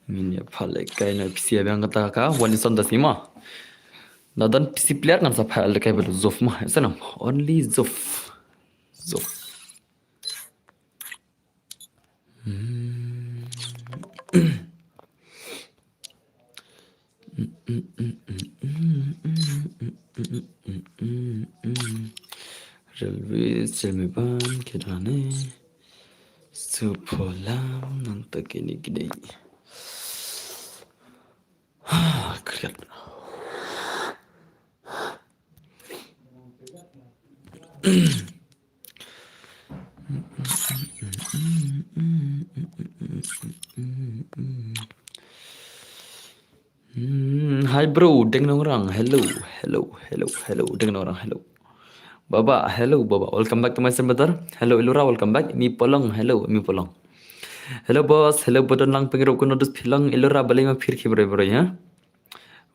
Ini pale kai na pisi abang kata ka wali son da sima. Nadan pisi player kan sa pale kai belu zof ma. Sana only zof. Zof. Railway selmeban kirane. Supolam nanta kini gini. Keriat. Hai bro, dengan orang. Hello, hello, hello, hello. Dengan orang, hello. Baba, hello Baba. Welcome back to my server. Hello Ilura, welcome back. Mi polong, hello, mi polong. Hello boss, hello bodon lang pengirap ko nodus pilang Ilura balay ma phir khibre bro ya.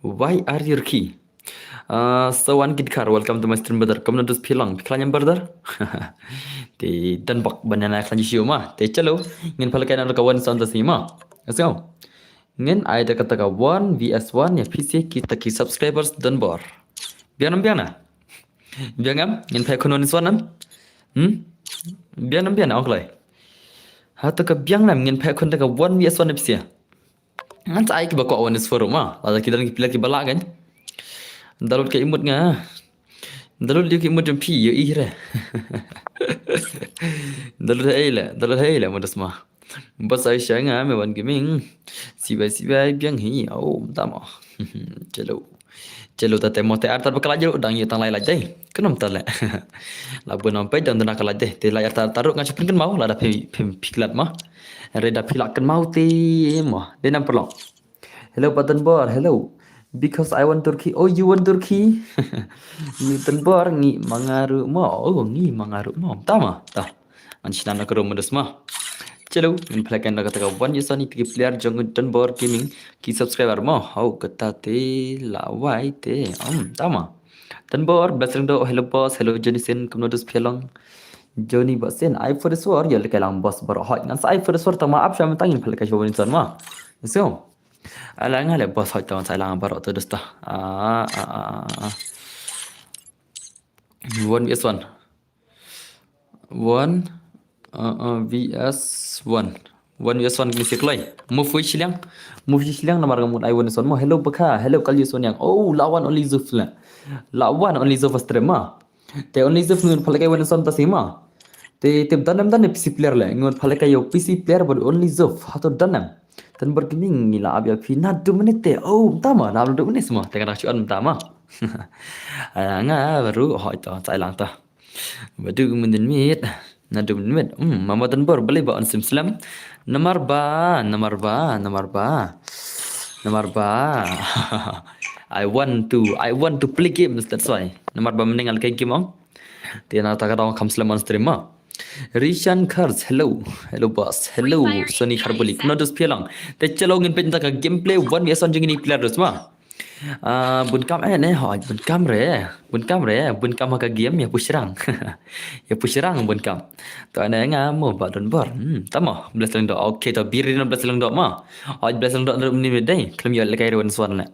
Why are you key? Sawan Gidkar, welcome to my stream brother. Kamu nodus pilang, piklan yang brother. Te dan bak banana klan siu ma. Te chalo, ngin palakan ada kawan son tas ma. Let's go. Ngin ada kata ka 1 vs 1 ya PC kita ki subscribers dan bor. Bianam biana. Biangam, ngin pa konon swanam. Bianam biana oklay. Hata ka biangnam ngin pa kon ka 1 vs 1 PC. Ngan sa ay ki bako awan is forum ma. Ada kita lagi pila ki bala kan. Dalot ka imut nga. Dalot dia ki imut jam pi yo ihre. Dalot hayla mudas ma. बस ऐसा है मैं one gaming सिवाय biang hi oh tama chalo chalo ta temo te artar bakal aja udang ye tang lai lajai kenom ta le la bu nampai dan tana kala deh te lai artar taruh ngan chapin kan mau la da piklat mah reda pilak kan mau te mah de nam perlong hello button bar hello because I want Turkey oh you want Turkey ni button bar ngi mangaru mo oh ngi mangaru mo tama ta anshina na karo mudas mah चलो इन फ्लैकन लगा तक वन ये सनी की प्लेयर जंग done bore gaming की सब्सक्राइबर मो हाउ कता ते लावाई ते तमा डन बोर ब्लेसिंग दो हेलो बॉस हेलो जेनिसन कम नोटिस फेलोंग जोनी बसेन आई फॉर स्वर यल केलांग बॉस बर हॉट नस आई फॉर स्वर तमा आप शाम तंग इन फ्लैक शो वन सन मा सो अलांग हले बॉस हॉट तमा साइलांग बर तो दस्ता one vs one vs1 1 gini siklai move silang nomor kamu ai wan son mo hello baka hello kali son yang oh lawan only zuf streama te only zuf ngun phalakai wan son tasima te danam PC player la ngun phalakai yo PC player but only zuf hato danam tan bergening ngila abya fina 2 menit te oh tama na 2 menit semua tengah racuan tama nga baru hỏi to sai lang ta badu mendin mit Nadu minit. Mama Tanbor boleh bawa Islam. Nomor ba. I want to play games. That's why. Nomor ba meninggal kayak game. Dia nak tak ada kam Islam on stream ma. Rishan Kars, hello boss, hello Sony Karboli. Kena dus pialang. Te chalo ngin penta ka gameplay 1v1 jeng ini player dus ma. Bun kam hỏi bun kam ka game ya pusrang ya pusrang bun kam to ana nga mo ba don bor tamo blessing do okay to birin blessing do ma hỏi blessing do ni dai klam yo le kai ron swan la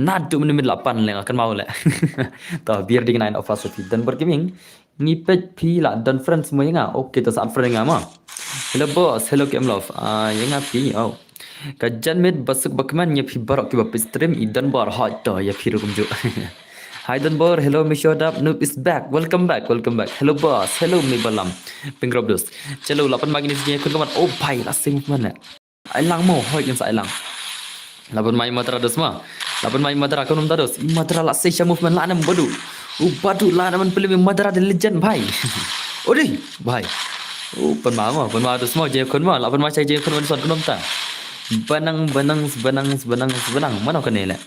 na du ni 8 le akan mau le to bir ding 9 of us dan bor gaming ni pet pi la dan friends mo nga okay to sa friend nga ma hello boss hello game love yang pi oh Kajan med basuk bakman ya fi barok ki bap stream idan bar hot to ya fi rukum jo. Hi dan bar hello me showed up noob is back welcome back hello boss hello me balam pingrob dos chalo lapan magi ni sini kun kaman oh pai la sim mana ai lang mo hoi yang sa ai lang lapan mai matra dos ma lapan mai matra kunum tados i matra la se movement la nam badu badu la nam film matra de legend bhai odi bhai pan ma dos ma je kun ma lapan ma chai je kun son kunum ta benang mana kan ni lah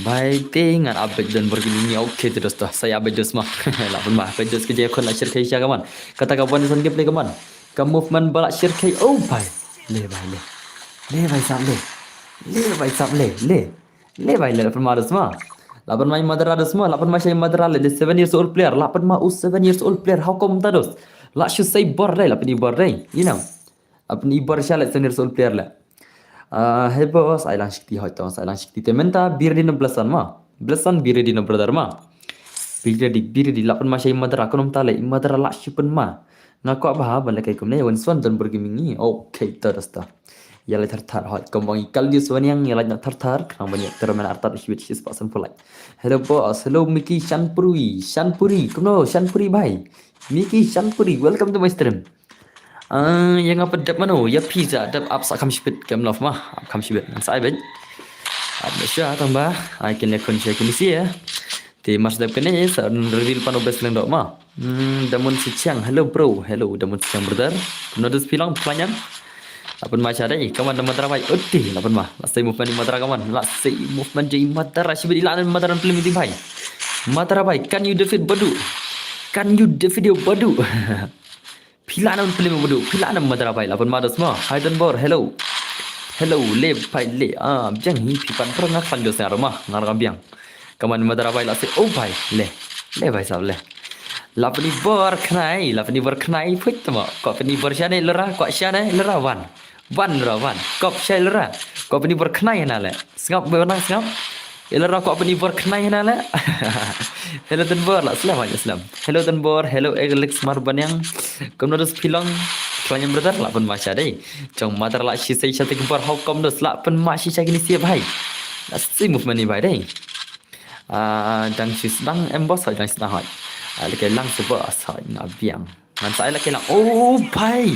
baik dengan update dan bergini okey terus dah saya update just mah lah pun mah update just kerja kon nak share kai kawan kata kawan son gameplay kawan ke movement balak share kai oh bhai le bhai sab le bhai le pun mah dus mah lapan main madara dus mah lapan masih madara le 7 years old player lapan mah 7 years old player how come terus la should say bor dai lapan ni bor dai you know अपनी बर शाला 7 years old player la Hey bos, I lang shikti hoy to, I lang shikti te menta bir di belasan ma. Belasan bir di brother ma. Bir di lapan ma shay madara kunum tale madara la shipen ma. Ngaku apa bala kai kumne wan swan dan bergimingi. Okay, terasta. Yalai thar hoy kombang ikal di swan yang yalai nak thar kang banyak termen artat hibit sis pasan pulai. Hello boss, hello Miki Shanpuri, kumno Shanpuri bhai. Miki Shanpuri, welcome to my stream. Yang apa dap mano? Ya pizza dap up sa kam shibit kam lof mah, up kam shibit. Sai ben. Ab sya tambah, I can lekon sya kini sia. Ti mas dap kene sa reveal pano best leng dok mah. Damun si Chiang, hello bro, hello damun si Chiang brother. Kuno dus bilang pertanyaan. Lapan macam ada kawan dan matara bai. Oti lapan mah. Lasai movement di matara kawan. Lasai movement di matara shibit ilanan matara film itu bai. Matara bai, can you defeat Badu? Can you defeat your Badu? Pilanan film Badu. Pilanan matara bai. Lapan mah semua. Hayden Bor, hello. Hello, le pai le. Biang hi pipan pernah panjo saya rumah ngarang biang. Kaman matara bai lasai. Oh bai, le. Le bai sab le. Lapan ni bor kenai put tama. Kau ni bor syane lera, kau syane lera wan. Wan lera wan. Kau syane lera. Kau ni bor kenai nale. Sengap berenang sengap. Lera kau ni bor kenai nale. Hello tan bor lah selam aja selam. Hello tan bor, hello Alex Marban yang kemudian film kalian brother lapan masya deh. Jong matar lah si saya cantik bor hukum dos lapan masih saya kini siap hai. Nasi movement ni baik deh. Dan si sedang embos dan sedang hai. Lagi lang sebab asal nak biang. Man saya lagi lang. Oh, pai.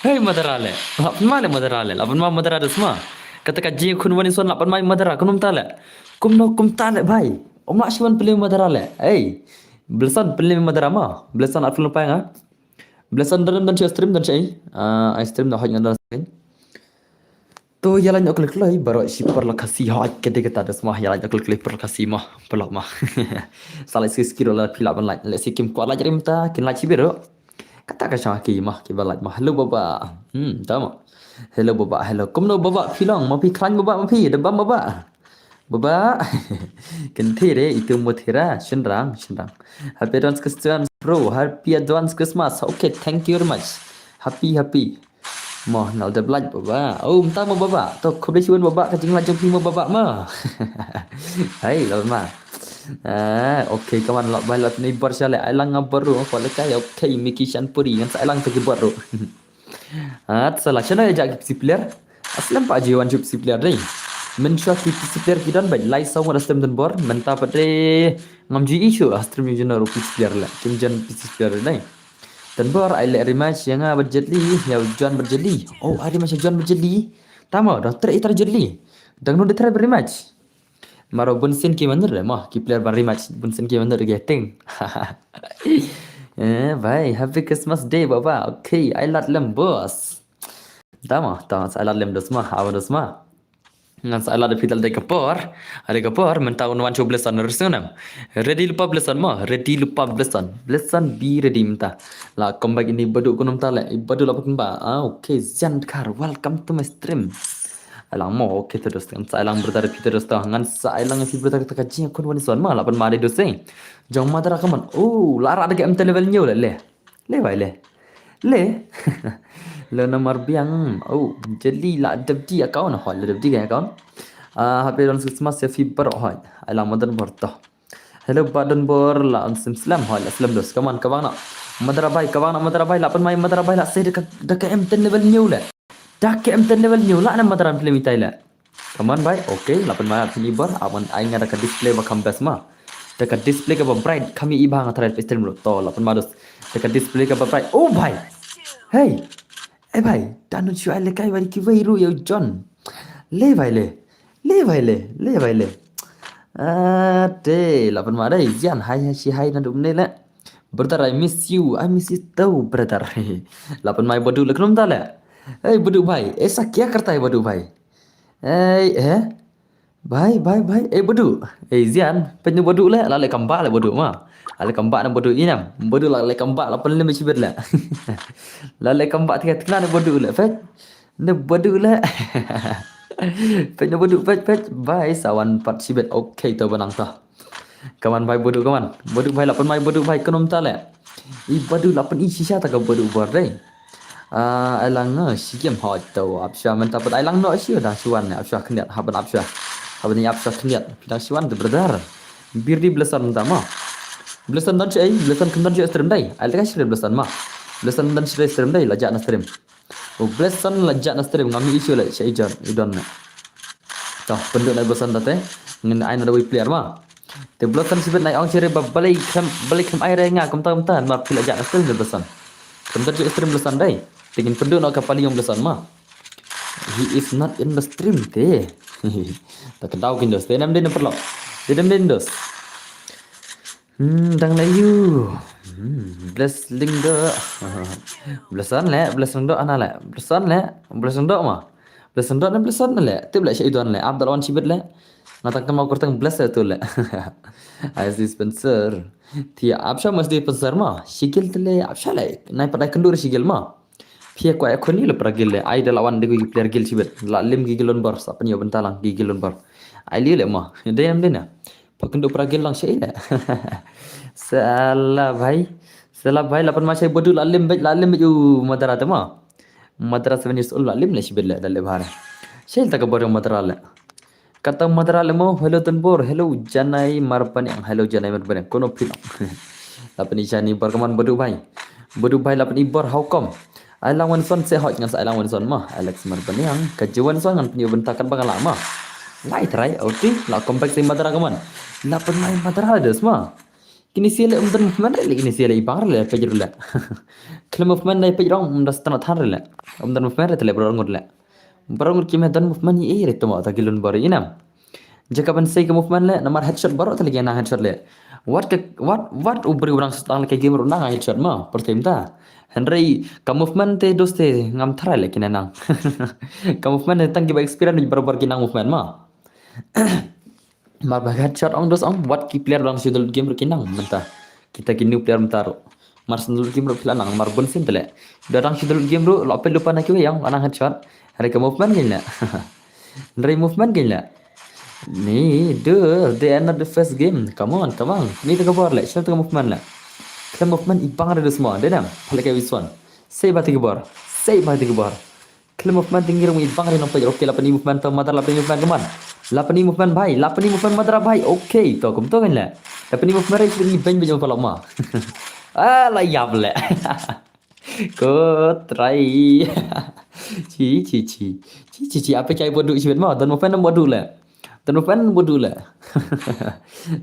Hey, madarale. Lapan mana madarale? Lapan mana madarale semua. Kata kaji kun wani son lapan mana madara kunum tale. Kum tale bai. Om nak siwan pilih madarale. Hey, belasan pilih madara mah. Belasan aku lupa ya. Belasan dalam dan stream dan saya. Stream dah hanya dalam. तो याला नकल क्लई बरो शिपर ल खसी हाट केते केता दसमा याला नकल क्लई पर खसी मा pelok ma sala skiro la pila ban like le sikim kwa la jerim ta kin la chibero kata ka sha ki ma ki ba like ma hello baba tama hello baba hello kumno baba pilong ma pi klan baba ma pi de bam baba baba kin thire itu mo thira shinrang happy advance christmas bro happy advance christmas okay thank you very much happy Mah nak ada belaj baba. Oh, entah mau baba. Tok kau dah cuan baba kacing lajang prima baba mah. Hai, lawan mah. Okay kawan lak balap ni bar syale ailang ngabaru ko lekai okay Miki Shanpuri ngan ailang pergi baru. Salah chana ajak si player. Aslam pak jiwan jup si player ni. Men syah si player kidan bai lai saw ada stem dan bor menta pade ngamji isu astrim jenar si player la. Kim jan si player ni. Dan bor I like rematch yang berjeli ya John berjeli. Oh ada macam John berjeli. Tama dah terjeli. Dan nu try rematch. Maro bunsin ki mandir mah ki player bar rematch bunsin ki mandir getting. Bye happy Christmas day baba. Okay I like lem boss. Tama I like lem dosma awan dosma. Ngan sa ala de pital de kapor ada kapor mentau wan chu blesan resunam ready lupa blesan bi ready minta la comeback ini badu kunum tale badu la pun ba okay zan kar welcome to my stream alang mo okay terus kan sa alang bertar terus ta ngan sa alang fi bertar ta kaji kun wani son ma la pun ma de doseng jong ma dara kaman lara de mt level nyu le bai le le nomor biang jadi la dabdi account ha le dabdi ga account happy dan Christmas ya fiber ha alam madan borta hello badan bor la ansim slam ha aslam dos kaman kabang na madara bai la pan mai madara bai la se de ka M10 level new la dak M10 level new la na madara film itai la kaman bai okay la pan mai fiber awan ai ngada ka display ba kam bes ma dekat display ka ba bright kami ibang atrai pestren lo to la pan mados dekat display ka ba bright oh bai hey भाई तानु छु अहिले काई बारी कि वैरु यो जन ले भाइ ले te lapan mare jian hai na dumne la brother I miss you tau brother lapan mai bodu leknum ta la hey bodu भाई ऐसा क्या करता है bodu भाई भाई bodu jian penyu bodu la le kamba la bodu ma ale kambak na bodu inam bodu la kambak la pen le cibet la la le kambak tiga kena na bodu la fet na bodu la fet na bodu fet bai sawan pat cibet okay to banang ta kawan bai bodu bai la pen mai bodu bai konom ta la I bodu la pen I sisa ta ka bodu bor dai ai lang no sigem hot tau apsha men tapat ai lang no sih dah suan apsha kniat haban apsha haban ni apsha kniat pidang suan de brother birdi blesan tama blesan dan cai blesan kendan cai stream dai ai tak sih blesan mah blesan dan cai stream dai lajak na stream blesan lajak na stream ngami isu la cai jan idon na tah penduk na blesan tate ngen ai na player mah te blesan sibet nai ong cire balik kem ai renga kem tam mar pila lajak na stream de blesan kendan cai stream blesan dai Tingin penduk nak kapal yang belasan mah. He is not in the stream teh. Tak tahu kindos. Teh nam dia perlu. Teh nam dia dos. Dang layu. Bless ling do. Belasan do ana le. Belasan do mah. Belasan do nam belasan le. Teh belah syai doan le. Abdul wan sibet le. Natang mau kurtang bless tu le. As dispenser. Tia absha mas dispenser mah. Shigil tu le absha le. Naik pada kendur shigil mah. Pia ko aku ni le pragil le ai lawan de player gil sibet la lim gigilon bar sa penyo bentalang gigilon bar ai li le ma de am de na pakendo pragil lang sei le salah bhai lapan masai bodu la lim ju madara te ma madara 7 years old la lim le sibet le dalle bhare sei tak bor madara le kata madara le mo hello tanbor hello janai marpani hello janai marpani kono pil lapan jani barkaman bodu bhai lapan ibor how come ai lang wan son se hot ngan sai lang wan son mah Alex mar paniang kajuan son ngan penyu bentakan bang lama lai try oti la kompak se madara kaman la penai madara des mah kini sile umdan movement le kini sile ibar le pejur le kle movement dai pejrong umdas tanat han le umdan movement le barang ki medan movement ye re tomo ta gilun bari inam jaka ban sei ke movement le namar headshot baro tali gena headshot le what ubri urang stang ke game runang headshot mah pertim ta Henry, ka movement te doste ngam thara le kinanang. Ka movement te tang giba experience barabar kinang movement ma. Mar bagat shot ong dos ong what ki player dang sidul game kinang menta. Kita ki new player mentaro. Mar sendul game pilanang mar bon sim tele. Dadang sidul game ro lo pe lupa na ki yang anang headshot. Hari ka movement gila. Henry movement gila. Ni they are not the first game. Come on. Ni tengah bor le, shot tengah movement le. Klam movement ibang ada semua, denam. Palak wiswan. Sei bati gebor. Klam movement tinggi rumah ibang ada nampak. Okay, lapan movement tu madar lapan movement keman. Lapan movement bhai, lapan movement madar bhai. Okay, tu kum tu kan le. Lapan movement itu ni banyak palak mah. Lah yap le. Ko try. Ci. Apa cai bodoh sibet mah? Dan movement bodoh le. Dan fan bodoh lah.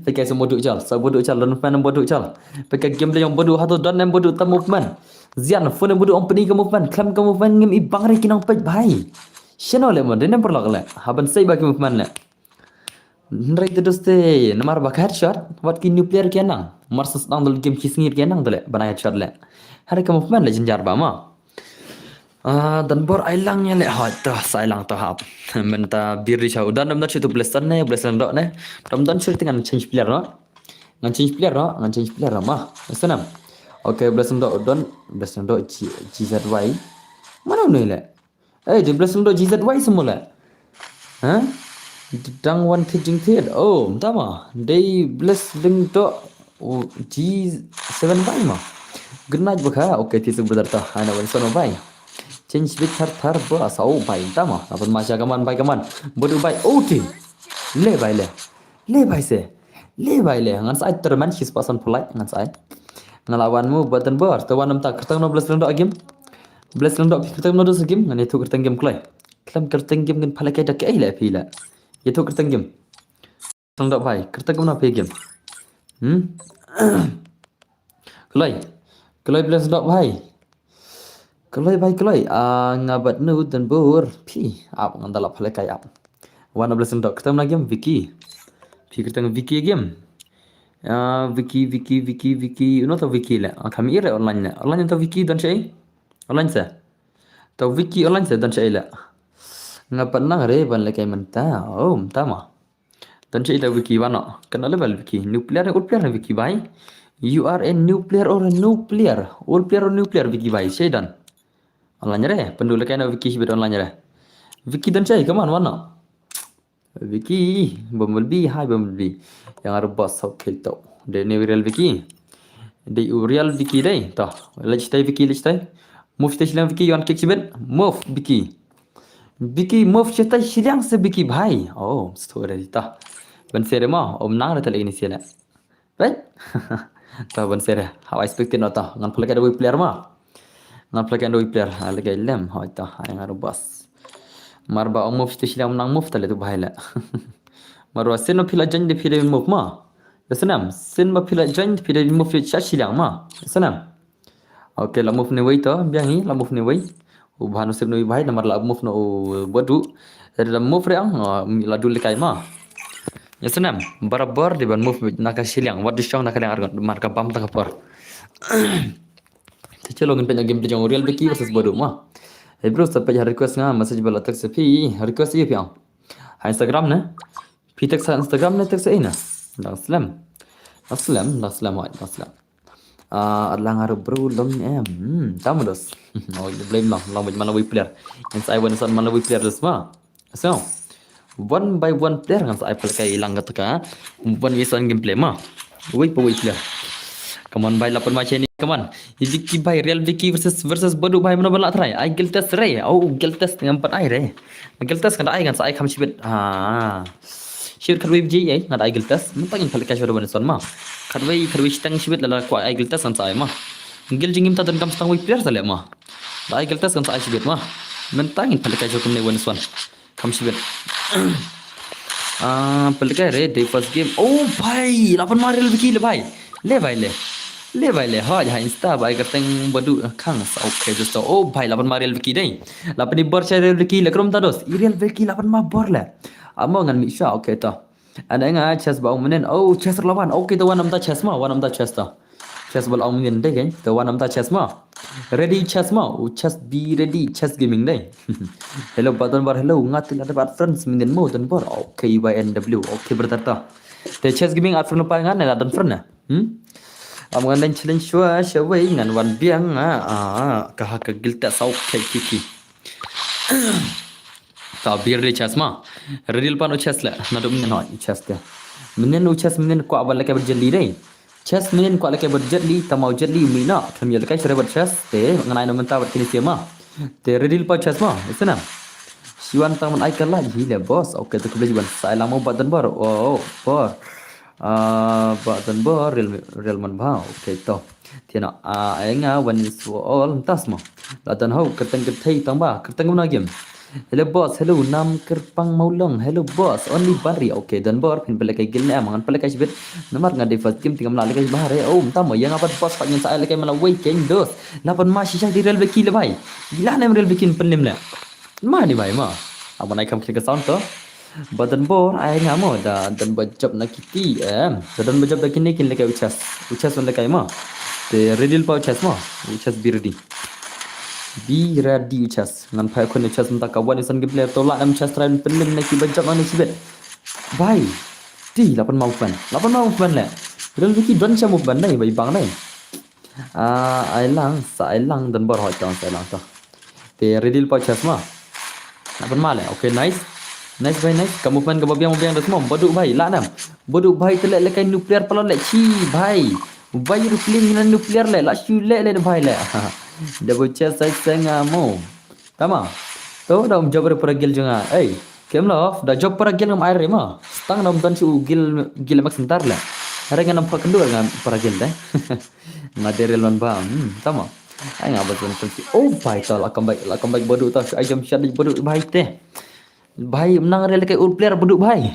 Pakai semua bodoh cal. Sa bodoh cal dan fan bodoh cal. Pakai game yang bodoh atau dan yang bodoh tam movement. Zian phone yang bodoh ompeni ke movement, klam ke movement ngem ibang re kinang pej bhai. Sheno le mon denem perlak le. Haban sei bagi movement le. Nrai te doste namar bak headshot. Wat ki new player kenang. Marsus nang dal game kisngir kenang dale banai headshot le. Hari ke movement le jenjar ba ma. Dan bor ailangnya le hot dah sailang tu hap menta biri chau dan namda chitu blesan dok ne ramdan chiri dengan change player no ngan change player mah senam okay blesan dok GZY mana ni le di blesan dok GZY semua le dang wan thijing thid oh tama dei bless ding dok G7Y mah genaj baka okay tisu brother ta ana wan sono bai change bit thar ba sau bai tama apan masya kaman bai kaman bodu bai oti le bai se ngan sai terman his person polite ngan sai ngalawanmu batan bor tawanam tak kertang no bless lendok game kertang no dos game ngan itu kertang game klai klam kertang game ngan phalake dak ai le pila itu kertang game lendok bai kertang na pe game klai bless lendok bai Kelai, ngabat nu dan bur, pi, ap ngandala pale kai ap. Wana blessing dok, kita game Vicky, kita Vicky game. Vicky, you know tau Vicky le, kami ire online tau Vicky dan saya, online saya, tau Vicky online saya dan saya le. Ngabat nang re ban le kai menta, oh tama. Dan saya tau Vicky wana, kenal level Vicky, new player Vicky bai. You are a new player or a new player, old player or new player Vicky bai, saya dan. Online re, pendul kena Vicky sibet online re. Vicky dan saya kemana mana? Vicky, Bumblebee, hi Bumblebee. Yang ada boss okay tau. Dia ni real Vicky. Dia real Vicky deh, tah. Let's stay Vicky. Move station Vicky yon kick sibet. Move Vicky. Vicky move cheta silang se Vicky bhai. Oh, story ta. Ban sere ma om nang rata lagi ni sila. Right? Ta ban sere. How I expected not ta. Ngan pula kada player ma. Ngan pula kada player. Lagi lem ha ta. Ay ngaru bas. Marba om move station om nang move ta le tu bhai la. Marwa sen ma pila jan de pila move ma. Senam. Sen ma pila jan de pila move cha silang ma. Senam. Okay, la move ni wei to, biang hi la move ni wei. Ubhan usip ni bhai namar la move no bodu. La move reang la dul kai ma. Ya senam, barabar di ban move nak siliang, wat disong nak kadang argon marka pam tak par. Celo ngin penya game jong real beki versus bodu ma. Hey bro, sampai request nga message bala tak sepi, request ye piang. Ha Instagram ne? Pi tak sa Instagram ne tak sa ina. Aslam. Adlang harap bro long tamu dos. Oh, blame lang Malawi player. Yang saya wanasan Malawi player dos ma. So, one by one player kan saya pakai ilang kata one wisan gameplay ma. Wait player. Come on by lapan macam ni. Come on. Vicky by Real Vicky versus Bodu by mana balak try. I guilt test ray. Oh, guilt test dengan 4 ai ray. Guilt test kan ai kan saya kam sibet. Shir karwi biji ai ngad ai guilt test. Mentang pakai cash pada wanasan ma. Karwi stang sibet lala kwa ai guilt test kan saya ma. Gil jingim ta dan kam stang wi player sale ma. Ai guilt test kan saya sibet ma. Mentang pakai cash kum ne wanasan. Kam sibet. Pakai ray day first game. Oh bhai, lapan ma Real Vicky le bhai. Le bhai le ha ja insta bhai kateng badu khang okay dosto. Oh bhai lapan ma Real Vicky dai. Lapan ni bar cha Real Vicky le krom ta dos. Real Vicky lapan ma bar le. Amo ngan misha okay ta. Ada nga chess ba menen. Oh chess lawan. Okay ta wanam ta chess ma, wanam ta chess ta. Chess bal menen dai kan. Ta wanam ta chess ma. Ready chess ma. Chess be ready chess gaming dai. Hello button bar hello ngat ada bat friends menen mo dan bar. Okay YNW. Okay bertata. Te chess gaming at friend pa ngan na dan friend na. Amungan dan challenge shawai ngan wan biang kaha ka gilta sau kiki. Ta bir de chess ma. Real pan chess la na dum no chess dia. Menen chess menen ko abal ka berjeli dai. Chess menen ko la ka berjeli tamau jeli mina tham yel kai sere ber chess te nganai no menta ber kini ma. Te real pa chess ma. Isna. Siwan taman ai kala hile boss. Okay tu kebeli ban sai lamo badan bar. Oh bar. Badan bar real man ba. Okay to. Tiana ai nga wan is all tas ma. Badan hau kerteng kertai tang ba. Kerteng guna game. Hello boss, hello nam kerpang maulong. Hello boss, only bari. Okay, dan bar pin pala kay gilna mangan pala kay sibet. Namar nga di first game tingam lali kay bahare. Oh, tama yang apa boss pak yang sa kay mala way kay dos. Lapan ma shisha di Real Vicky le bhai. Gila na Real Vicky penlim le. Ma ni bhai ma. Apa naik kam klik sound to. Badan bar ai nga mo da dan bajab na kiti dan bajab da kini kin le kay uchas le kay ma. Te real pa uchas ma. Uchas birdi. Be ready chess ngan phai khone chess mta ka wan isan gameplay to la nam chess train pelim na ki bajak anu sibet bhai ti lapan mau pan le Real Vicky don cha mu ban nai bai bang nai ai lang dan bar hoi tang sai lang to te ready pa chess ma lapan ma le okay nice bhai nice kamu pan ka babiang das mom bodu bhai la nam bodu bhai tele le kai nuclear palon le chi bhai ru pling nan nuclear le la shu le bhai le double chest saya setengah mo. Tama. To dah job peragil juga. Kem lah dah job peragil ngam air ma. Stang nam tan su gil mak sentar lah. Hari ngam nampak kedua ngam peragil deh. Material man ba. Tama. Ai ngam betul betul. Oh bhai tol akan baik bodoh tau. Ai jam syad bodoh bhai teh. Bhai menang re lekai ur player bodoh bhai.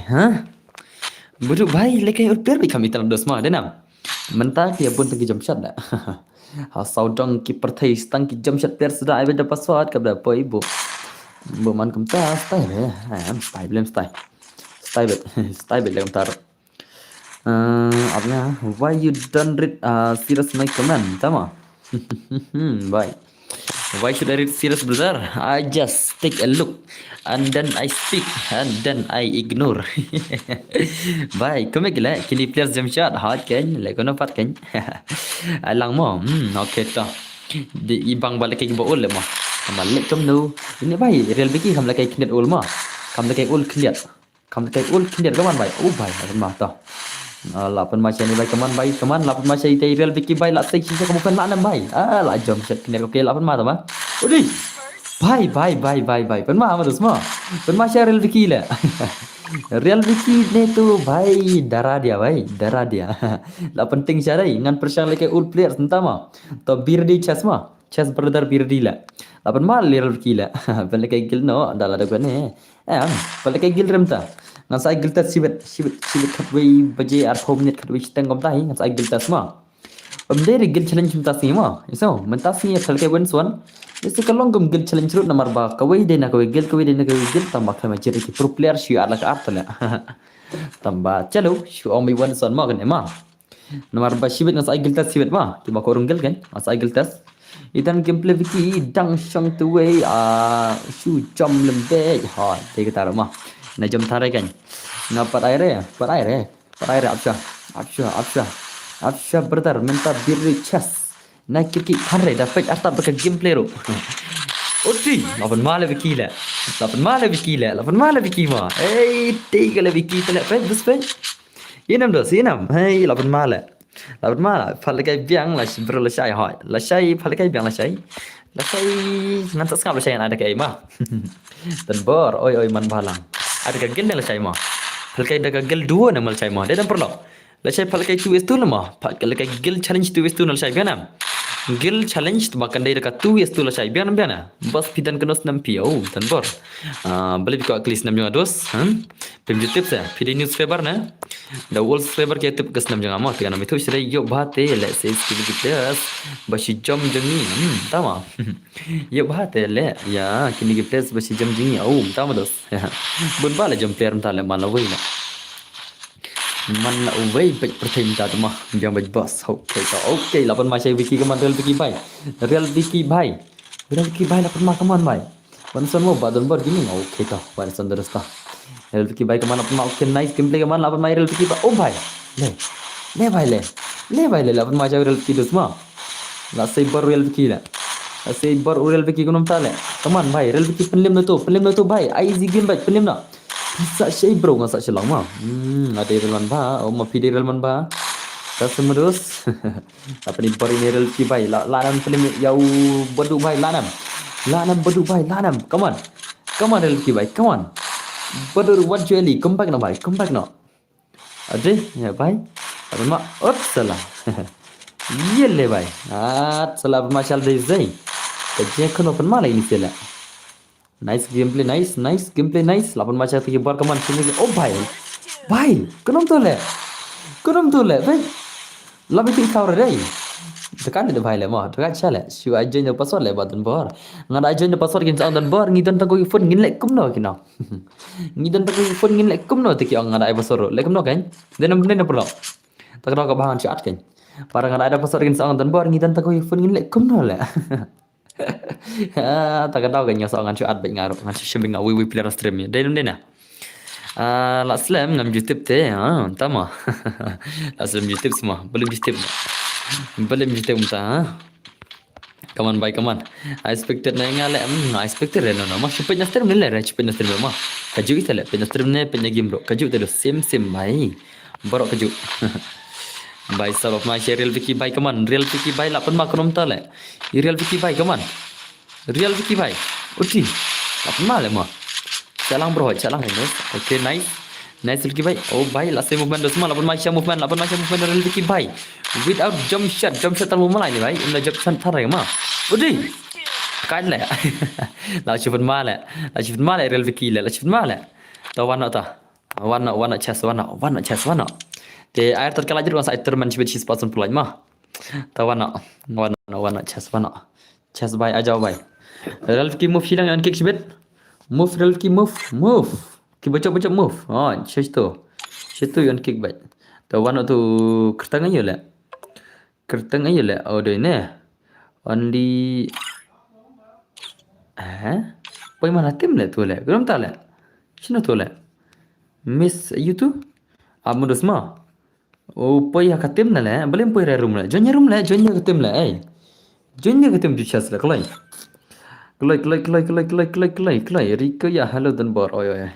Bodoh bhai lekai ur player bi kami tan dos ma denam. Mentah dia pun tengah jam syad dah. Saudang kiper thai stang ki Jamshad player sudah ai beda password ka berapa ibu man kam ta style style bet lam tar apnya why you don't read serious my comment tama bye why should I read serious brother I just take a look and then I speak and then I ignore bye kome gila kini players Jamshad hot kan le kono pat kan alang mo okay to di ibang balik kay baul le mo kamalik kam no ini bhai Real Vicky kam lakay kinet ul mo kam lakay ul kinet kaman bhai oh bhai ma to Lapan macam ni baik keman lapan macam itu real Vicky baik lah sih kamu kan lah baik lah jom set kena okey lapan mata mah udi baik pen mah terus mah pen macam real Vicky lah real Vicky ni tu baik darah dia lah penting cari ngan persiang lagi old players entah mah to birdi chess brother birdi lah lapan mah real Vicky lah pen lagi gil no dah lah ada ni pen lagi gil remta ngan sai giltas sibet khatwei baje ar minute khatwei steng gom tai ngan sai giltas ma dere gil challenge mentas ni ma iso mentas ni thalke wen swan isi kalong gum gil challenge rut nomor ba kawai de na kawai gil tambah kama jeri ki pro player shi ala ka artala tambah chalo shu om wan swan ma kan ma nomor ba sibet ngan sai giltas sibet ma ki ma korung gil kan sai giltas idan gameplay Vicky dang shang tu wei shu jom lembe ha te ka tar ma na jom thare kan na par aire Afsha brother minta birri chess na kiki thare dapat atap ke gameplay ro oti lapan mala Vicky ma tiga le Vicky tele pe bus pe inam hey lapan mala phalakai biang la bro la shai phalakai biang la shai nanti skap la shai ada kai ma dan bor oi man balang ada gel la shai ma phalakai daga gel dua na mal shai ma de dan perlo la shai phalakai tu is tu na ma phalakai gel challenge tu is tu na shai bianam gil challenge tu makan dari dekat tu yes tu lah saya biana bas pidan kenos nam piau dan bor beli ko aklis nam juga dos pem youtube sa pidi newspaper na the world paper ke tip kes nam juga ma tiga nam itu sire yo bahate le se skip gitu basi jam jengi tama yo bahate le ya kini ke place basi jam jengi tama dos bun bala jam player mtale malawai na man la uwei baik pertenta tu mah yang baik bos okay lapan macam Vicky keman real Vicky bai lapan mah keman bai banson mo badan bar gini okay ta banson derasta real Vicky bai keman lapan mah okay nice gameplay keman lapan mah real Vicky bai bai le lapan macam real Vicky dus mah la sei bar real Vicky la sei bar real Vicky kunum tale keman bai real Vicky penlim na tu bai easy game bai penlim na bisa sih bro nggak sak selang mah ada real ba ma pide real ba tas terus apa ni bari real ki bai lanam film yau badu bai lanam come on real ki bai come on badu what jelly come back no ade ya bai apa ma salah yelle bai salah macam dai zai kerja kan open malah ini sila nice gameplay nice lapan macam tu bar kaman sini bhai kunum tu le bhai labi tu kau re tekan de bhai le ma tekan chale shu ajen de password le badan bar ngada ajen de password kin sang dan bar ngidan ta ko phone ngin le kum no kina ngidan ta ko phone ngin le kum no te ki ngada ai password le kum no kan denam ne perlo tak ka bahan chat kan para ngada ada password kin sang dan bar ngidan ta ko phone ngin le kum no le tak tahu kan nyosok ngan cuat baik ngaruh ngan shipping ngawi player stream ya dai dena la slam ngam youtube te tama la slam youtube semua belum youtube ta kaman baik kaman I expected na ngale I expected no mas shipping stream ni le shipping stream mah kaju kita le pen stream ne pen game bro kaju te same bai borok kaju Baik sabab macam real Vicky baik kaman real Vicky baik lapan makrom tale real Vicky baik kaman real Vicky baik uti lapan mal mah calang bro calang ini okay nice Vicky baik baik last movement semua lapan macam movement real Vicky baik without jump shot terlalu mulai ni baik indah jump shot tarik mah uti kan le la chifan mal real Vicky le la chifan mal tahu warna chess te air terkala jadi masa terman cibet cis pasun pulai mah tawana chess bay aja bay Ralph ki move hilang an kick cibet move Ralph ki move ki baca move chess tu an kick bay tawana tu kertang aja le deh ne only poi mana tim le tu le belum tahu le sino tu le miss YouTube amudus mah poi hakatim na le belum poi room le jonya katim le jonya katim di chas le klai rika ya hello dan bor oi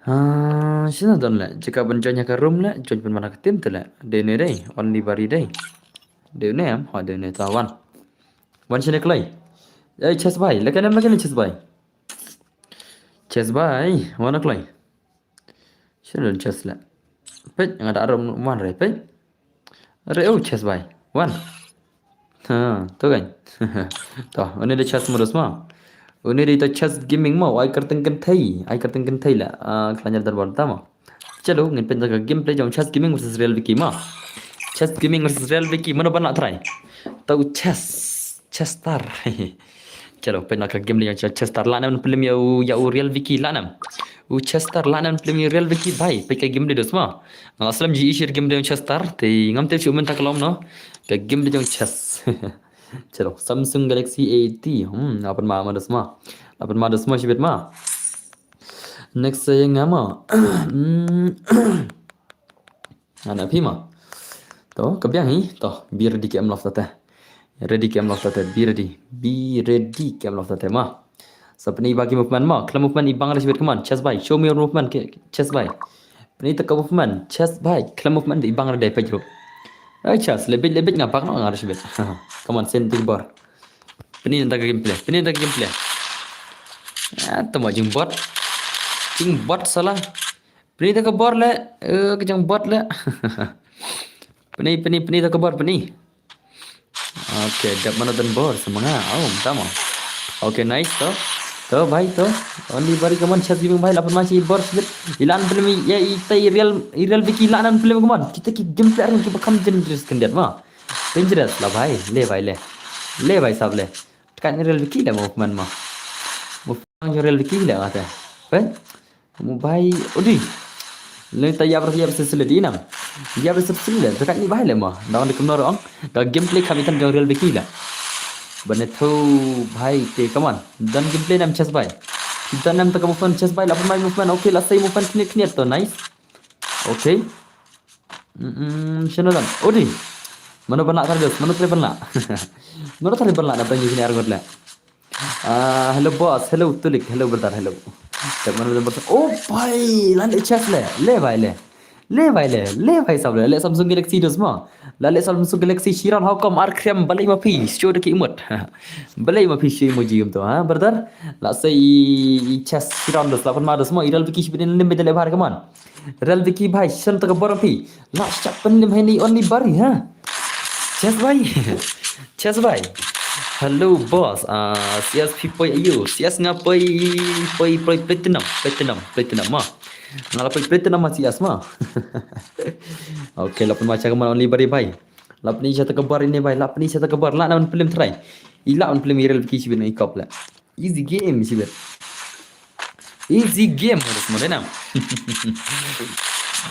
Sino don le jika benjonya ke room le joj ben mana ke tim tu le de ne dei only bari dei de ne am ha de ne tawan wan sini kelai chess bai le kanam le kan chess bai wana kelai sino don chess le pet ngada room wan re pet re chess bai wan tu kan to ini de chess modus ma ini de chess gaming ma ai kerteng kan thai la kelanyar dar bon tama चलो ngin pen jaga gameplay jong chess gaming versus real wiki ma chess gaming versus real wiki mana ban nak try tahu chess star चलो pen nak game yang chess star la nam film ya real wiki la nam chess star la nam film real wiki bhai pe ka game de dosma aslam ji ishir game de chess star te ngam te chumen tak lom no ka game de jong chess चलो Samsung Galaxy A80 apa ma dosma apa ma dosma shibet ma next saya ngama ana phima to kabyang hi to be ready kem lof tata ready kem lof tata be ready kem lof tata ma sapni bagi movement ma klam movement ibang ra sibet kaman chest by show me your movement chest by ni tak movement chest by klam movement ibang ra dai pajro ai chest lebih ngapak no ngar sibet kaman senting bar peni tak gameplay to ma jing bot salah peni tak bar le ke jang bot le peni tak bar peni okay jap mana dan bor semangat tama okay nice to bhai to only bari kaman chess game bhai lapan masih bor sedit ilan film ya itai real wiki lanan film kaman kita ki gameplay aran ki bakam dangerous kandiat ma dangerous lah bhai le bhai sab le kan real wiki la movement ma movement real wiki la ngata kan bhai odi le tayar sesulit inam dia bersesulit dekat ni bhai le ma dawan dekat norong ka gameplay kami tan real wiki la bane thu bhai te kaman dan gameplay nam chess bhai kita nam tak movement chess bhai lapan main movement okay la sai movement kini to nice okay sino dan odi mana bana tardos mana tre bana mana tare bana da banyi sini argot la hello boss hello tulik hello brother hello tak mana dan oh bhai landai chess le bhai sab le Samsung Galaxy dos ma la le Samsung Galaxy shiran how come arkrem balai ma pi show de ki imut balai ma pi shi emoji um to brother la sai chess shiran dos lapan ma dos ma iral wiki shibin lim bedale bhar kaman real wiki bhai shan tak bor pi la chapan lim hai ni only bari chess bhai hello boss CS poi ayo CS ngapai poi platinum ma ngalapai platinum masih asma okay lapan macam kaman only bari bhai lapni saya terkebar ini bhai lapni saya terkebar la nan film try ila on film real wiki sibin ikop la easy game harus modena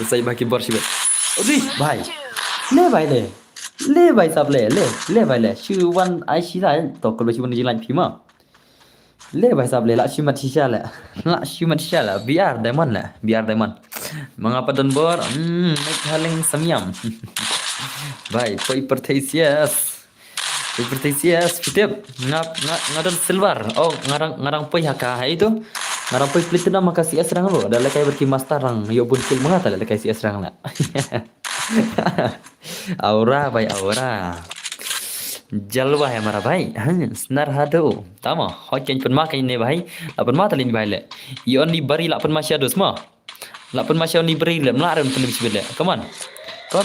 besai baki bar sibet odi bhai le bhai sab le bhai le shu wan ai shi la to kalau shu ni lan phima le bhai sab le la shu mat shisha la biar diamond mengapa dan bor naik haling samyam bhai poi pertesias fitip ngadon silver ngarang poi haka itu ngarang poi platinum maka CS rang lo ada lekai berki master rang yo buncil mengata lekai CS rang la aura jalwa hai mara bhai snar hado tama hochen pun makai ne bhai lapan mata lin bhai le yon ni bari lapan masya dos ma lapan masya ni bari le mlaran film sibele come on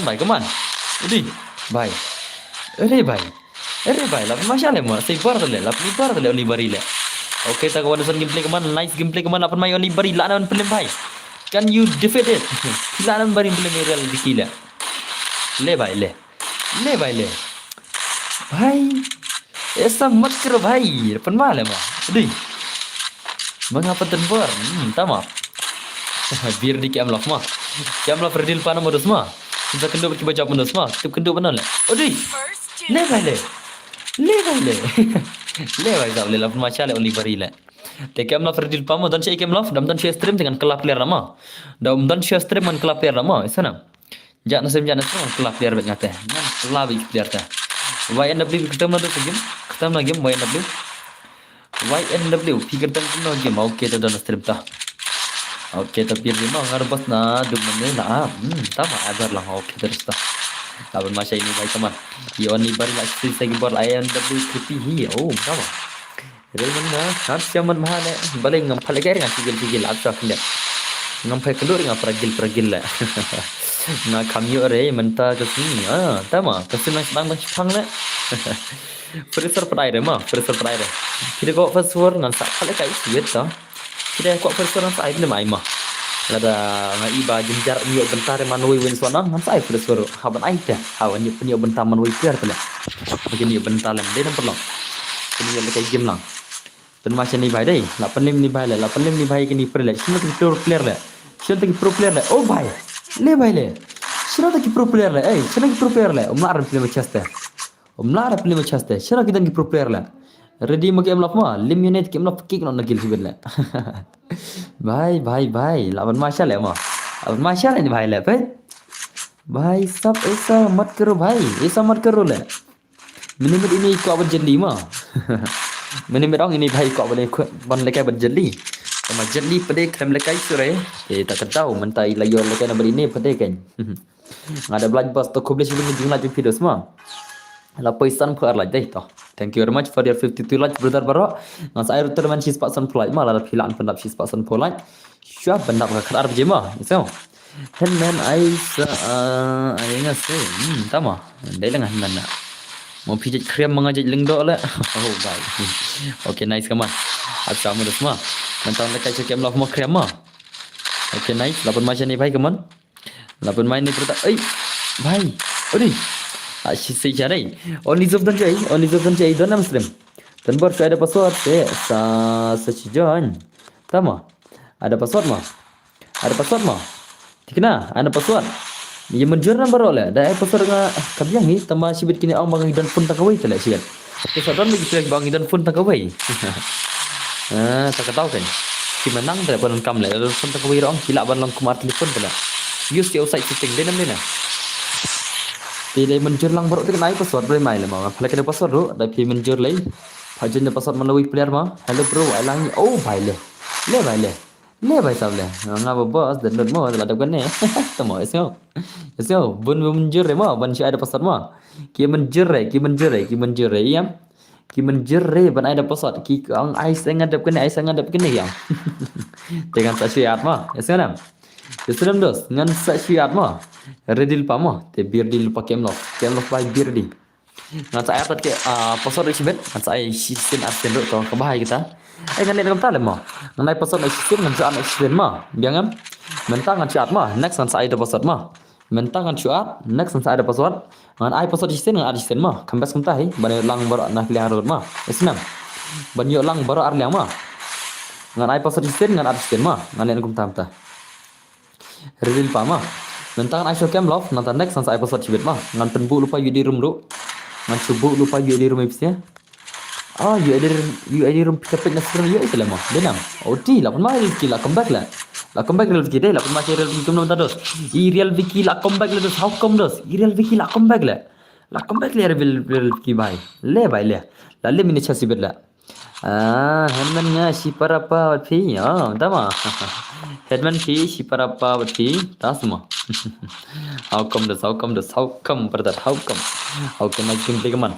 bhai udi bhai ere bhai lapan masya le ma sai bar le lapan ni bari le okay tak kawan son gameplay kaman nice gameplay kaman lapan mayo ni bari lanan film bhai can you defeat it lanan bari film real wiki le bhai भाई ऐसा मत करो भाई अपन माल है दी mengapa tenbor tama biar di kem lof redil pana modus ma kita kendo bagi baca modus ma tip kendo benar le odi le bhai tak boleh lapan macam le only bari le te kem lof redil pamo dan saya kem lof dam dan saya stream dengan kelap player nama dam dan saya stream dengan kelap player nama sana jangan stream dengan kelap player bet ngate nan kelap player ta YNW ketemu lagi game YNW pikir tentang game oke tu dan stream ta Oke, tapi lima ngar bos na dumene na. Tama ada lah. Oke, terus dah. Lawan masa ini baik teman. Yon ni bari lah segi bor layan tapi kripi hi. Oh, tama. Remen na har siaman mahane. Bale ngam phale kaya ngam tigil atsa khle. Ngam phai kelur ngam peragil lah. Na kamyo re menta kesini. Tama. Kesini sedang phang le. Pressure prai re ma, pressure prai re. Kita kok faswar ngam sak phale kai siet ta. Kita kok pressure ngam sai le mai ma. Lada ngai iba jenjar niyo bentar manoi wen sona ngan sai pressure haban aita. Hawan niyo bentar manoi piar pala. Mungkin niyo bentar lem de nam perlo. Ini yang kai game lang. Dan macam ni bhai dai, 85 ni bhai le, 85 ni bhai ke ni per le. Sino ki pro player le. Sino ki pro player le. Oh bhai. Le bhai le. Sino ki pro player le. Sino ki pro player le. Umlar film chaste. Umlar film chaste. Sino ki dan ki pro player le. Ready mo game lap ma, 5 minit game lap kick non nagil sibir le. भाई लावन माशा ले माँ अब माशा ले भाई ले भाई सब ऐसा मत करो भाई ऐसा मत करो ले मैंने मेरे ini kau berjeli mah मैंने मेरा ini भाई kau boleh ban lekai berjeli sama jeli pada krem lekai sore tak tahu mentai layo lekai nak ini pada kan ada belanja bos to kublis ini jumlah video semua lapaisan per like deh toh. Thank you very much for your 52 like brother baro. Ngas air terman cheese pasan polai malah pilan pendap cheese pasan polai. Syah pendap khadar bejema. So. Hen men aisa ayanga se. Tama. Dai lengan mana. Mau pijit krem mengajak lengdo le. Oh baik. Okay nice kaman. Assalamu alaikum semua. Mentang lekai cekem love mau krem mah. Okay nice. Lapan macam ni baik kaman. Lapan main ni berita. Bhai. Odi. Saya cari. Only of them jai. Dona Muslim. Dan baru ada password sejalan. Tama. Ada password mah. Tikna. Ada password. Ia menjurna baru le. Dah password ngah kabiang ni. Tama sibit kini awak bangi dan pun tak kawai telah siat. Kesadan lagi siat bangi dan pun tak kawai. Tak tahu kan. Si menang dah pun kam le. Dan pun tak kawai orang kilap ban long kumar telefon telah. Use your site setting. Dia namanya. Pilih menjur lang baru kita naik password boleh main lah mah. Kalau kita password tu, dah pilih menjur lagi. Hajan dah password melalui player mah. Hello bro, alang ni. Oh bhai le, bhai sab le. Ngapa bos dan not mau ada kan ni. Temu esok. Bun menjur le mah, bun si ada password mah. Ki menjur re, ya. Ki menjur re, bun ada password. Ki ang ais ngadap kan ni yang. Dengan tak siap mah, esok nam. Islam dos ngan sa siat mah redil pa mah te bir dil pa kemlof by bir di ngan sa ayat ke pasor recibet ngan sa ay sistem arsen to ke bahai kita ngan ni ngam talem mah ngan ay pasor sistem ngan sa an sistem mah biangam mentang ngan siat mah next ngan sa ay pasor mah mentang ngan siat next ngan sa ay pasor ngan ay pasor sistem ngan ad sistem mah kambas kum tahi bane lang baro nak liang rod mah isnam banyo lang baro ar liang mah ngan ay pasor sistem ngan ad sistem mah ngan ni kum tam ta Real pama. Mentang I show cam love nanti next nanti episode cibet mah. Ngan penbu lupa you di room ru. Ngan cubu lupa you di room ipsnya. You di room kapit nasrul you itu lah mah. Denam. Oh ti lah pun mah Rizky lah comeback lah. Lah comeback real Vicky deh. Lah pun macam real Vicky tu nanti dos. Real Vicky lah comeback lah dos. How come dos? Real Vicky lah comeback lah. Lah comeback lah real Vicky bhai. Le bhai le. Lalu mini chasi cibet lah. Headman nya si para apa berarti? Tama. Headman si para apa berarti? Tas semua. How come brother? How come I can play man?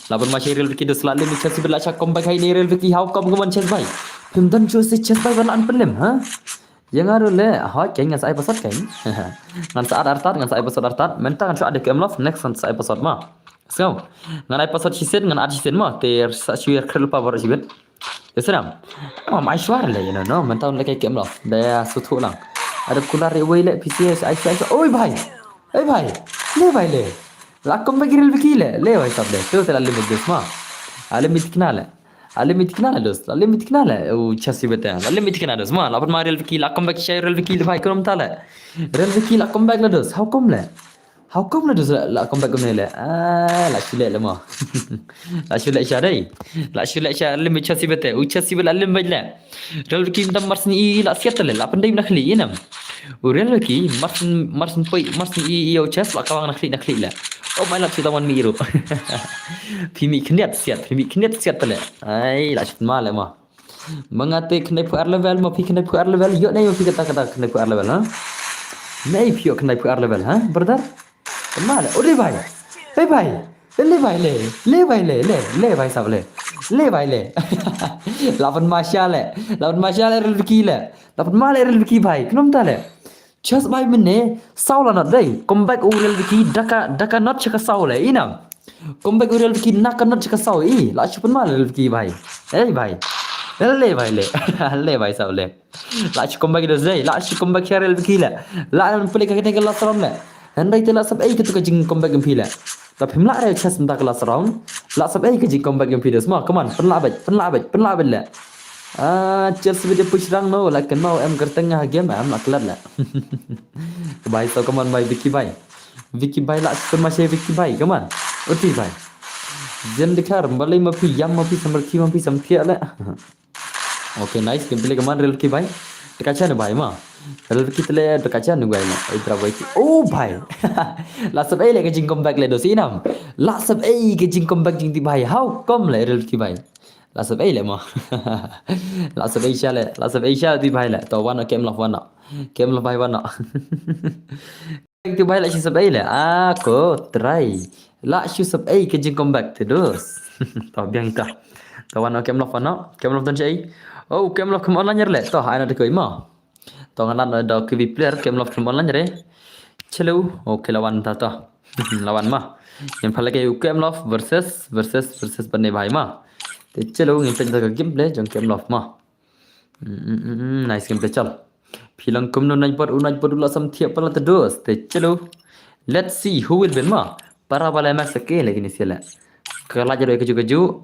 Lapan macam real Vicky tu selalu macam si berlaca comeback hari ni real Vicky. How come kaman chess bhai? Pemdan jo si chess bhai balan pelem, ha? Jangan rule. Kain ngan saya episode kain. Ngan saat artat, ngan saya episode artat. Mentang ngan ada game love next ngan saya episode mah. So, ngan episode sisen ngan ad sisen mah ter sasuir kerlupa baru sibet. Yesram. Mai suar le no. Mentang lagi game love. Dah sutu lang. Ada kular reway le PCS Aisyah. Oi bhai. Le bhai le. Lakom bagi real Vicky le. Le bhai sab le. Tu telah limit des mah. Limit kenal dos. Limit kenal. Oh chasi betul. Limit kenal dos mah. Lapan real Vicky lakom bagi share real Vicky le bhai kau tak le. Real Vicky lakom bagi le dos. How come le dos lakom bagi le. La shule le mah. La shule syadai. La shule syad limit chasi betul. Oh chasi betul limit le. Real Vicky minta marsin i la siat le. Lapan day nak li inam. Real Vicky marsin i chas la kawang nak li le. Oh my love kita wan miru. Pimi kniat siat tele. Ai la chut mal mah. Mengate kena puar level mau pi kena puar level yo nei mau pi kata kena puar level ha. Nei pi yo kena puar level ha brother. Mana? Ode bhai. Hey bhai. Le bhai le bhai sab le. Le bhai le. Lawan Masya le. Lawan Masya le rezeki le. Lawan mal le rezeki bhai. Kenom ta le. Just bhai mene sau la not dai. Comeback u rezeki daka not chaka sau le inam. Comeback u rezeki nak not chaka sau i. La chupan mal rezeki bhai. Hey bhai. Le bhai le. Le bhai sab le. La chu comeback dos dai. La chu comeback share rezeki le. La an pelik ka kena salam le. Handai telah sab ai ketu kajing comeback gempi le. Tapi himla ada chas mentak kelas round. La sab ai kajing comeback gempi des ma. Come on, penla bet le. Chelsea video push rang no la kan mau em ker tengah game em nak kelat le. Bhai so come on bhai Vicky bhai. Vicky bhai la super masih Vicky bhai come on. Uti bhai. Jam dikhar balai mapi yam mapi samrki mapi samthia le. Okay nice gameplay come on real ki bhai. Tekacha ne bhai ma. Kalau kita lihat berkaca nunggu ini, itra baik. Oh bhai, lasap ai lagi jing comeback le dosi nam. Lasap ai ke jing comeback jing ti bhai. How come le real ki bhai? Lasap ai le ma. Lasap ai sha ti bhai le. To wana kem love bhai wana. Ti bhai la shi sap ai le. Ko try. La shi sap ai ke jing comeback te dos. To biang ta. To wana kem love dan cai. Oh kem love kem online le. To ai na de koi ma. Tonganan ada kiwi player game love game online re. Chelo, oke lawan tata. Lawan mah. Yang paling kayak game love versus bane bhai mah. Te chelo yang penting ka gameplay jong game love mah. Nice gameplay chal. Philang kum no nai par unai par ula sam thiap pala terus. Te chelo. Let's see who will win mah. Para bala max ke lagi ni sila. Kalau jadi keju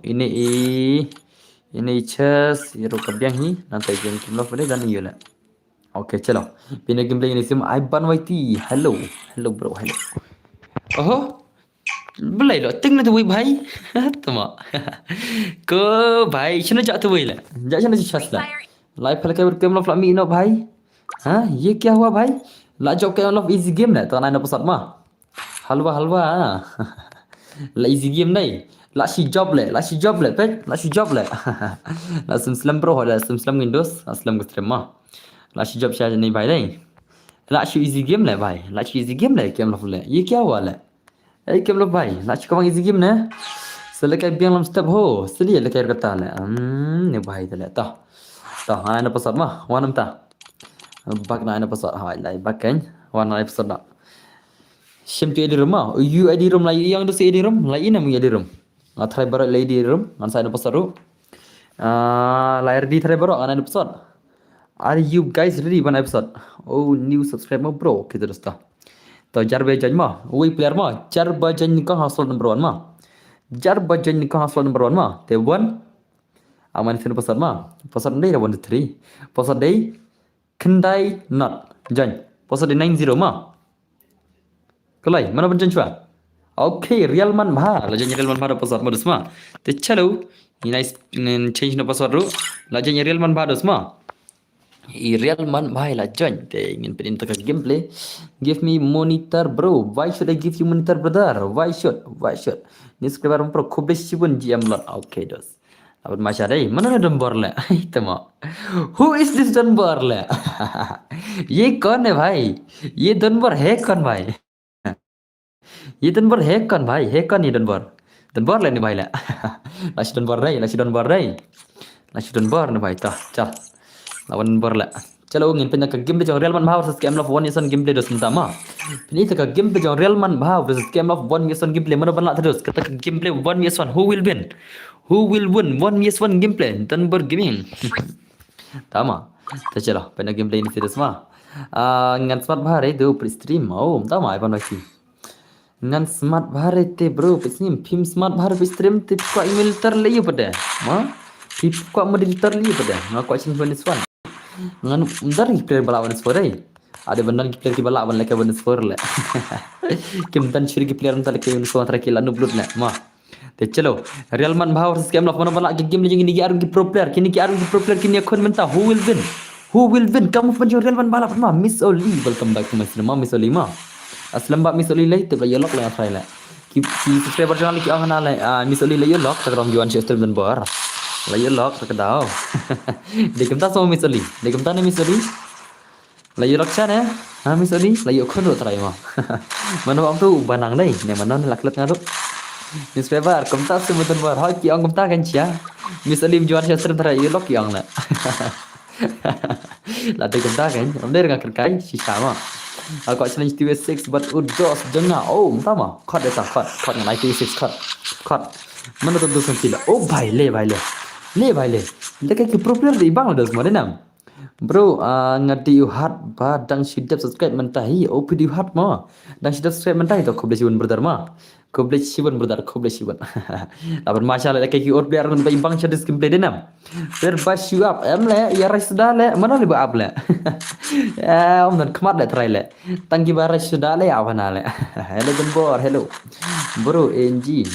ini chess yero kabyang hi nanti game love ni dan iyalah. Oke, chalo. Pina gameplay ini sim Iban Waiti. Hello bro, hello. Oh, belai lo. Tengah tu bhai. Tama. Ko bhai, chana jat tu la. Chana chas la. Live खेल के game love lami no भाई. हाँ, ये क्या हुआ भाई? ला जो game love easy game ना. तो ना pesat mah. Halwa. La easy game नहीं. La si job le, pet. La si job le. La slam pro, la slam Windows, slam ke stream mah. La shi job शायद नहीं भाई नहीं ला shi easy game ले भाई ला shi easy game ले game love ले ये क्या हुआ ले ए game love भाई ला shi कौन easy game ने सले का बियांग लम step हो सलिए ले क्या करता ले ने भाई ले ता ana pasal mah wanam ta bak na ana pasal hai lai bak kan wana ai pasal da shim tu edi rumah you edi room lai yang tu si edi room lai ina mi edi room athai barat lai edi room an sa ana pasal ru lai di thai barat ana pasal. Are you guys ready one episode? Oh, new subscriber bro. Kita terus dah. To jar bajan mah. Ui player mah. Jar bajan nikah hasil number 1 mah. Jar bajan nikah hasil number 1 mah. Te 1. Aman fin pasal mah. Pasal day 1 to 3. Pasal day kendai not. Jan. Pasal day 90 mah. Kelai. Mana banjan cua? Okay, real man mah. Lajan real man mah pasal modus mah. Te chalo. Ini nice change na pasal ru. Lajan real man mah dos mah. Real man bhai la join te ingin pedin tekan gameplay. Give me monitor bro. Why should I give you monitor brother? Why should? Ni subscriber pro khub beshi pun GM lot. Okay dos. Abad masya dai mana Dunbar le. Itama. Who is this Dunbar le? ये कौन है भाई? ये Dunbar है कौन भाई? ये Dunbar है कौन भाई? है कौन ये Dunbar? Dunbar le ni भाई le. Lashi Dunbar rai. ni भाई ta. Chal. Lawan borla. Chalo ngin penya ka game jong Real Man Bhav versus Game of One Yeson gameplay dos sama. Pini ta ka game jong Real Man Bhav versus Game of One Yeson gameplay mana banla terus. Kata ka gameplay One Yeson who will win? Who will win One Yeson gameplay? Dunbar gaming. Tama. Ta chalo penya gameplay ini terus mah. Ngan smart bhare do stream. Oh, tama ai ban lagi. Ngan smart bhare te bro stream. Film smart bhare stream te ko email terlayu pada. Ma? Tip ko model terlayu pada. Ma ko question for this one. Ngan ndar player bala wan score ada benar player ki bala wan leka wan score le kim tan shuri ki player mtal ke so atra ki lanu blut le ma te chalo Real Man Bhav versus Game of mana bala ki game ni ki arum ki pro player kini kini akhon menta who will win kamu pun Real Man bala ma Miss Oli welcome back to my cinema Miss Oli ma aslam ba Miss Oli le te ba yelok le afai le ki subscriber channel ki angana le Miss Oli le yelok ta ram juan system dan bar Layu lock terkedau. Di kemta sama Miss Oli. Di kemta nih Miss Oli. Layu rakshan ya. Ha Miss Oli, layu kon ro try mah. Mana bang tu banang dai. Ne mana laklet ngaruk. Newspaper kemta sebutan bar. Hoi ki ang kemta kan cia. Miss Oli juara sastra try lock ki ang na. Là đây kemta kan. Om dia dengan kerkai si sama. Aku challenge TV6 buat udos dengar. Oh, sama. Cut data cut. Cut dengan TV6 cut. Cut. Mana tu dosen tidak. Oh, baik le. Dia kayak pro player di bang ada semua denam. Bro, ngadi uhat ba dang sidap subscribe mentahi. Oh, video uhat ma. Dang sidap subscribe mentahi to kau boleh siwan berdar. Kau boleh siwan. Lapan masalah kayak or player kan bayi bang sadis gameplay denam. Player bash you up. Em le, ya rais sudah le. Mana le ba up le. Om dan kemat le try le. Tangki ba rais sudah le apa na le. Hello Denbor, hello. Bro, NG.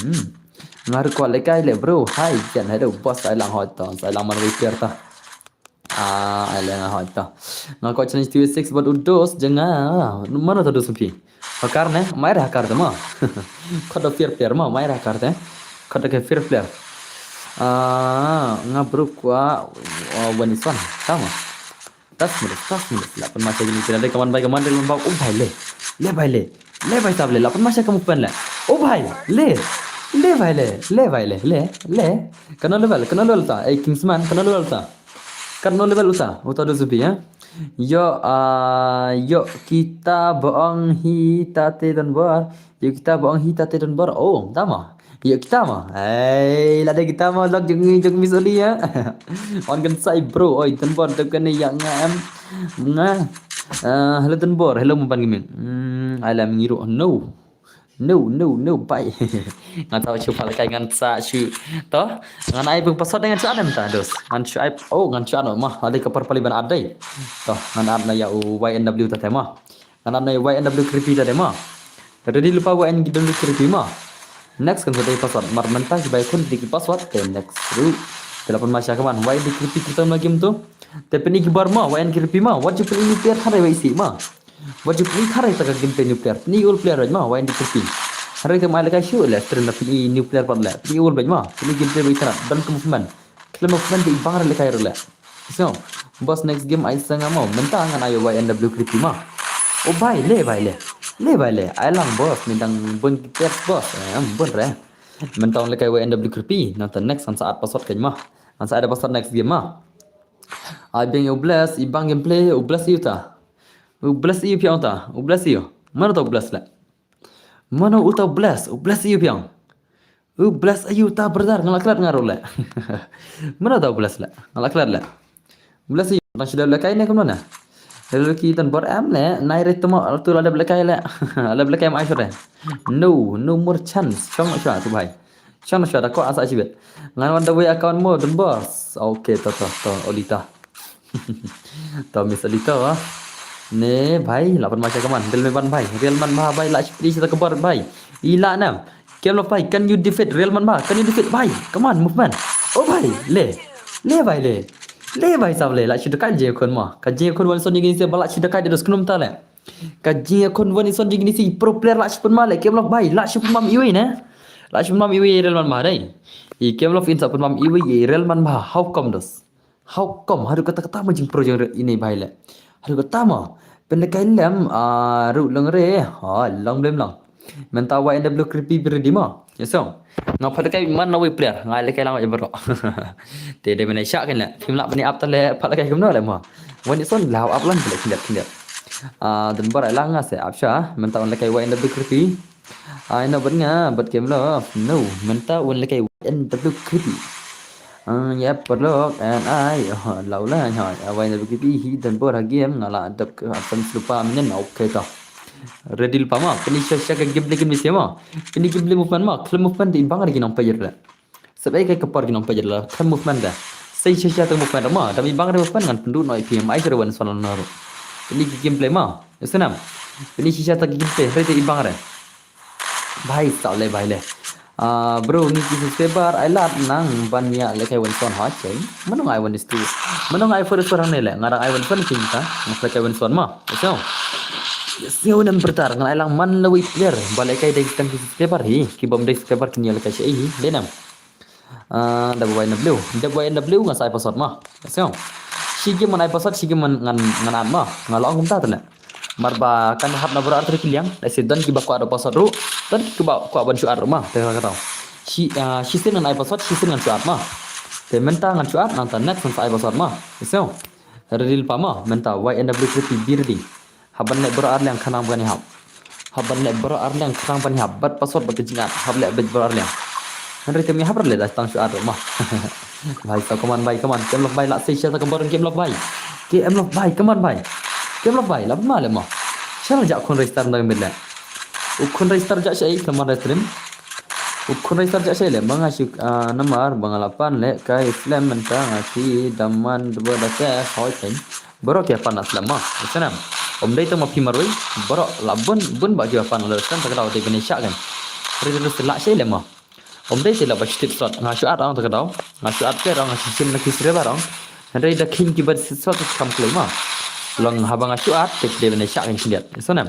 Ngaru kuat le kai le bro. Hai, jan hello boss ai lang hot ton. Sai lang man repair ta. Ai lang hot ta. Ngaku challenge TV6 buat udos jangan. Mana tu dos pi. Hakar ne, mai dah hakar ma. Kau dah fair player ma, mai dah hakar te. Kau dah fair player. Ngabru kuat Wanison sama. Tas minus. Lapan masa gini tidak ada kawan baik kawan dalam bau. Oh bhai le tab le. Lapan masa kamu pen le. Oh bhai le bhai. Kena level ta. Kingsman kena level ta. Uta do zubi ya. Yo kita bohong hitate dan bar. Oh, tama. Yo kita mah. Lada kita mah log jeng misali ya. On kan sai bro. Oi dan bar tekan ni yang ngam. Hello dan bar. Hello mumpan gimin. Alam ngiru. No, bye. Ngan tahu cuba lekai ngan sa cu. Toh, ngan ai pun pasal dengan cuan em dos. Ngan cu ai ngan cuan mah ada kapar paliban adai. Toh, ngan adna ya YNW ta tema. Ngan adna YNW creepy ta tema. Jadi lupa YNW creepy mah. Next kan kita password. Mar mentah sebaik kun di password ke next dulu. Telepon masya kawan. YNW creepy kita lagi tu. Tapi ni kibar mah YNW creepy mah. What you play ni player hari waisi mah. Wajib ni hari tak gameplay new player. Ni old player aja mah, wain di creepy. Hari tu malah kasih lah, stream lah pilih new player pada lah. Ni old aja mah, pilih gameplay berita nak. Dan ke movement di bang lah kaya lah. So, boss next game I sangat mau. Mentang kan ayo YNW creepy mah. Oh bye le. Ailang boss, mentang bon player boss. Bon re. Mentang le kaya YNW creepy. Nanti next kan saat password kaya mah. Nanti ada password next game mah. Abang Ublas, ibang gameplay Ublas itu ta. Ublas iyo piang ta. Ublas iyo. Mana tahu ublas lah. Mana tahu ublas iyo piang. Ublas iyo ta berdar ngalaklat ngaruh lah. Mana tahu ublas lah. Ngalaklat lah. Ublas iyo. Nasi dah belakai ni ke mana? Lalu kita bar am lah. Naik tu mah tu ada belakai lah. Ada belakai am Aisyah. No more chance. Cang Aisyah tu bhai. Cang Aisyah dah kau asa cibet. Ngan wanda way account mo dan bos. Okay to Olita. To Miss Olita. Ne भाई lapan macam kaman Real man भाई lah seperti kita kebar भाई ila nam game lo भाई can you defeat Real man can you defeat भाई come on movement oh भाई le भाई साहब ले lah sudah kaje kon mah kaje kon wan son gini se balak sudah kaje dos kunum ta le kaje kon wan son gini si pro player lah sepen mah le game lo भाई lah sepen mam iwi ne lah sepen mam iwi Real man dai I game lo in sepen mam iwi Real man how come haru kata macam pro yang ini भाई le hari pertama pendekai lem ru lang re long lem long menta YNW creepy berdi ma yesong ngap pendekai man nawi player ngai le kai lang je bro te de menai syak kan la film lak bani up tale palakai kemno le ma wani son law up lan bele kindat dan bar lang ngas up sya menta on le kai YNW creepy ina bernga bat game lo no menta on le kai YNW creepy ya perlu and I laulah hoi awai nak pergi hi dan ber game ngala adap ke akan lupa minen okey tah ready lupa mah kini syasya ke game lagi mesti mah kini game movement mah klem movement di bang lagi nampak je lah sebab kai kepar lagi nampak je lah klem movement dah saya syasya tu movement mah tapi bang movement kan pendu noi PM ai serwan soal naru kini gameplay mah senam kini syasya tak gameplay ready di bang re bhai sale bhai le bro ni kisah sebar ailat nang banyak lekai wan son hacai menung ai wan istu menung ai first orang ni le ngarang ai wan son cinta lekai wan son mah so sio nan bertar ngan ailang man lewi player balai kai dai tang kisah sebar hi ki bom dai sebar kini lekai sei denam WNW ngan sai password mah so sige man ai password sige man ngan an mah ngalong ta tala marba kan hap na berar trik liang da sidan ki ba ko ada password ru dan ki ba ko ban syuar mah te ka tahu si sin ngan ai password si sin ngan syuar mah te menta ngan syuar nang net ngan ai password mah so redil pa mah menta WNW kripi birdi haban ne berar liang kanang bani hap haban le berar liang kanang bani hap bat password ba kejingat hab le bet berar liang Henry kami habar le dah tang syuar mah भाई तो कमान भाई कमान केम लोग भाई ला से share cover केम लोग भाई के एम लोग भाई कमान भाई केम लोग भाई लब माले मा चल जा खोन रजिस्टर नग मिले उखोन रजिस्टर जा से कमान रेस्टरेंट उखोन रजिस्टर जा से ले मंगा सु number bangalapan le kai islam menta ngasi daman dua dasa hoi ken boro ke panas lama senam om dai to ma pi maroi boro labun bun ba jo pan le kan tak daw de Indonesia kan rejulus la se le ma om dai sila bach tip sot nga syuat ang takadaw nga syuat ke rang sisim na kisre barang handai da king ki bar sot kam klema long habang syuat tek de ne syak kin liat sonam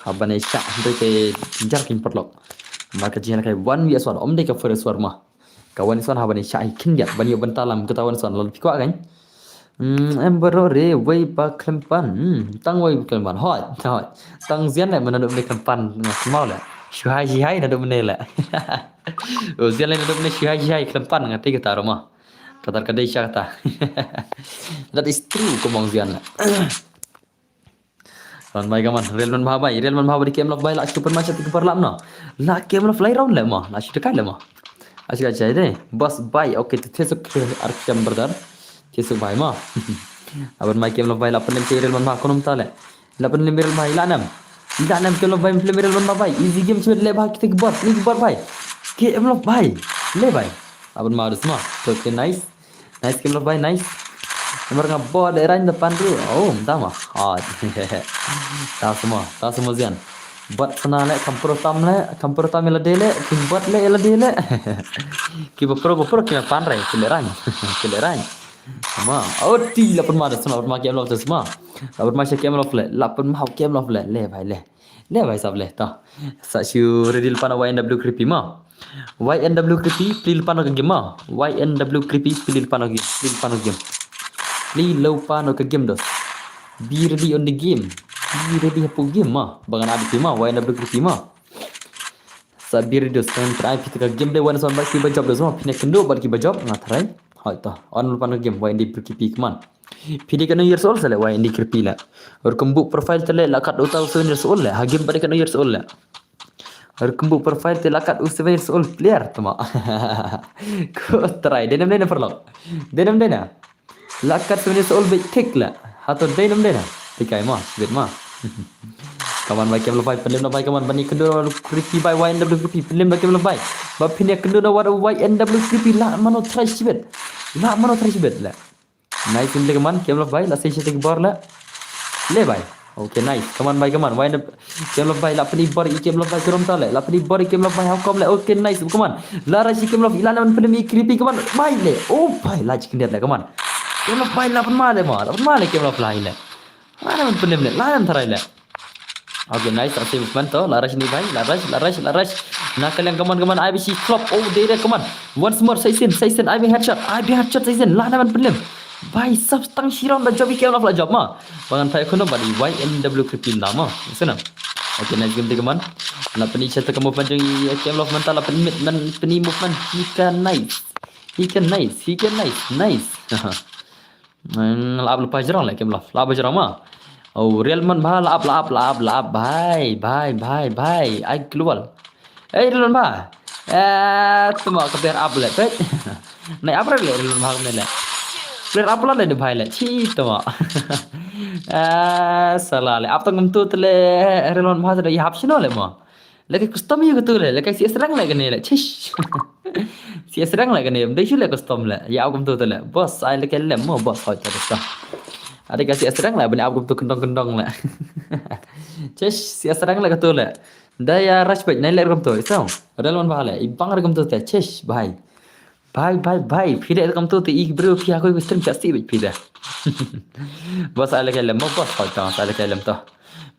habane syak handai ke jar kin perlok maka jian kai wan wi aswan om dai ka fere swar ma kawan son habane syak kin liat bani bentalam ketawan son lol pikwa kan em baro re wei pa klempan tang wei klempan hoi tang zian le menaduk ne klempan mau le syuhai na dum ne le Uzian lain hidup ni syihai kelempan ngati kita rumah. Katar kadai kata. That is true kumong zian. Ron bai gaman real man bhabai kem lok bai la super match ti per lam no. La kem lok fly round le ma. La shi dekat le ma. Asyik aja deh. Bos bai okay tu tesuk arkam berdar. Tesuk bai ma. Aban mai kem lok bai la penem real man bha konum tale. La penem real bai la nam. Tidak nam kem lok bai penem real man bhabai. Easy game cuma le bha kita gebor. Ni gebor bai. Game love bhai le bhai abang marus mah so okay nice game love bhai nice nomor ngabot daerah depan tu oh entah mah hot tak semua zian buat sana le kampur tam le dele buat le dele ki bapro ki pan rai kileran sama oh ti lapan marus sama lapan game love semua lapan masih game love le lapan mau game love le bhai sab le ta sa siu redil pana YNW creepy mah YNW creepy pilih pano ke game mah YNW creepy pilih pano game pilih pano ke game dos be ready on the game be ready hapo game mah bangan adik mah YNW creepy mah sa be ready dos kan try kita ke game de wan son baki bajab dos mah pine kendo baki bajab ngatrai hai ta on pano game YNW creepy keman Pidi kan years old sale YNW creepy la और कम्बु profile tele lakat 2000 years old la hagim pada kan years old la और कम्बु profile tele lakat 7 years old player tama ko try denam dena perlo denam dena lakat 7 years old big kick la hato denam dena tikai ma bit ma kawan baik kem lepai pelim lepai kawan bani kendo creepy by YNW creepy pelim baik kem lepai ba pinya kendo na wada YNW creepy la mano try sibet la nice in kaman kem lepai la sei sei bar la le bai okay nice kaman bai kaman why kem lepai la peni bar kem lepai kerom tale la peni bar kem lepai how come le okay nice kaman la rashi kem lepai ilana man pelim creepy kaman bai le oh bai la chicken dia kaman kem lepai la pen male kem lepai le mana man pelim le la nam tharai le okay nice asih movement to la rashi ni bai la rash na kalian kaman IBC flop oh dia kaman once more sai sen IB headshot sai sen la nam pelim Bhai sab tang shiram da job kem la job ma bangan thai khono badi YNW creepy nama sana okay nice game teman la pani chata kamu panjang kem la mental la pani man pani movement he can nice la ab lupa jarang la kem la jarang ma oh real man bha la ab bhai ai keluar real man bha tuma kaper ab le pet nai ab le real man bha le Player apa lah le bhai le chi to salah le apa ngam tu le relon bhas le hap sino le ma le custom yu tu le si serang le gane le chish si serang le gane dei le custom le ya ngam tu le boss ai le ke le mo boss hoi ta sta ada kasi serang le bani ngam tu kendong le chish si serang le tu le daya rush page nai le ngam tu sao relon bhale ibang ngam tu te chish bhai Bhai, phire kam to te ik bro phia koi stream chasti bit phida. Bos ala kelem bos hoita ala kelem to.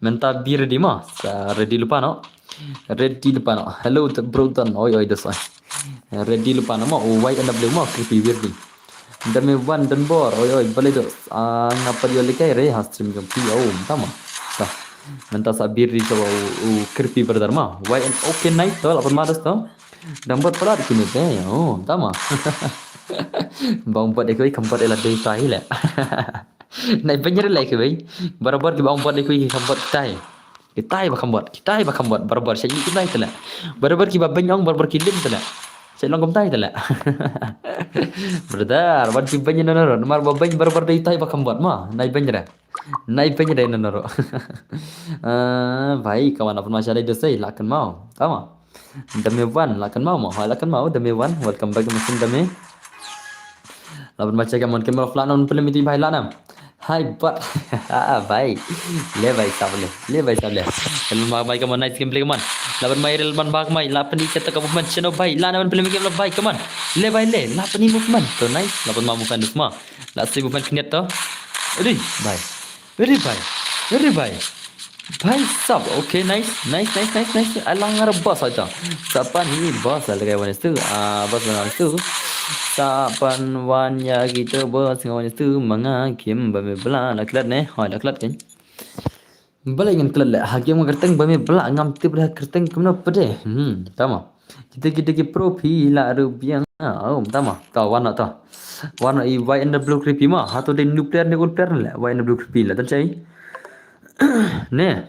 Menta bir di ma, sa ready lupa no. Ready lupa no. Hello bro tan. Oi das why. Ready lupa no mo. YNW mo creepy weirdly. Dame one dan bor. Oi balik dos. Ngapa dia lekai re stream jam pi tama. Sa. Menta sa birri coba creepy brother ma. YN okay night to lapan madas to. Dapat pula kini teh. Tama. Bang buat dekoi kampat elat dei tai le. Nai banyak le koi. Barabar ki bang buat dekoi kampat tai. Kita bakam buat barabar saya kita itu lah. Barabar ki babanyong barabar kilim itu lah. Saya long kamtai itu lah. Brother, buat ki banyak noro. Mar babany barabar dei tai bakam buat mah. Nai banyak noro. भाई kawan apa masalah itu saya lakan mau. Tama. Dame one lakan mau dame one. Welcome back mesin dame. Lapan baca kaman kamera flanon film itu भाई लाना. Hai bot. Bhai. Le bhai sabले. Elman bhai come on nice gameplay come on. Laban mai Elman bhag mai lapan ikat ka movement chano bhai. Lana man film game bhai come on. Le bhai le lapan ni movement. To nice. Lapan ma movement dusma. Last movement kniat to. Ready bhai. Very bhai. Bhai sab. Okay nice. Alang ngar boss aja. Siapa ni boss lagi wan itu. Boss mana itu. Sapan wan ya gitu bos ngawan itu mengakim bame bela nak kelat ne nak kelat kan bela ingin kelat lah hakim kerteng bame bela ngam tip dah kerteng kemana pede tama kita ki profi la rupiah tama wan ta wan I in the blue creepy ma hato de nuclear ne la in the blue creepy la tan chai ne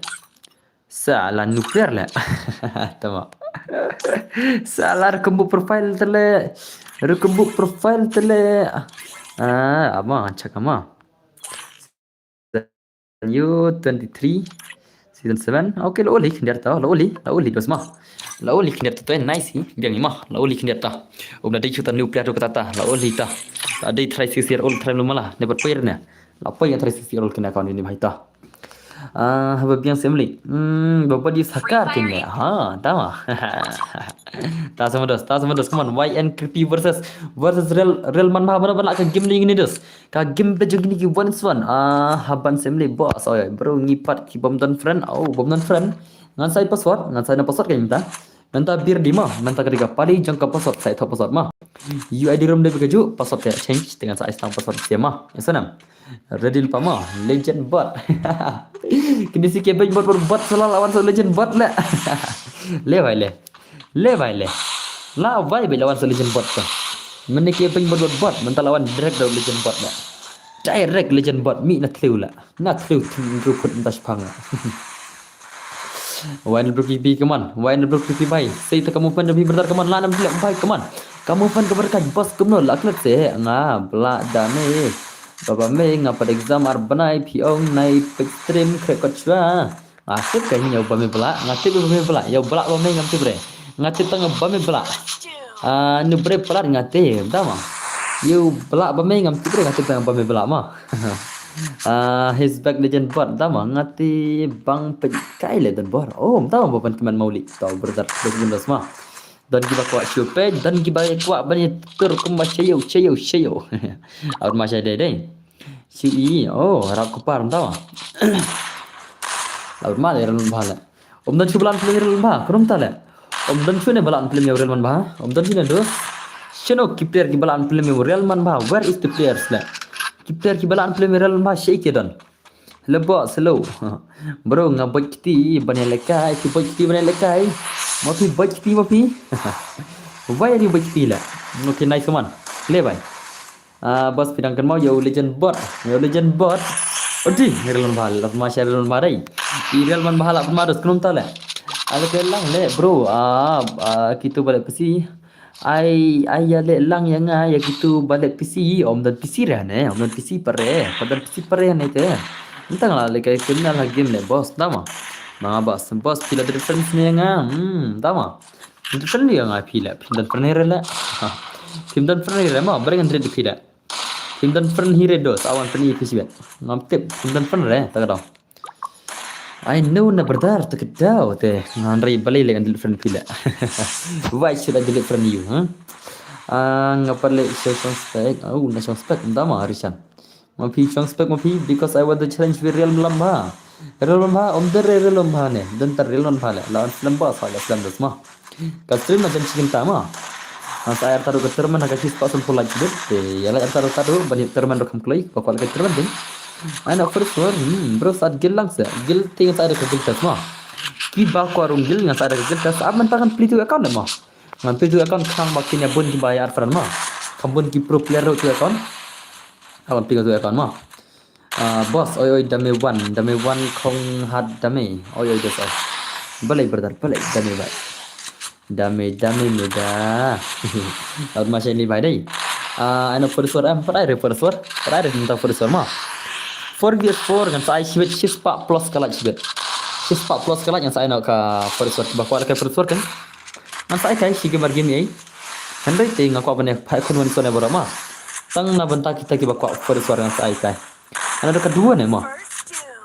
salah nuclear la tama salah kembu profile tele Rekebuk profile tele ama cak ama you 23 season 7 okay lo oli kendir ta lo oli dos mah lo oli kendir ta nice biang mah lo oli kendir ta umna dei chutan new player kata ta lo oli ta ada 36 year old try lumala dapat player ne apa yang 36 year old kena account ini bhai ta Hababiang assembly bapak di sakar kini tama tak sama dos come on YN creepy versus real man bhava bana ka game ni dos ka game pe jogi ni ki 1-1 haban assembly boss bro ngipat ki bom dan friend ngan sai password na password kayak minta Menta bir di mah, menta ketiga pali jangka password saya tahu password mah. UID room dia bekerja, password dia change dengan saya tahu password dia mah. Yang sana, ready lupa mah, legend bot. Kini si kebej bot selalu lawan so legend bot lah. Le vai le. La vai lawan so legend bot tu. Mana kebej bot, menta lawan direct dari legend bot lah. Direct legend bot, mi nak clue lah. Nak clue rukut entas pang lah. Wine Brook come on. Wine Brook bhai. Sei to kamu fan lebih bertar come on. Lanam bilang bhai come on. Kamu fan keberkan bos kumno laklat se nga bla dame. Baba me nga pada exam ar banai piong nai extreme krekotwa. Asik kan ya bame bla ngati bame bla. Ya bla bame ngati bre. Ngati tang bame bla. Nu bre pelar ngati dama. You bla bame ngati bre ngati tang bame bla mah. His back legend bot tama ngati bang pekai le dan bor tama bapan keman mauli tahu berdat bergundas mah dan giba kuat syupe dan giba kuat banyak terkembang ceyo awak masih deh si harap kupar tama awak mah leran bahala dan cubalan player bah kerum tale dan cune balan player real man bah dan cune dos ceno kiper gibalan player real man bah where is the players la Player kibalan player meral mah shake dan lebo slow bro ngabot kiti banyak lekai mau pi bot kiti why are you bot kiti lah okay nice man le bhai bos pidangkan mau yo legend bot odi real man bhal masya real man rai real man bhal apa marus kunum tale ada kelang le bro kitu balik pesi ai ya le lang yang ya gitu balik PC dan PC rehane dan PC pare padahal PC pare ne te entang lah le kayak kenal lah game le bos tama mga bos pila difference ne nga tama different dia nga pila dan pernah rela tim dan pernah rela ma berengan trade pila tim dan pernah hire dos awan pernah PC bet ngaptip tim dan pernah re tak ada I know na berdar terkedau teh ngandri balik dengan different pila. Why should I delete from you? Ngapa le song spec? Na song spec tama Harishan. Mapi song spec mapi because I want the challenge with real lamba. Relon ba om der relon ba ne dan ter relon ba le lawan film ba sa ya film das ma ka stream na jan cikin ta ma sa air taru ke terman ka cis pasal pola jibet ya la air taru bani terman rekam klai ko ko ke terman din ana first one bro saat gil lang sa gil ting sa ke gil tas ma ki ba ko arung gil nga sa ke gil tas ab man tangan play to account ma ngan play to account khang makin ya bun ki bayar fran ma kambun ki pro player to account awan play to account ma boss oi dame one không hat dame oi das balai brother balai dame bai dame muda laut masih ini bai dai ana first word am pada first word tentang first word ma 4 kan saya sibet sispa plus kalah sibet sispa plus kalah yang saya nak ke first word bakwa ke first word kan nan saya kai sige mar game ai kan dai te ngakwa bane phai khun wan sone borama tang na banta kita ki bakwa first word yang saya kai ana ada kedua nih mah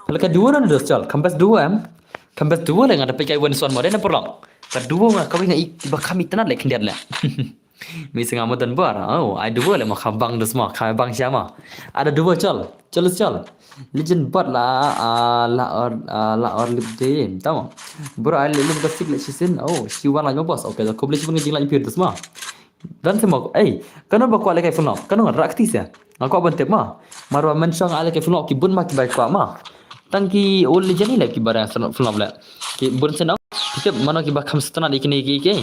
kalau kedua na dos chal kambas dua le ngada pekai wan son modena porlong kedua mah kami ngai tiba kami tenan le kendian le mi senga modan bar oh ai dua le mah khabang dos mah khabang siapa ada dua chal legend bat la or lip day tahu bro ai le basik le sisin oh si wala nyo boss okay ko beli pun nging la impir dos mah dan semua kana ba kwa le kai funo kana rakti sia aku bante ma marwa mensyang ala kai funo ki bun ma ki bai kwa ma tangki ol jani la ki bara funo la ki bun senau kita mana ki ba kham stana dikini ki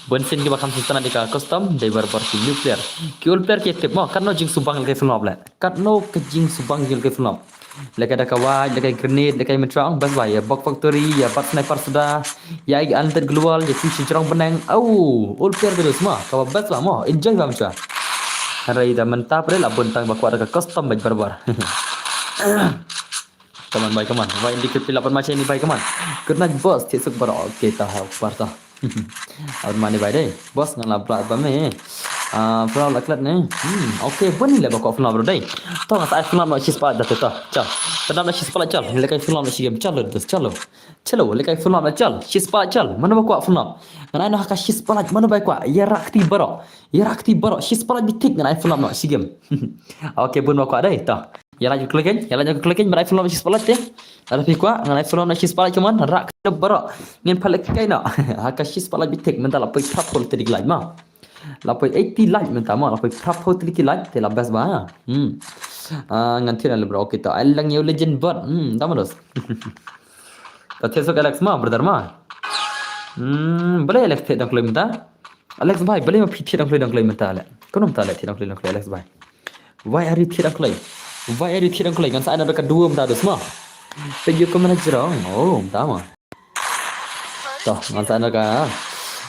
bun sen ki ba kham stana dika custom dai bar ki nuclear ki ol player ki tep ma kanno jing subang le kai funo la kanno ke jing subang jil kai funo leka ada kawaj leka grenade leka mentrang bas bai ya box factory ya bat sniper sudah ya antar global ya si cerong benang au ol player terus ma kawa bas ma enjoy ba macam Harai dah mentah pada lah bentang bakwa ada custom baik barbar. Kaman baik kaman. Wah indikasi pelapan macam ini baik kaman. Kerana bos tiap bar okey tahu parta. Awak mana baik deh. Bos ngalah belak bame. Flow laklat ni. Okey pun ni lah bakwa flow bro deh. Tahu nggak saya flow nak cispa dah tu. Cal. Kenapa nak cispa cal? Lekai flow nak sigam cal terus calo lekai flow nak cal. Cispa cal. Mana bakwa flow? Ngana nak kasih cispa mana baik kwa? Ya rakti baro cispa bitik ngana flow nak sigam. Okey pun bakwa deh. Tahu. Ya laju klikin mana flow nak cispa deh. Ada fikwa ngana flow nak cispa cuman rak baro. Ngin palek kai nak. Kasih cispa bitik mentah lapoi tap pol tadi lagi mah. Lapoi 80 like minta ma lapoi prap ho tli like te la best ba ngan thira le bro kita alang yo legend bot tamados ta theso alex ma brother ma boleh alex te dang minta alex bhai boleh ma phithi dang minta le kono minta le thi dang alex bhai why are you thi dang ngan sa ana ka dua minta dos ma te yo ko mana jero oh minta ma to ngan sa ana ka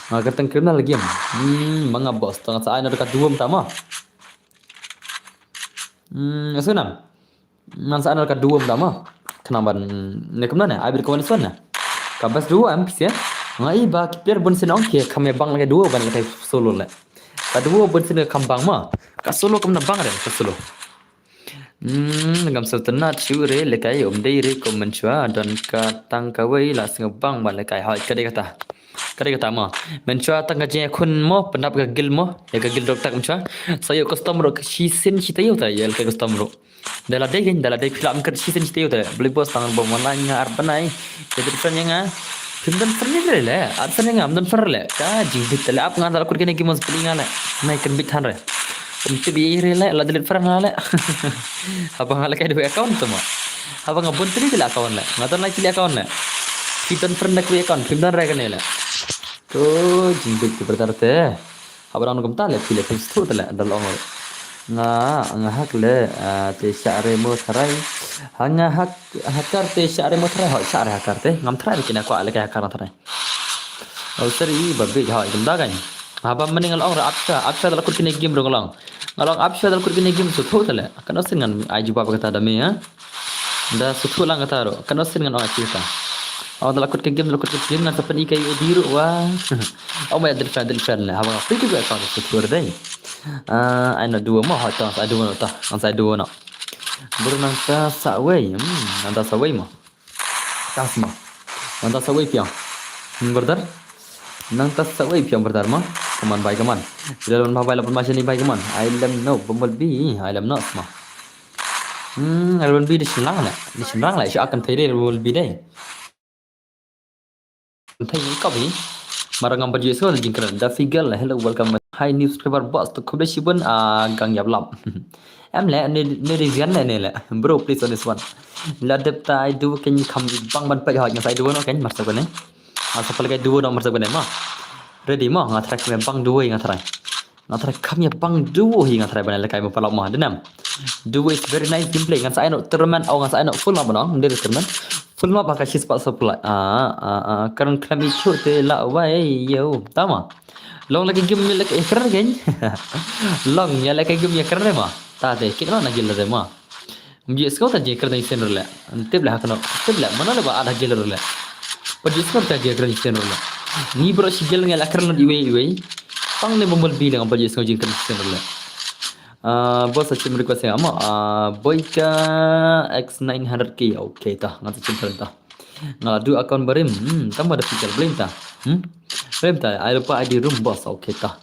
Katang kriminal lagi mga boss tengah saya nak dekat dua pertama. Senang. Nan saya nak dekat dua pertama. Kenapa? Nak mana? Abis kawan sana. Kabas dua ampis ya. Ngai ba player bun senang ke kami bang lagi dua ban lagi solo le. Kedua bun senang kambang mah. Ka solo kemana bang ada ka solo. Ngam sultanat chure lekai dei re ko menchua dan ka tang kawai la sing bang ban lekai hai kata kata ma menchua tang gaje kun mo pendap ga gil mo ya ga gil dokter menchua saya custom ro sisin citayo ta ya ka custom ro dala dei film kan sisin citayo ta beli bos tangan bom malanya arbanai jadi tanya nga Pindan pernah le, artinya nga amdan pernah le, ka jingdit le, ap nga dala kur kene gimos pelinga le, naik kan bit hanre, umti biire le, la dalit pernah le, abang ala kayak dua account tu mah, abang ngabun tadi le account le, ngaton lagi le account le, pindan pernah kue account, pindan rega ne le, tu jingdit tu berarti, abang orang kumta le, pilih tu tu le, dalam orang nga hak le te syare mo tharai hanga hakar te syare mo tharai ho syare hakar te ngam tharai kina ko ale ka hakar tharai au seri babbe ha ganda gan aba meningal ong akta dal kur kini game rolong ngalong apsha dal kur kini game su thotale kana singan aju baba kata dame ya da su tholang kata ro kana singan ong akita au dal kur kini game ngan tapan ikai diru wa au mai dal fan la aba piti ga ka su thor dai ana dua mah tak ada dua tak saya dua nak berenang ta sawai anda sawai mah tas mah anda sawai piang berdar nang tas sawai piang berdar mah kaman baik kaman dalam mobile pun macam ni baik kaman I love no bumblebee I love not mah L1B đi sinh lang lại cho akan thấy đây L1B đây thấy những copy marang ang baju so jingkran da figal hello welcome hi new subscriber boss to khobde shibun gang yab lam em lẽ ne reason ne lẽ bro please on this one la dep tai du ken kham bang ban pa ha ngai du no ken mar sa bane sa pal kai du no mar sa bane ma ready ma nga track me bang du nga try kham ya bang du hi nga try bane la kai ma palok ma denam du is very nice gameplay nga sa no tournament au nga sa no full ma banong ndir tournament full ma pakai sih spot supply karena kami itu lah why yo tama long lagi game ni lagi keren kan long ya lagi game ya keren mah tak deh kita nak gila deh mah dia sekarang tak jadi keren sen rela tip lah mana lebih ada gila rela pada sekarang tak jadi keren sen rela ni bro si gila ngelak keren di way pang ni bumble bilang apa jadi sekarang jadi keren sen rela bos aja request saya ama Boyka X900K okay tah ngatu cimpen tah ngadu akun berim tambah ada feature belum tah belum tah I lupa ID room bos okay tah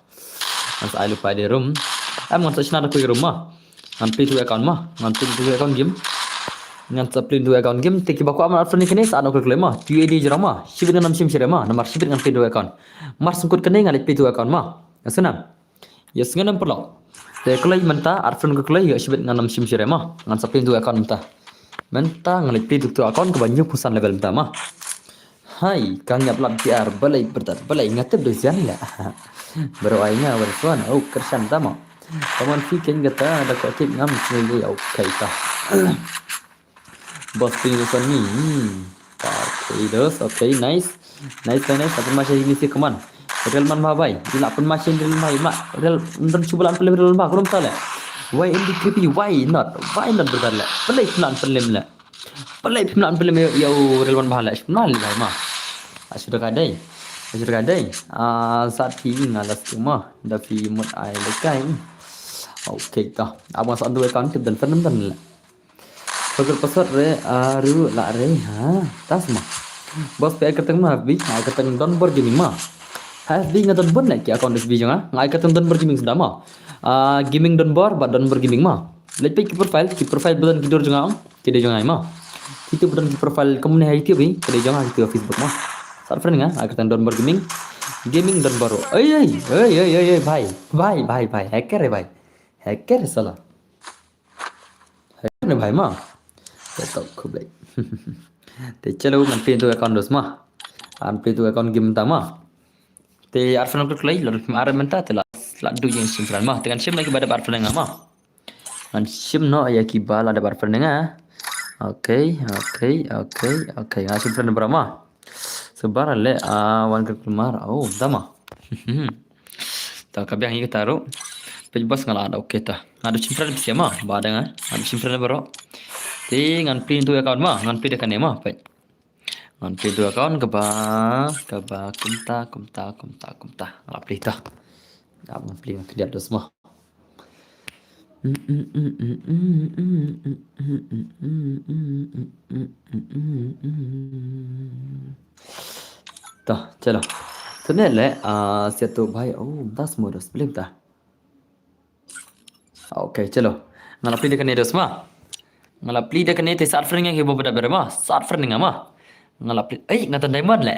nanti I lupa ID room ngan touch nada kuy rumah ngan pintu account mah ngan pintu account game ngan pintu account game teki baku aman alfred ni kene saat aku klaim mah UAD jerama sibir ngan sim sirema nomor sibir ngan pintu account mar sungkut kene ngan pintu account mah asunam yes ngan perlu te kelai menta arfun ke kelai ya sibit nganam sim sirema ngan sa pintu account menta ngan pintu tu account ke banyu pusan level menta mah hai kang nyap lam PR balai berdat balai ngatep do jan ya baru ainya bersuan kersan tama kaman fikin gata ada kok tip ngam sini ya okay tah bos pintu ni okay dos okay nice tapi masih ini sih keman real man babai bila pun masih real mai mak real dan cuba lan real mak rum tale why in the creepy why not berdarla pelai plan ya real man bahala sebenarnya lah mah sudah kadai saat ini ngalas cuma dah fi mut ai lekai okay tah abang saat dua kan dan penem lah Pagkat pasar re aru la re tas mah bos pe keteng mah bi keteng don gaming mah FB ngaton bon lagi akun FB jangan ngai keteng don gaming sudah mah gaming don gaming mah let pe ki profile budan kidur jangan kide jangan mah itu budan ki profile kamu ne hai ti bi kide jangan itu Facebook mah sar friend nga keteng don gaming don baro ay bhai hacker है भाई hacker है साला hacker है भाई माँ तो खूब लाइक ते चलो मन पे तो अकाउंट दोस्त माँ an पे तो account game tama te arfan ko klay lor ar menta te la du yin sim fran ma te kan sim lagi pada arfan nga ma an sim no ya ki bala ada arfan nga okay nga sim fran berama sebarang le wan ke kemar tama ta kabyang hi taruh pejbas ngala ada okay ta ngadu sim fran bisa ma bada nga adu sim fran baro te ngan pin tu account ma ngan pin dekan ma pe ngan pin tu account ke ba kumta ngala plita abang plita tidak ada semua Dah, चलो तो ने ले से तो भाई 10 modus belum dah okay चलो ngala plita kan dos ma ngala plita kan te saat friend yang hebo pada berma saat friend nga ma ngala plita ngatan diamond le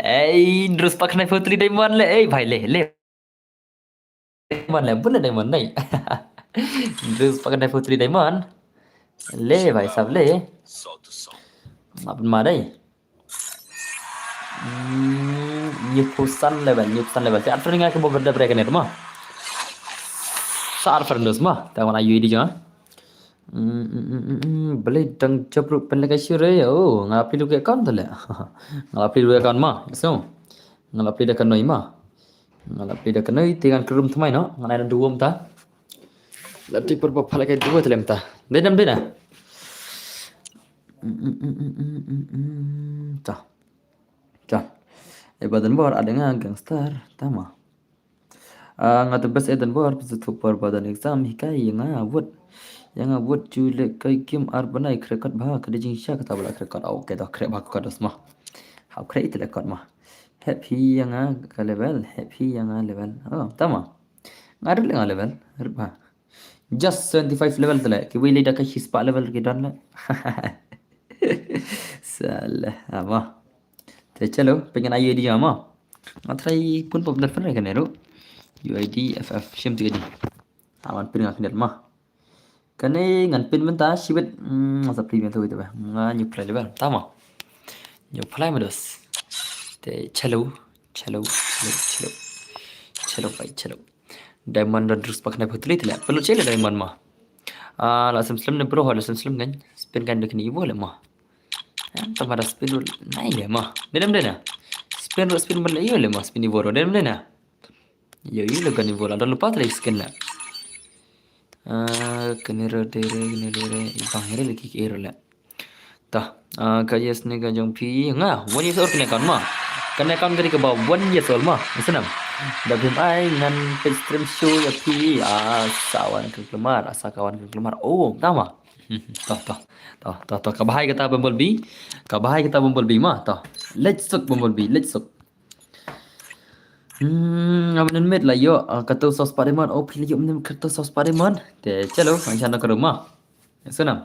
terus pakai putri diamond le भाई ले diamond le bukan diamond नहीं terus pakai putri diamond ले भाई सब ले अपन मारे nyupusan level saat friend nga hebo pada berkan itu ma saat friend dos ma tahu na UID jangan boleh dang jabruk pendekai syure ngapi lu ke account tole ngapi lu account mah so ngapi dah kanoi mah ngapi dah kanoi tingan kerum thamai no nganai dan duom ta lati perba phala kai dua telem ta bedam beda ta badan bor ada nga gangster tama ngata bes edan bor betul badan exam hikai nga wut yang buat julek kai kim arbanai krekat bah kada jingsha kata bala krekat okay dah krek bah kada semua hau krek itu lekat mah happy yang ke level tama ngaril yang level rba Just 75 level tu lah. Kita boleh dah kasih 4 level ke dan lah. Salah. Apa? Chalo, pengen ayo dia mah. Try pun benar benar kan ero. UID FF shim tu di. Aman pin ngak mah. Kane ngan pin mentah sibet masa premium tu itu bah. Ngan new play level. Tama. New play modus. Te chalo. Chalo pai chalo. Diamond dan terus pakai putri tu lah. Perlu cile diamond mah. Lah slim ni pro lah slim kan. Spin kan dek ni boleh mah. Tamara spin roll naik le mah. Dalam mana? Spin balik iya le mah spin ni boro. Dalam mana? Ya iya le kan ni boro. Ada lupa tadi skin lah. Kenira dere ibang here lagi ke era lah. Tah, kaya sini kan jong pi ngah. 1 years old kena kan mah. Kena kan kari ke bawah 1 years old mah. Senam. Dah belum ai ngan page stream show ya pi. Sawan ke kelemar, asa kawan ke kelemar. Oh, tama. Tah. Kabahai kita Bumblebee. Kabahai kita Bumblebee mah. Tah. Let's talk Bumblebee. Let's talk. Abang met lah yo kata sos Spiderman. Oh pilih yo kata sos Spiderman. Te chalo macam nak ke rumah. Senam.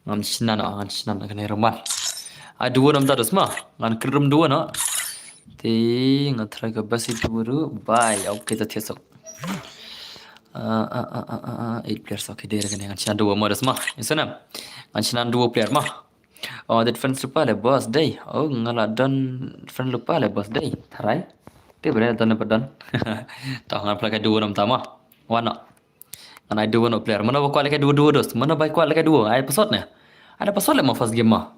Ngam sinan kan rumah. Dua nam terus mah. Ngan kerum dua nak. Te ngatrai ke bas itu baru. Bye. Okay tak tiasok. 8 players okay dia kan ngan sinan dua modus mah. Senam. Ngan sinan dua player mah. Oh that friends lupa le boss day. Oh ngaladan friend lupa le boss day. Tarai. Dia berada dalam padan. Tahu ngan player dua nam tama. Wana. Ngan ada dua player. Mana bakal lagi dua dos. Mana baik kuat lagi dua. Ada password ni. Ada password le mah first game mah.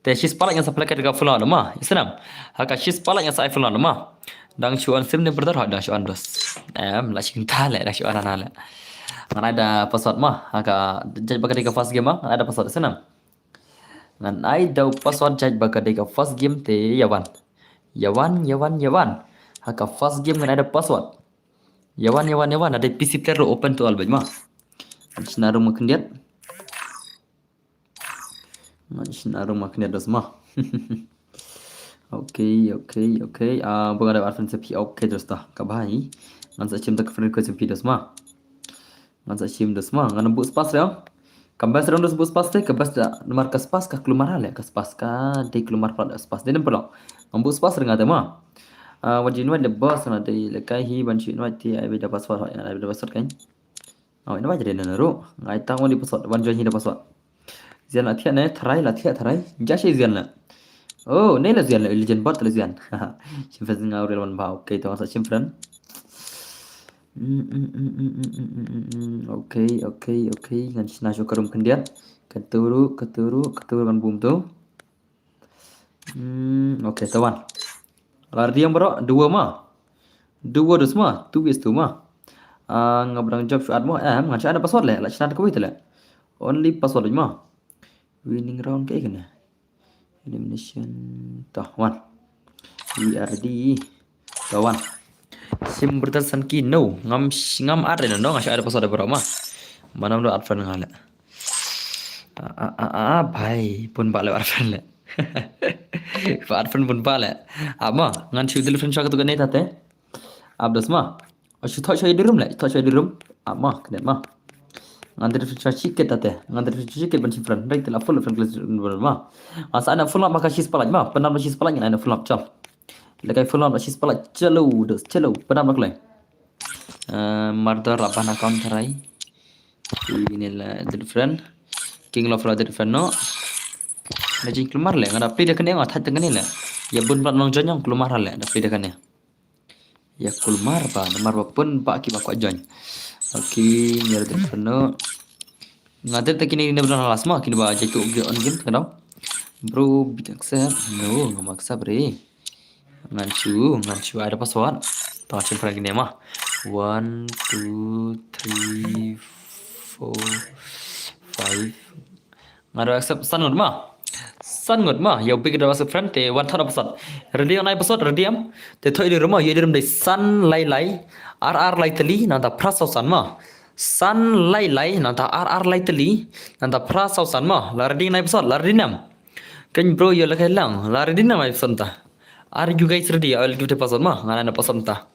Te shis palak yang sa player dekat fulan mah. Isnam. Haka shis palak yang sa fulan mah. Dang chuan sim ni berdar dang chuan dos. La cinta le dang chuan ana le. Ngan ada password mah. Haka jadi bakal dekat first game mah. Ada password isnam. Ngan ada password jadi bakal dekat first game te Yawan. Haka first game kan ada password. Yawan ada PC player open to all mah. Senaru makan dia. Senaru makan dia dos mah. Okay. Bukan ada arfan sepi okay dos dah. Kabahai. Ngan sa chim tak friend ko sepi dos mah. Ngan sa chim dos mah. Ngan bus pas ya. Kambas round dos bus pas te kambas da nomor kas pas ka kelumar le kas pas ka de kelumar plat pas de nempel. Ngan bus pas rengat mah. Wajin wan the boss na de lekai hi ban shi nwat ti ai beda password ha ai beda password kan. Ini wajin de na ro. Ngai tang wan di password wan join hi da password. Zian la thia ne tharai la thia tharai. Jashi zian la. Oh, ne la zian la legend bot la zian. Simfren ngau real wan ba okay to sa simfren. Okay. Ngan sina syo karum kendian. Keturu kan bum tu. Okay, tawan. Lari yang bro, dua dos mah, 2 is 2 mah. Ngabrang job syuat mah, ngan ada password le, la chana ko le. Only password mah. Winning round kayak gini. Elimination tahwan. WRD tahwan. Sim bertasan ki no, ngam ada no, ngasih ada password bro mah. Mana udah advan ngala. Bhai pun balik advan le. Advan pun balik. Ama ngan siu telefon syaka tu kan ni tate. Abdas mah. Asyik thoi di room le, Ama kena mah. Ngan telefon syaka sikit tate. Ngan telefon sikit ban simfran. Baik telah full friend kelas mah. Asa ana full up maka sis palak mah. Penam sis palak ana full up chal. Lekai full up sis palak chalo penam nak lai. Mardar apa nak account terai. Ini lah telefon. King love lah telefon no. Najin keluar le, ngada play dekan dia ngat dengan ni le. Ya bun plat nong join yang keluar le, ada play dekan dia. Ya keluar nomor pun pak ki bakwa join. Okay, ni ada telefon. Ngater tak kini ni benar alas mah, kini ba jatuh on game kadang. Bro, bitak set. No, ngamaksa bre. Ngancu ada password. Tahu cuma gini mah. 1 2 3 4 5. Ngada accept sanut mah ya big dah masuk friend te 1 thon password ready on password ready am te thoi di rumah ye dirum dei san lai rr lai tali nanta prasau san mah san lai nanta rr lai tali nanta prasau san mah la ready on password la ready nam kan bro yo la kai lang la ready nam password ta are you guys ready I will give the password mah ngana password ta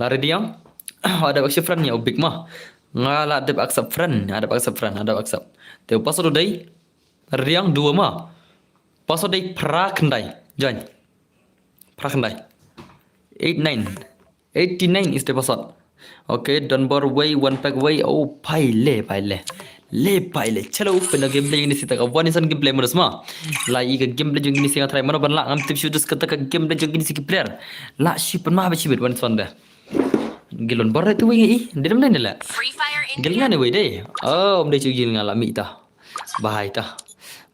la ready am ada action friend ni big mah Ngala ada accept friend, ada accept friend, ada accept. Teu password dai riang dua ma. Password dai pra khandai. Join. Pra khandai. 89 is the password. Okay, Dunbar way, one pack way. Oh, paile. Le paile. Chalo pena gameplay ini sita ka one insan gameplay mana semua. La iga gameplay jeng ini singa try mana ban la ngam tip shoot kata ka gameplay jeng ini siki player. La shi pen ma ba shi bet one insan dah. Gilon bar itu way i. Dia mana ni la? Gilnya ni way deh. Oh, dia cuci ngala mi ta. Bahai ta.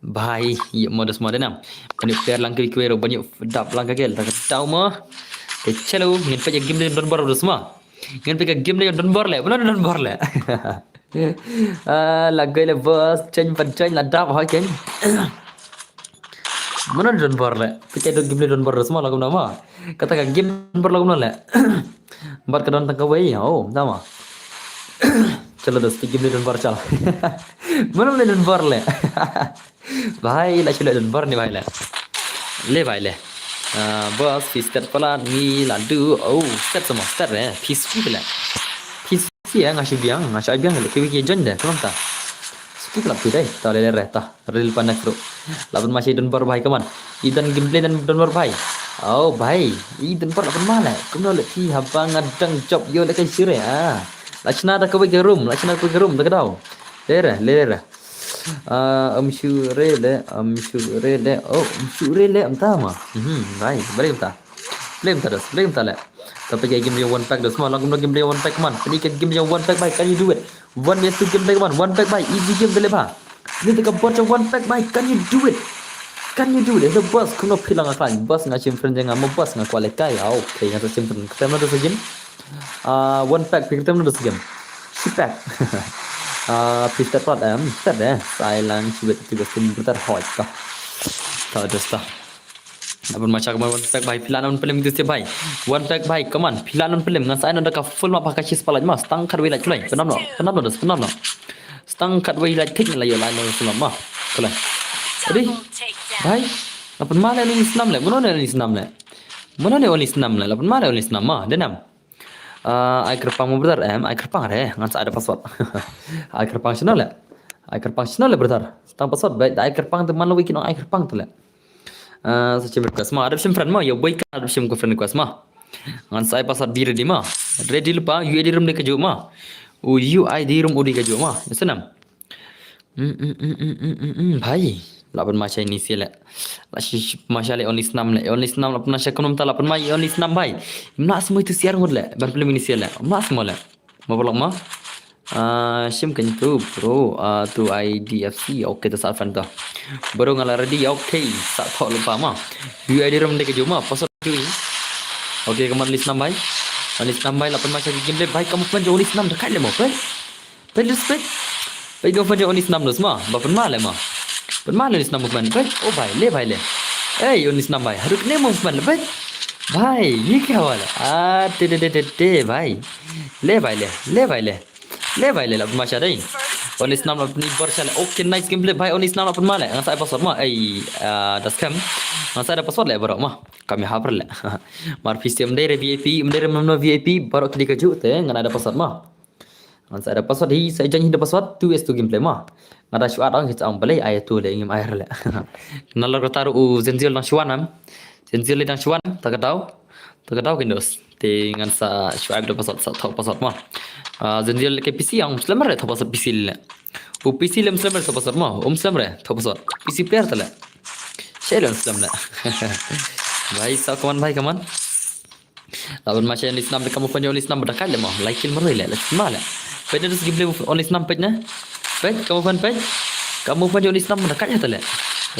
Bahai. Ya modus modern nam. Banyak player langkah kuero banyak dap langkah gel. Tak tahu mah. Chalo ngin pa game le Dunbar dah semua. Ngin pa game le Dunbar le. Benar Dunbar le. Lagu le bos change pan la dap hai ken. Mana Dunbar le. Kita do game le Dunbar dah semua lagu nama. Kata ka game Dunbar lagu nama le. Bar ka don tang kawai. Oh, nama. चलो दोस्त game le Dunbar चल. Mana le Dunbar le. भाई ला चलो Dunbar ni भाई ले भाई ले. Bos start pala ni lalu start semua start peaceful lah peaceful ya ngasih biang le kiki join dah kenapa tak sikit lah pidai tak le reta real panak bro lawan masih Dunbar bhai kaman idan gameplay dan Dunbar bhai bhai i Dunbar lawan mana kumno le thi habang adang job yo le kai sire lachna da kawe room tak tahu le syure le entah mah baik balik entah blame tak le tapi kayak game yang one pack dah semua lagu game yang one pack man ini game yang one pack baik can you do it one vs two game man one pack baik easy game boleh bah ini tengah buat one pack baik can you do it the boss kuno pilang akan boss ngacim friend jangan mau boss ngak kualikai okay ngata simpen kita mana tu game one pack kita mana tu game si pack Peter Pot start Thailand sudah tiga bertar hot kah tahu dah Apun macam one pack baik pilanan film itu sih baik one pack baik kaman pilanan film ngan saya nak full map pakai cis palaj mas stang kat wilayah culai penam no stang kat wilayah tik lah ya lain film mah culai jadi baik apun malah ni Islam le mana ni Islam le apun malah ni Islam mah denam ai kerpang mu brother ai kerpang ngan saya ada password ai kerpang channel le brother stang password baik ai kerpang tu mana wikin ai kerpang tu le Secam request mah adoption friend mah ya boy kan adoption ko friend request mah ngan saya password di ready mah ready lupa UID room de kejo mah UID room udi kejo mah senam भाई lapan macam ini sih le macam le only snam lapan macam kunum tak lapan mai only snam भाई nak semua itu siar ngod le berpilih ini sih le nak semua le mau bolak mah sim kan tu bro tu IDFC okay tu saat fan tu baru ngalar ready okay tak tahu lupa mah UID room de kejo mah password tu okay kamu list nam भाई lapan macam game le भाई kamu pun only snam dekat le mau respect Baik dong saja onis nam semua. Bapak mana mah? Bapak mana onis nam bukan? Baik, भाई ले. ओनिस नाम भाई. Harus kena mau bukan भाई. भाई ये क्या हुआ ले? भाई. ले भाई ले. Lapan macam ada. Onis nam lapan ni bersal. Okay nice gameplay भाई. Onis nam lapan mana? Ngan saya password mah. Das scam. Ngan saya ada password le baru mah. Kami hafal le. Mar PC mendere VIP, mendere mana VIP baru klik aja tu. Ngan ada password mah. Ngan saya ada password hi saya janji ada password 2s2 gameplay mah ngada shuat ang kita ambalai ayat tu le ingin air le nalar taru zenzil nang shuan zenzil nang shuan tak tahu kindos dengan sa shuat ada password sa tahu password mah zenzil ke PC yang muslim re tahu password PC le PC le muslim re tahu password mah muslim re tahu password PC player tala share muslim le भाई sa kaman lawan macam ni snap kamu punya only snap berdekat le mah like merai le malah Pwede terus gameplay only snap page na? Pwede? Kamu fan only snap mendekatnya tu le.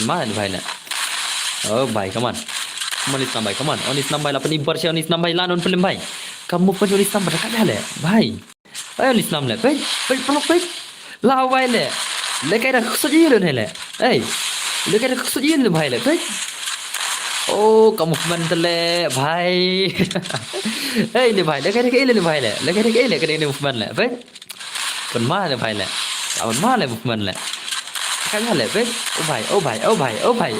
Mana ni bhai le? Oh bhai, come on. Only snap bhai, come on. Only snap bhai, lapan ibar siya only snap bhai lan on film bhai. Kamu fan only snap mendekatnya le. Bhai. Only snap le. Pwede pelok pwede. Lah bhai le. Le kaya dah kesujian le. Le kaya dah kesujian le bhai le. Pwede. Oh, kamu fan le bhai. Ni bhai, le kaya dah le bhai le. Le kaya dah le kaya dah fan le. Pwede. Pen mana bhai le? Awan mana movement le? Kaya le, bet? Oh bhai.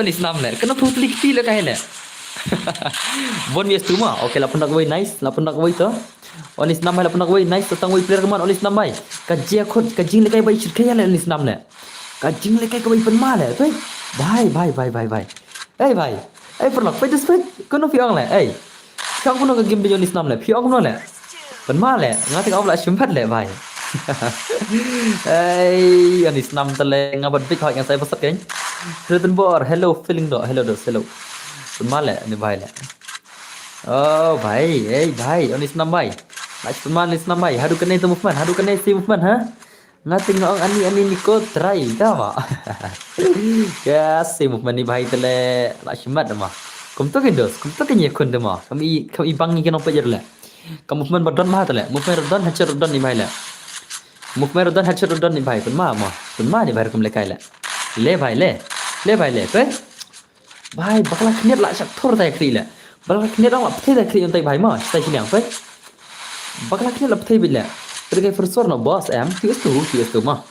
Onis nam le. Kenapa klik pi le kaya le? One vs two mah. Okay, lapan nak way nice, lapan nak way tu. Onis nambai lapan nak way nice, tentang way player keman onis nambai. Kajia kot, kajing lekai bay cerita le onis nam le. Kajing lekai kau bay penmal le, tu. Bye. Hey, pernah. Pay this pay. Kau nak piang le, hey. Piang kau nak ke game onis nam le, piang kau le. Penmal le, ngati kau belah sempat le, bye. Hey, onis nam tele ngabat big hot yang saya pesan kan. Return bor, hello feeling do, hello. Penmal le, ni bye le. Oh, bhai, bhai, onis nam bhai. Lại penmal onis nam bhai. Hadu kena itu movement, si movement ha. Ngating ngong ani niko try ka ma. Yes, si movement ni bhai tele la shimat ma. Kum to kendos, kum to kenye kun de ma. Kami bangi kenong pajar le. Kam movement badon ma tele. Movement rodon hacer rodon ni bhai le. Movement rodon hacer rodon ni bhai penma ni bhai kum le kai le. Le bhai le. Pe. Bhai bakla khnet la sak thor tai kri le. Bakla khnet la pthai tai kri on tai bhai ma. Tai chilang pe. Bakla khnet la pthai bile. Pergi forsor no boss em tius tu mah.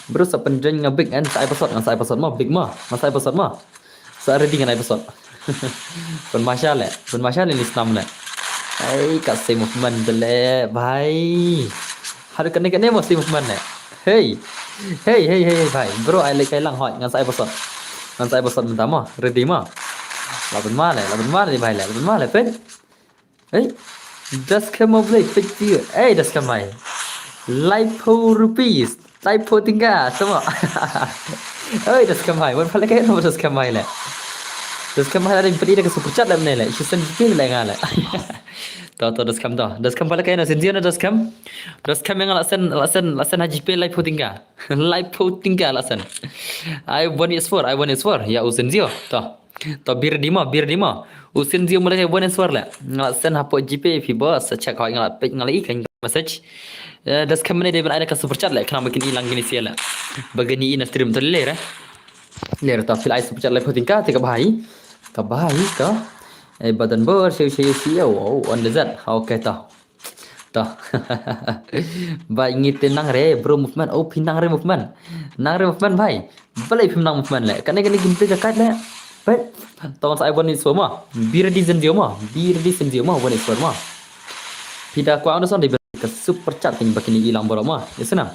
Bro sa penjeng ngabik en sa episode mah big mah. Masa episode mah. Sa ready dengan episode. Pun masya le ni Islam le. Hey kasih movement le bhai. Har kene mesti movement le. Hey bhai. Bro ai le kai lang hoi ngan sa episode. Minta mah ready mah. Lapan mal ni bhai le. Lapan mal le pen. Hey. Das come of like picture. Hey, das come mai. Lipo rupees. Lipo tinggal semua. Hey, das come mai. Wan pala kayo no das come mai le. Das come mai ada pedi dekat super chat dalam ni le. Isu sendiri le ngal le. Tahu das come dah. Das come pala kayo no sendiri das come. Das come yang alasan haji pe lipo tinggal. Lipo tinggal alasan. I one is for. Ya usen zio. Tahu bir di ma. Usin dia mulai buat suara lah. Ngalasan hapot GP fiber secak kau ngalai kan message. Das kamera dia ada ke super chat lah. Kenapa bikin hilang gini sih lah. Begini ini stream tu lera. Lera tak fil super chat live tingkat tiga bahai. Ka. Badan bor siu. Oh, on the zat. Okay tah. Baik ni tenang re bro movement. Oh, pinang re movement. Bhai. Balai pinang movement lah. Kan game tu dekat lah. Baik. Tahun saya buat ni semua, bir di senjau mah, buat ni semua. Tidak kau anu sana ke super chat yang begini hilang berapa mah, ya senang.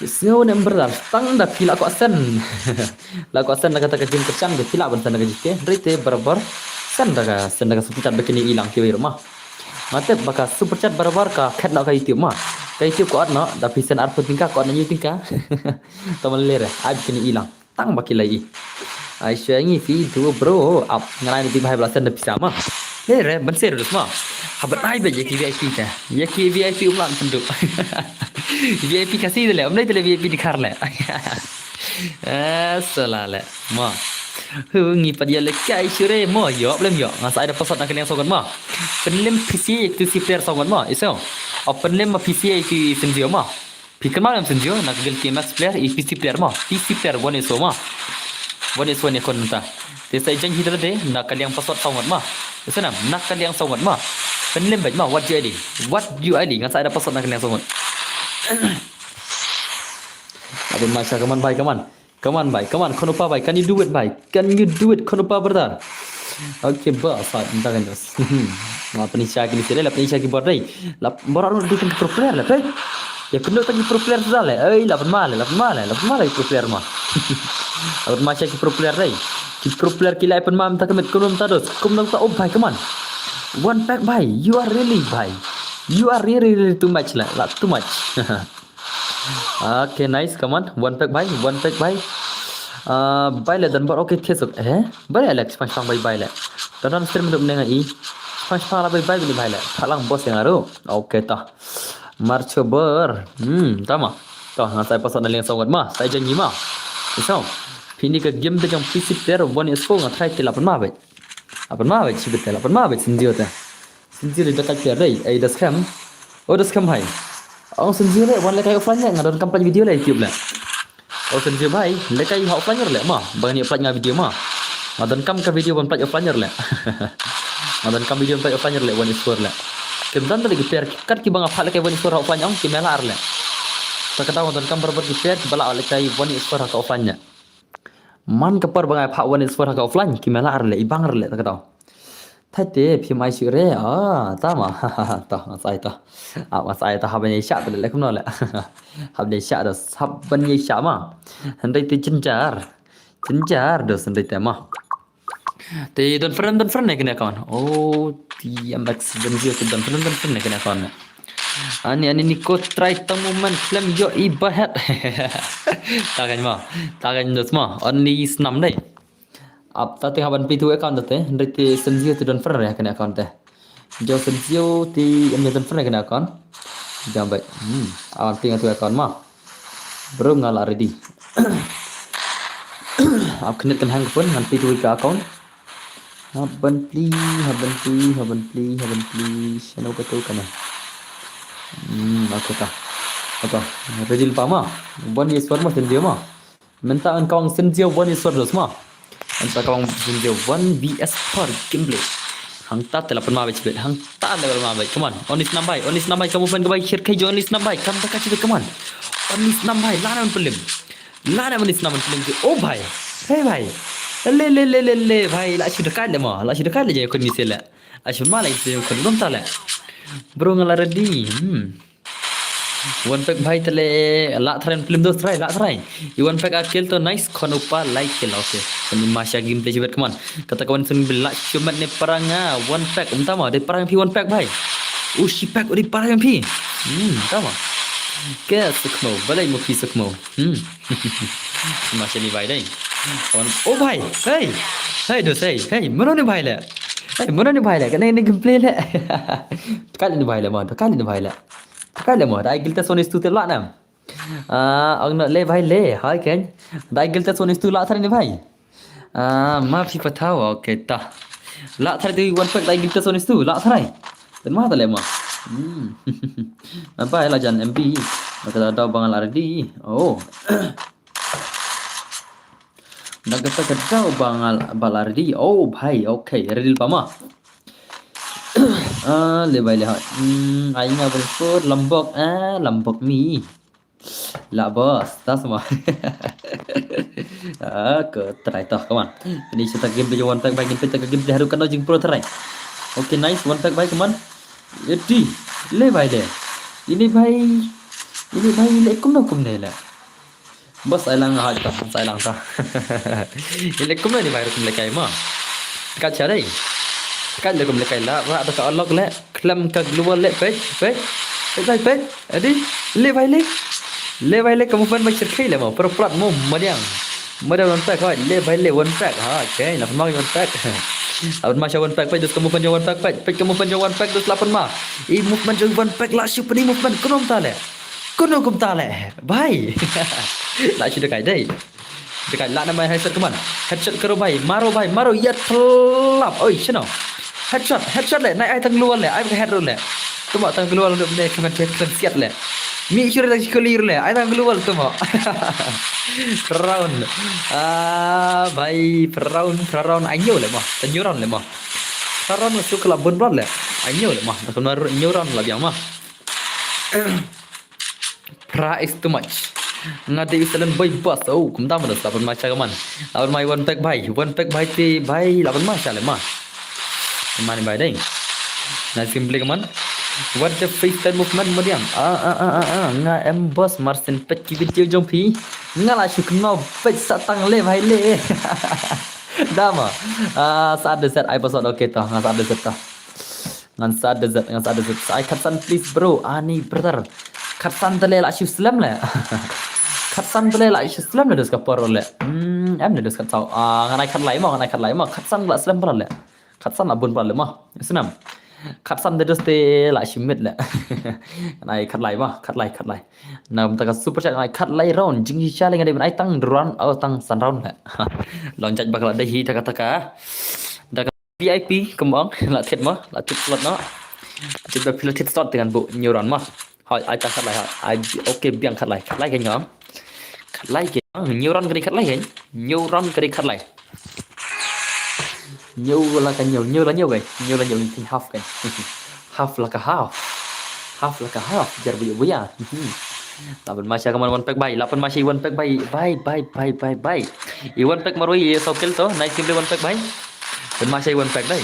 Semua number dah, tang dah pila kau asen, lah kau asen dah kata kerja kerjaan dah pila bersan dah kerja, rete berber, sen dah super chat begini hilang kiri rumah. Mata bakal super chat berber ka kat nak ke YouTube mah, ke YouTube kau ada, dah pisen arput tingkah, kau ada YouTube tingkah, taman lere, ab begini hilang, tang baki lagi. Aisyah ni video bro up ngalai ni bahai belasan dah bisa mah. Re benser dah semua. Habat ai baje ki VIP ta. Ya ki VIP ulang penduk. VIP kasih dah le. Amnai tele VIP dikar le. Salala. Ma. Ngi padia le kai sure mo yo belum yo. Ngasai ada pasal nak kena songon ma. Penlem PC itu si player songon ma. Iso. Penlem PC itu senjio ma. Pikir malam senjio nak gel Max player PC player ma. PC player one iso ma. One ni kon ta. Saya janji dah deh nak kalian password sangat mah. Senang nak kalian sangat mah. Penlem baik mah what you ID ngan saya ada password nak kalian sangat. Abang masa kaman baik kaman konupa baik. Can you do it konupa berdar. Okay bos minta kan dos. Apa ni cakap ni sila ni cakap buat dai. Baru di pro player lah dai. Ya kena tadi pro player sudah lah. Lapan mal pro player mah. Abang macam ki pro player dai. Ki pro player kila iPhone mam tak kemet kunum tados. Kum nang tak bhai kaman. One pack bhai. You are really too much lah. Too much. Okay nice kaman. One pack bhai. Bhai le dan bar okay thesuk. Bhai Alex pang bhai le. Dan stream dum nenga I. Pang la bhai ni bhai le. Phalang boss yang aru. Okay ta. Marcho ber. Tama. Toh saya pasal nak lihat sangat mah. Saya janji mah. Isau. Pini ke game tu yang PC player one is phone try til lapan mah bet sibet lapan mah bet senjio ta. Senjio dekat player dai. Das cam. Oh das cam hai. Oh senjio le one le kai offline ngadon kampanye video le YouTube le. Oh senjio bhai le kai offline le mah. Bani offline ngah video mah. Ngadon kam ka video one play offline le. Ngadon kam video play offline le one is phone le. Kemudian tadi player kat ki bang apa le kai one is phone offline ang ki mela ar le. Tak tahu ngadon kam berber ki player ki bala le kai one is phone offline nya. มันก็เปิดบางไงผ่าวันนี้สปอร์ตกับออฟไลน์กินมาละอะไรอีบังอะไรตะกะตอถ้าเตะพิมพ์ไอชื่อเร่ตามมาต่อมาใส่ต่อมาใส่ต่อฮับบันยัยชะไปเลยคุณนั่นแหละฮับบันยัยชะเด้อฮับบันยัยชะมาหันได้ตีจินจาร์เด้อสันได้แต่มาตีดอนเฟรนเนี่ยกันเนี่ยก่อนโอ้ทีอัมบักซ์ดันเจียวตีดอนเฟรนเนี่ยกันเนี่ยก่อนani Nico try tang moment film yo ibahat tagan dos ma only snam dai ab ta te haban pitu account te ndai senzio tu don fer ya kana account te jo senzio ti am don fer kana account jambai awan pinga tu account ma bro ngala ready ab kena kan hang pun ngan pitu ka account haban please channel ka tu kana oke tak apa rejil pama one is for mas sendio ma minta engkau sendio one is for dos ma minta kau sendio one vs for gameplay hang ta telepon ma baik hang ta level ma baik come on onis nambai kamu fan kebaik share kai onis nambai kam tak kasih come on onis nambai lana lana onis nambai film oh bhai hey bhai le bhai la sudah dekat le je kon misal la asyur ma la itu kon dom ta la bro ngala ready one pack bhai tale la tharen film dos try la thrai one pack akil to nice kon upa like ke oke kon masya game play jibet kaman kata kawan sun bila cuman ne peranga one pack tama de perang pi one pack bhai ushi pack uri perang pi tama ke sukmo balai mo pi sukmo masya ni bhai dai oh bhai hey dos hey mano ni bhai la mana ni bhai la kan ini gameplay la kali ni bhai la kali mo dai gilta sonis tu te la nam ang na le bhai le hai ken dai gilta sonis tu la thar ni bhai ma phi pathaw okay ta la thar tu one pack dai gilta sonis tu la thar dan ma ta le ma apa la jan mp maka da bangal ardi oh nagata kadau bangal balardi oh bhai okay redil pama le bhai le aing abel for lambok mi la bos ta semua ke try toh kawan ini kita game baju one pack bagi kita game haru kan jing pro try okay nice one pack bhai kawan edi le bhai le ini bhai le kum ne la bos ai lang ha ta sai lang ta ile kum ni bhai kum le kai ma ka cha dai kan le kum le kai la wa ta ka unlock le klam ka global le pe edi le bhai le kamu fan macam kai le ma prat mo madiang one pack ha le bhai le one pack ha okay na ma one pack Awan ma one pack dus kamu fan one pack kamu fan one pack dus 8 ma I movement one pack la super ni movement kunom ta le kuno kum ta le bhai lại chưa được cái đây được cái lạ năm nay headshot các bạn headshot karo bhai maro ya thlap oi chứ nào headshot lại này ai thằng luôn lại ai head luôn lại tôi bảo thằng luôn được đây comment siat lại mi chưa được clear lại ai thằng luôn tôi bảo round bhai round anh nhiều lại mà anh nhiều round lại mà round nó suka là bon lại anh nhiều lại mà tôi nói nhiều round là biang mà price too much ngade isalan boy bus oh kumta mana lapan macha kaman lapan mai one pack bhai ti bhai lapan macha le ma mani bhai dai na simply kaman what the freestyle movement modiang nga em boss marsen pet ki video jong phi nga la shuk no pet satang le bhai le dama saat desert I episode okay ta nga saat desert ta ngan saat desert I katsan please bro ani brother katsan tele la shuk slam le katsan tele la shuk slam le dus ka por le em le dus ka tau ngan ai kat lai ma katsan la slam par le katsan la bun par le ma sunam katsan de dus te la shimit le ngan ai kat lai nam ta ka super chat ngan kat lai round jing hi cha le ngan ai tang run au tang san round le loncat bakal ada hi taka da VIP kembang la thiệt mà la thiệt slot nó chúng ta pilot slot dengan bu nhiều run mà hỏi ai ta kat lai ai ok biang kat lai cái nhóm kat lai cái nhiều run cái kat lai cái nhiều run cái kat lai nhiều là cái nhiều cái thì half cái half là cái half jar bu ya Lapan masya kaman one pack bay. Lapan masya one pack bay. Bay. I one pack maroi ye sokil to. Nice game one pack bay. Pen masya one pack day.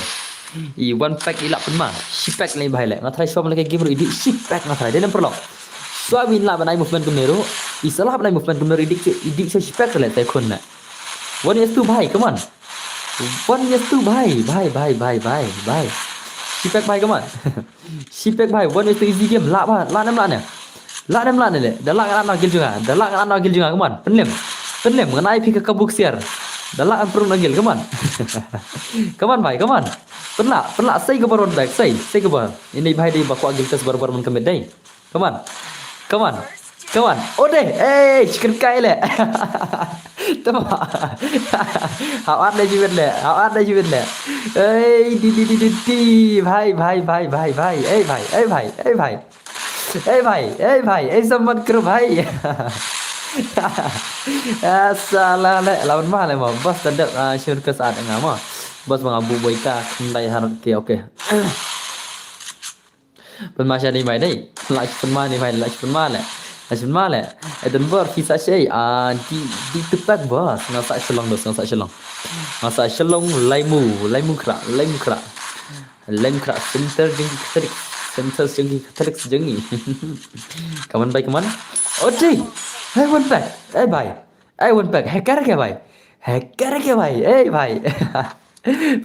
I one pack ilak pen ma. Si pack lai bay le. Ngathai shom lagi game idik si pack ngathai. Dia perlo. Suami lah banai movement kemero. I salah banai movement kemero idik si pack le tai kon na. One is two bay. Come on. One is two bay. Bay. Si pack bay come on. Si pack bay. One is two easy game. Lak ba. Lak nam lak ne. Lak nam lak ne le. Dah lak anak gil juga. Dah lak anak gil juga. Come on. Penlem. Ngenai pi ke kabuk siar. Dah lak perlu nagil. Come on. Come on bay. Come on. Penlak. Say ke baron back. Say ke baron. Ini bay di bakwa gil tes baru mun kemet day. Come on. Oh deh. Chicken kai le. Tama. Hawat le jiwit le. Di. Bhai. Bhai. Sambat kru bhai. Salah le. Lawan mah le mo. Bos tadap syur ke saat ngah mo. Bos mengabu boika kendai harap oke. Penmasya ni mai dai. Lach penma ni mai lach penma le. Edinburgh kisah syai di tepat bos ngasak selong ngasak selong laimu krak center jengki katarik sejengi kaman baik kaman odi hey one pack hacker ke bai bai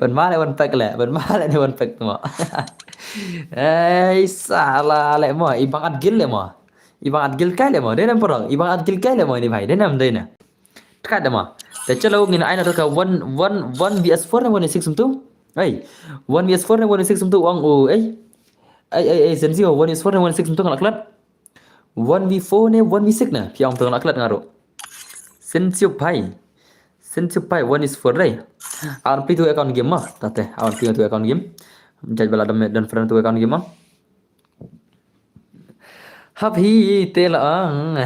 pen ma le one pack ni one pack mo salah le mo ibang adgil le mo Ibang adgil kai le mo dia nam porong ibang adgil kai le mo ini bhai dia nam dei na tkat mo te chalo ngin aina to ka 1 vs4 na 1 6 tu ai 1 vs4 na 1 6 tu ong o ai sensio 1 vs4 na 1 6 tu ngak klat 1v4 ne 1v6 na piang tu ngak klat ngaro sensio pai 1 is 4 dai awan pi tu account game ma tate awan pi tu account game jaj bala dan friend tu account game ma Happy telang.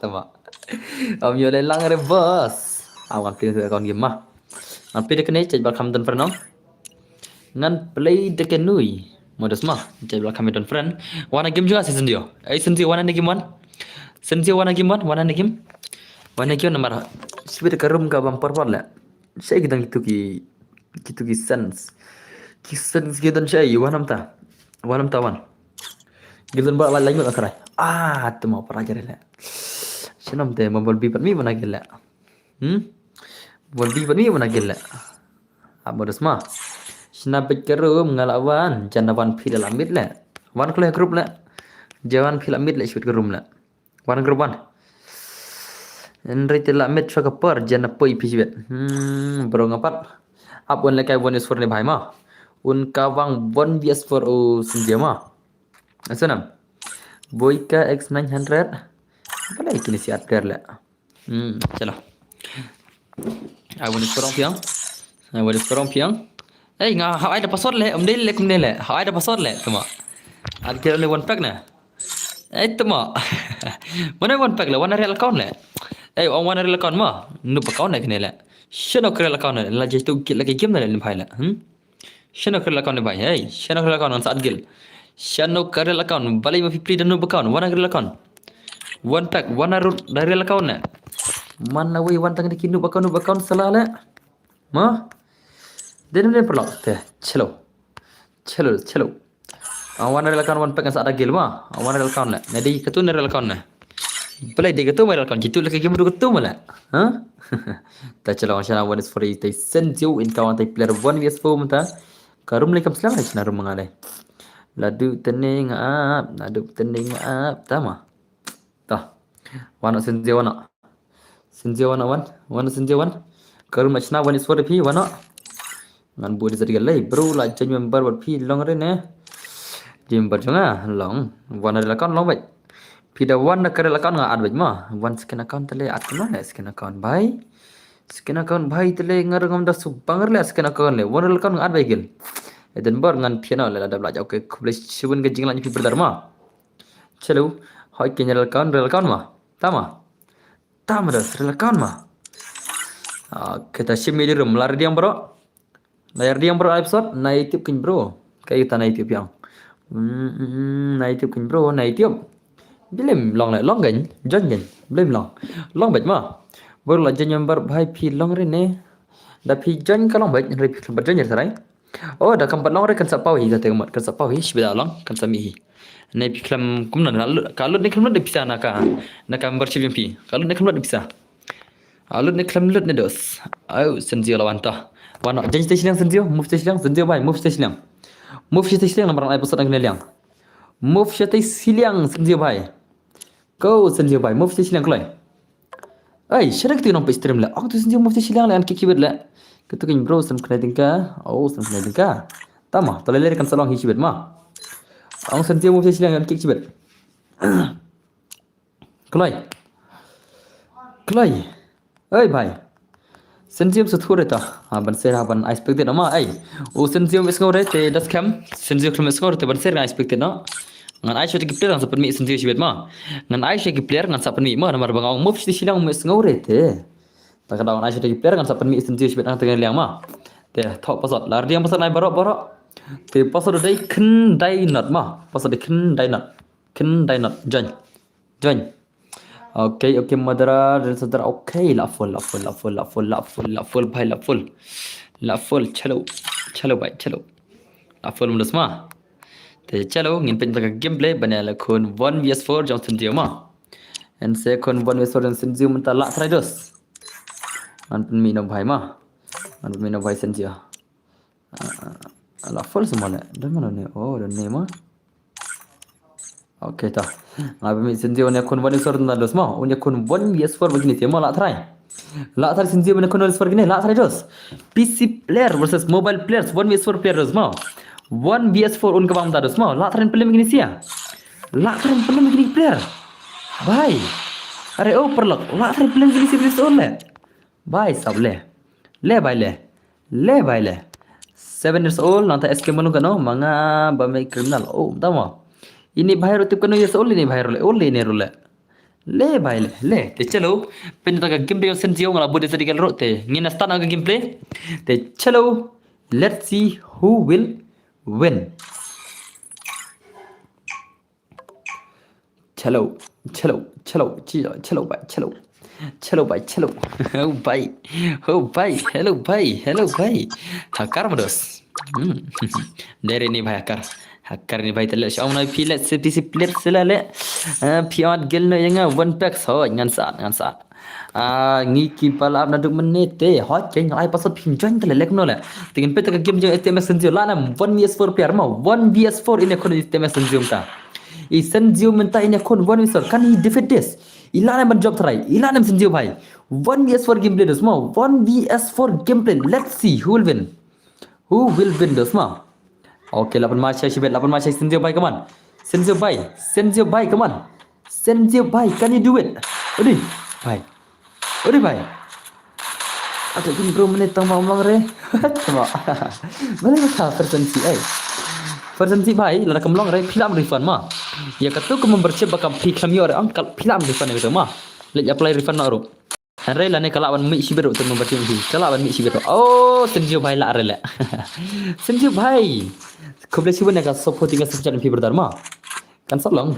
Tama. Yo le lang re boss. Awan pi tu account game mah. Ampi de kene cek balkam dan friend. Ngan play de kenui. Modus mah cek balkam dan friend. Wana game juga season dia. Season dia wana game one. Wana game. Wana game nomor. Sebab ke room ka bumper pon la. Saya kita gitu ki sense. Ki sense kita saya wanam ta. Wan. Gildan ba lain mo akray. Tu mau para gerela. Sinam te mobile bipat mi mana gela. Mobile bipat mi mana gela. Modus mah. Sinapit kerum ngalawan janawan pilamid la. Wan kle group la. Jawan pilamid la shoot kerum la. Wan group wan. Enrite la met faka par janapoi pisbet. Bro ngapat. Wan la kai 1 is 4 ne bhai ma. Un kawang 1 vs 4 o sinjama. Asanam Boyka X900 apa lagi kini si upgrade lah चलो I want sekarang piang nga how ada password le kumdele how ada password le tama ad kira le one pack na tama mana one pack le one real account le on one real account ma nu account le kene le shano real account le la jestu kit lagi game le bhai le shano real account le bhai shano real account on saat gil Shano karel account balai ma fipri dan account wana karel account one pack wana dari account na mana wei wan tang dikinu account salah la ma den perlo te chelo wana real account one pack sa ada gil ma wana real account la nadi ketu real account na balai de ketu real account jitu lagi game du ketu mala ta chelo shana one is free they send you in kawan player 1 vs 4 mata karum lekam selam chana rum mangale Ladu tening up tama tah wana senje wana karu machna wan is for p wana ngan bodi sari galai bro la chen member wat p long re ne jim barjonga long wana la kan long bai pida wan na kare la kan nga ad bai ma wan skin account tele at ma ne skin account bhai tele ngar ngam da subangar le skin account le wana la kan ad bai gel Edinburgh ngan piano la da belajar ke kublis shibun ke jinglan pi berdharma chalo hoy ke real account ma tama da real account ma kita shimi di room lar diam bro episode na youtube kin bro kayak ta na youtube yang na youtube kin bro na youtube Bilim long lại long gánh dân gánh bilim long bạch mà vừa là dân number bài phi long rồi nè đã phi dân cái long bạch rồi phi bạch dân như thế này oh đã cầm bạch long rồi cần sắp bao hi ra tiền mất cần sắp bao hi sudah long cần sắp mi hi này phi kelam cũng là kalau này kelam được bisa nak membership yang phi kalau này kelam được bisa alut này kelam lut này dos oh senjil lawan ta wana janji station senjil bài move station yang orang episode yang liang move station senjil bài kau senjil bài move station kelai ai syara kita nampak stream lah aku tu senjil move station lah kiki bet lah kita kan bro sem kena tingka sem kena tingka tama tolele kan salong hi bet ma ang senjil move station lah kiki bet kelai ai bhai senjil setur eta ban ser ban expected ama ai senjil mes ngore te das cam senjil klem mes ngore te ban ser expected no ngan ai shot player ngan sapan mi senjil sibet ma ngan ai shot player ngan sapan mi ma namar bangau move si silang mes ngore te ta kada ai shot player ngan sapan mi senjil sibet ang tengah liang ma te thok pasot lar diam pasot nai barok te pasot dai khin dai nat ma pasot dai khin dai nat jan okay madara dan saudara okay la full bhai la full chalo bhai chalo la full mudas ma te chalo ngin pen taka gameplay banala kon 1vs4 jong senjil ma and se kon 1vs4 jong senjil menta la traders an pen mi no bhai ma an pen mi no bhai senjil la full semua le dan mana ni dan ni ma okay ta ngabe mi senjil ne kon 1vs4 na dos ma unya kon 1vs4 begini tema la try senjil ne kon 1vs4 gini la try dos PC player versus mobile players 1vs4 players ma 1vs4 un kabang dados mau la tren pelem gini sia la tren pelem gini player bhai are perlok la tren pelem gini sia ole bhai sab le bhai le 7 years old nanta SK manu kano manga bame criminal tama ini bhai ro tip kano years old ini bhai ro ole ne ro le bhai le te chalo pen ta gameplay senjil ngala bude sedikit ro te ngina start aga gameplay te chalo let's see who will win chalo bhai oh bhai hello bhai hakar modos dari ni bhai hakar ni bhai tele shaw na phi let discipline selale piat gel na yanga one pack so ngan sa ngi ki pala na duk menete hot chen ai pasot phim chen tele lek no le tingin pe ta game jeng STMS senjil la na 1vs4 player ma 1vs4 ine kon STMS senjil ta i senjil menta ine kon 1vs4 kan he defeat this ilana man job try ilana senjil bhai 1vs4 gameplay dos ma 1vs4 gameplay let's see who will win dos ma okay 8 match sibet 8 match senjil bhai come on senjil bhai come on senjil bhai can you do it bhai ada gini bro menit tang mau re cuma mana ka version si bhai la kam long re film refund ma ya katu ko membership bakam pi kami ore angkal film refund gitu ma let apply refund na ro re la ne kalawan mi sibero tu membership bi kalawan mi sibero senjil bhai la re la senjil bhai koble sibon ne ka support tinga subchat pi berdar ma kan salong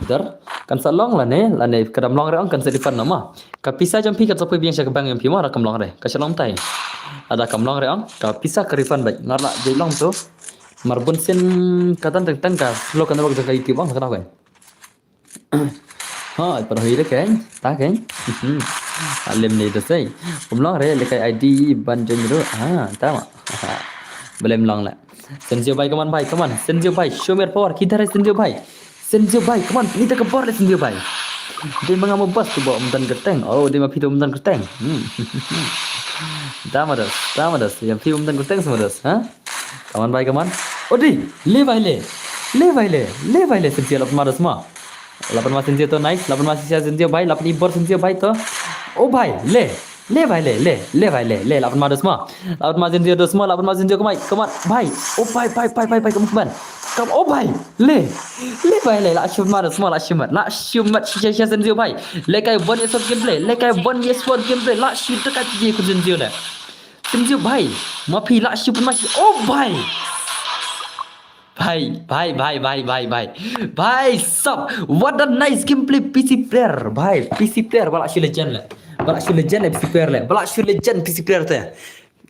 la ne kadam long re ang kan refund na ma ka pisa jam pi ka support biang sya bang yang pi ma ra kam long re ka salong tai ada kam long re ang ka pisa ka refund bai ngarla je long tu marbun sen katan tang ka lo kan bag ka itu bang kana kan par hoi kan ta kan alim ni tu sai long re le kai ID ban jen ro tama belum long la senjil bhai come on senjil bhai show me power kidhar hai senjil bhai come on ini tak power le senjil bhai dia mengamu bas tu bawa umdan keteng dia mapi tu umdan keteng damadas yang pi umdan keteng semua das kawan bhai kawan di le bhai le senjil 8 madas ma 8 mas senjil to nice 8 mas senjil bhai 8 ibor senjil bhai to bhai le bhai le 8 madas ma 8 mas senjil dos ma 8 mas senjil come on bhai bhai come bhai le bhai le la shumat shisha senjil bhai le kai 1vs4 gameplay la shi dekat je ku senjil bhai mapi la shumat bhai भाई सब what a nice gameplay PC player भाई PC player balak shi legend le PC player le balak shi legend PC player te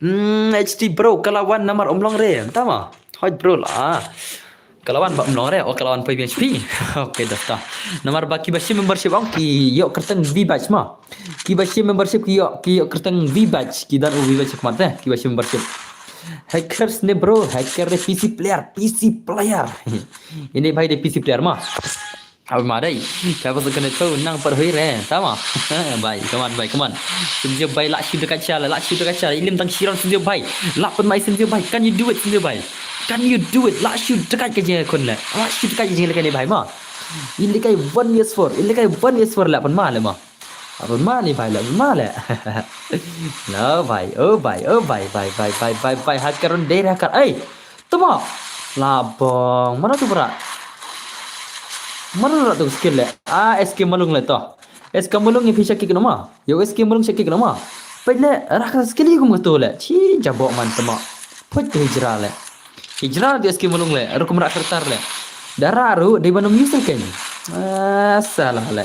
HD bro kalawan nomor omlong re tama hoj bro lah kalawan bak omlong re kalawan PHP oke dah nomor baki bashi membership ong ki yok kerteng V batch ma ki bashi membership ki yok kerteng V batch ki dan V batch kmat ki bashi membership hackers ne bro hacker ne PC player ini भाई दे PC player mah अब मारे क्या पता करने तो नंग पर हुई रहे तमा भाई come on senjio भाई लाशी dekat cara ilim tang siron senjio भाई lapan mai senjio भाई can you do it senjio भाई can you do it lashi dekat ke je kon le lashi dekat je le kan भाई mah ini kai 1 years for lapan ma le mah apa ma ni भाई lapan ma le no भाई भाई hacker on day hacker tama labong mana tu berat mana tu skill le SK malung le to SK malung ni fisha kick nama yo SK malung kick nama pele rakha skill ni gum to le chi jabo man tama put hijrah di SK malung le ru kumra kertar le dararu di banum user kan salah le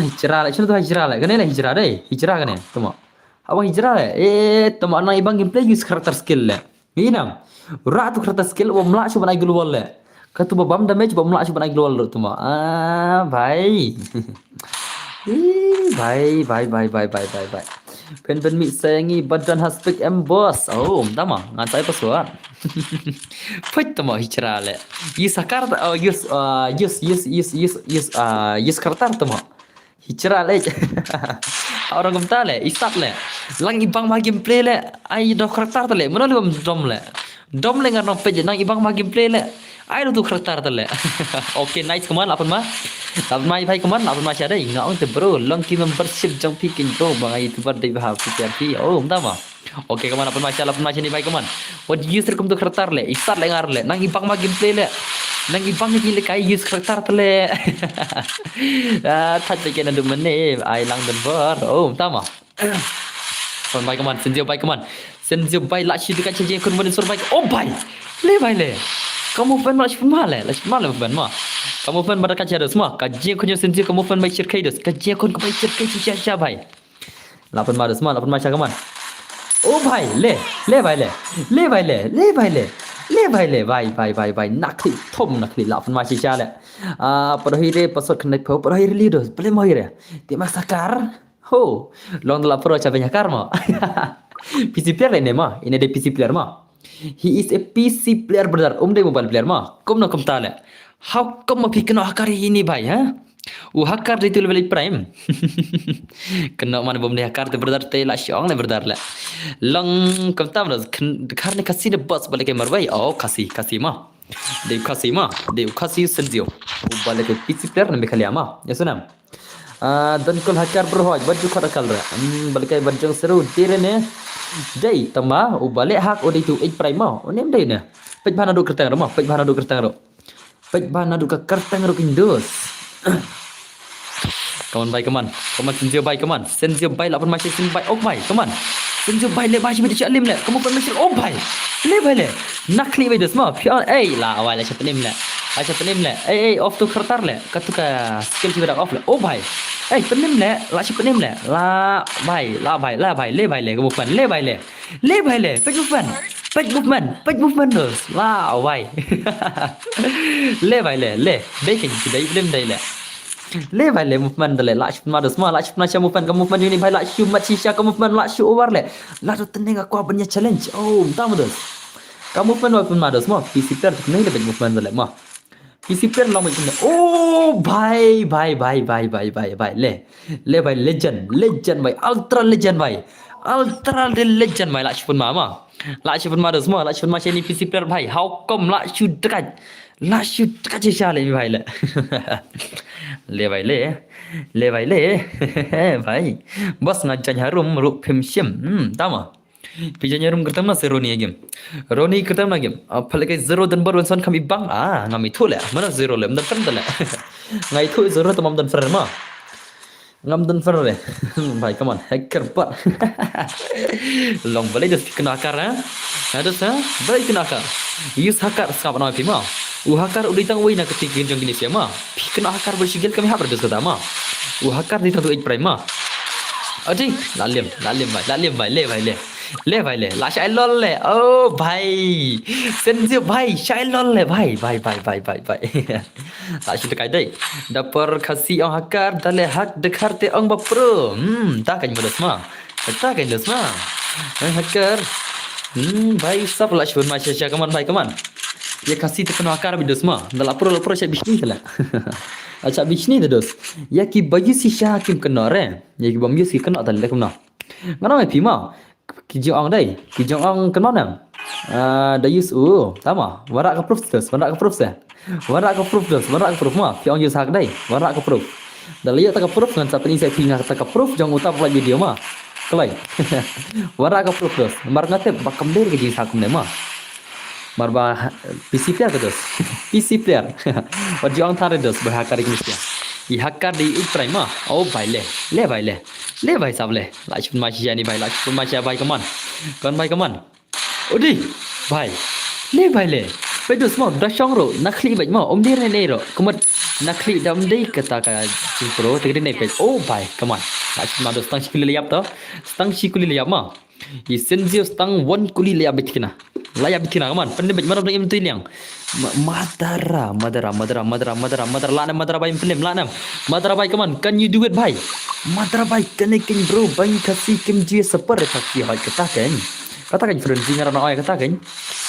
hijrah le cuma tu hijrah le kene le hijrah kene tama abang hijrah le tama na ibang gameplay use karakter skill le inam ratu karakter skill wo mlak coba naik global le katu babam damage bom mlak coba naik global tu mah भाई भाई pen mi sayangi badan haspek boss tama ngan saya pesuan put tama hijrah le sakar use karakter tama hijrah le orang gumta le isap le lang ibang ma gameplay le ai do karakter le mana lu dom le ngan page nang ibang ma gameplay le ai tu karakter le oke nice kaman apa mai भाई kaman apa ma chare ngau te bro long ki membership jong picking bro bang ai tu bar dei ha PRP tama oke kaman apa ma ni भाई kaman what user kum tu karakter le isap le ngar le nang ibang ma gameplay le nang ibang ni le kai use karakter le thật ke na du mene ai lang den bar tama kon भाई kaman senjio भाई la shi dekat je kon mon sur भाई भाई le kamu fan malah cuma fan mah kamu fan pada kaca ada semua kajian kunyo senjio kamu fan baik cerkai dos kajian kun baik cerkai sia भाई lapan malas semua lapan macam kaman भाई le भाई nakli lapan macam sia le pada hire pasot kena po pada hire lidos boleh mau hire ti masakar long la pro cha banyak karma PC player ini mah ini ada PC player mah he is a PC player brother deh mobile player mah kom no kom tale how kom ma pikno hakari ini भाई hakar di level prime kena mana bom dia hakar te brother te la syong le brother le long kom tam ros karne kasih de boss balik ke marbai kasih mah de kasih senjio balik ke PC player ne bekali ama ya sunam dan kul hakar berhoj baju kota kalra balik ke baju seru dire ne dai tama balik hak odi tu prime ma onem dai ne pej bana do kertang ro kindos kaman senjio bai lapan macam sen bai bai kaman senjio bai le bashi mesti alim le kamu pun mesti bai le nakli bai dos ma pure la awal la chapenim le off tu kertar le katuka skill kita off le bai penim le la chapenim le la bai le kamu pun le bai le page movement dos la bai le bai le baking kita iblim dai le भाई ले movement le la shuma dos ma la shuma cha movement ka movement ini भाई la shuma chisha ka movement la shu over le la do teneng aku punya challenge tam dos ka movement ma dos ma PC player tu नहीं le movement le ma PC player long macam भाई ले भाई legend भाई ultra legend भाई la shuma ma dos ma la shuma cha ni PC player भाई how come la shu dekat chisha le भाई le भाई बस ना janharum ru phimshim tama pijanyarum kertam na seroni game roni kertam na game apalagi kai zero dan baru son kami bang ngami thole mana zero le mdan tanda le ngai thu zero tamam dan fer ma ngam dun fer deh. Bhai come on, hacker bot. Long boleh just kena akar ha. Ada sa, boleh kena akar. Use hakar skap na pima. Hakar udah tang wei na ketik jong gini siapa? Kena hakar bersigil kami habar dos kata ma. Hakar di tang tu prime ma. Aji, lalim bhai, le bhai le, la shai lol le, oh bhai, senjio bhai, shai lol le bhai, la shi dekai dai, dapur kasih orang hakar, dale hak dekar te orang bapro, tak kan mudas ma, hakar, bhai sab la shi ma sha kaman bhai kaman, ya kasih te kena hakar bidus ma, dal lapor sha bisni kala. Acha bisni de dos. Ya ki bagi si sha kim kena re. Ya ki bam si kena tal le kumna. Ngana mai pima. Ki jong dai. Ki jong kena nam. Da yus tama. Warak ka proof dos. Warak ka proof ma. Ki ong yus hak dai. Warak ka proof. Da liya ta ka proof ngan sa tani sai pinga ta ka proof jong utap la video ma. Kelai. Warak ka proof dos. Mar ngate bakam der ke jis hak ne ma. Marba PC player ke dos. PC player. Wajang thare dos berhakar Indonesia. I hakar di Ukraine ma. Oh bhai le. Le bhai sab le. Lachpun machi ni bhai. Lachpun machi bhai kaman. Kon bhai kaman. Odi bhai. Le bhai le. Pai dos ma dashong ro. Nakli bhai ma. Om dir ne ro. Kumat nakli dam dei kata ka pro tegde ne pe. Oh bhai kaman. Lachpun ma dos tang sikuli liap to. Tang sikuli liap ma. I senjio tang one kuli liap bitkina. Layak bikin kaman, pandai baca mana yang betul yang madara lana madara bay pandai lana madara bay kaman, can you do it bay? Madara bay kan bro, bay kasih kim dia super kasih hay katakan friend singar na ay katakan,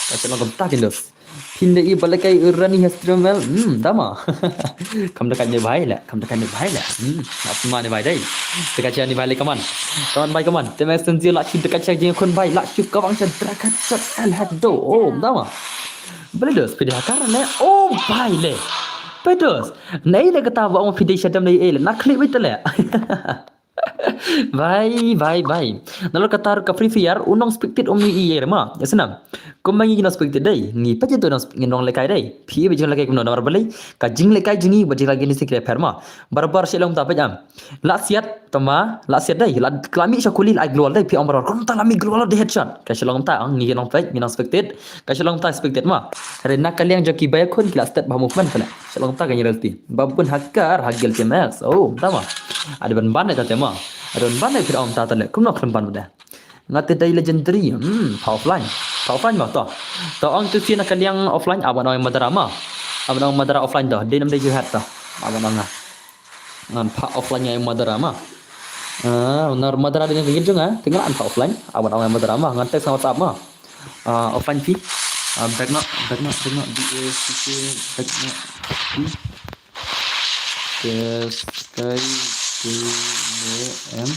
kasi lang katakan dos. Hindi balik kay urani hastromel, tama. Kam dekat ni bay la, Asma ni bay dai. Dekat ni bay le kaman. Kawan bay kaman. Temes senjil la chi dekat cak jeng kon bay la chi kawang cak dekat cak al haddo. Oh, tama. Bedos pidi hakar ne. Oh, bay le. Bedos. Nei le kata wa om pidi shadam nei ele. Nak klik bit le. Vai. Nalo katar ka free fire unong spectate om ni iyer ma. Ya senam. Kumangi na spectate dai. Ni paje to nong lekai dai. Phi be jong lekai kuno nomor balai. Ka jing lekai jingi baje lagi ni sikre ferma. Barbar selong ta pajam. La siat dai. La klami syakuli ai global dai phi om barbar. Kon ta lami global de headshot. Ka selong ta ang ni nong fake ni nong spectate. Ka selong ta spectate ma. Rena kaliang joki bay kun kila step bah movement kala. Selong ta kan yelti. Babun hakar hagel ke max. Oh, tama. Ada ban ta tema. Ada ban phi om ta tale. Kum nok ban dah. Ngate dai legendary. Offline ma to. To ang tu sina kaliang offline aban oi madrama. Aban oi madara offline to. Dia nam dai juhat to. Aban ong ngan pa offline yang madrama. Benar madara dengan gigit juga. Tinggal anpa offline. Aban oi madrama ngan tek sama WhatsApp ma. Offline fi. Back no DSC back no. KSKM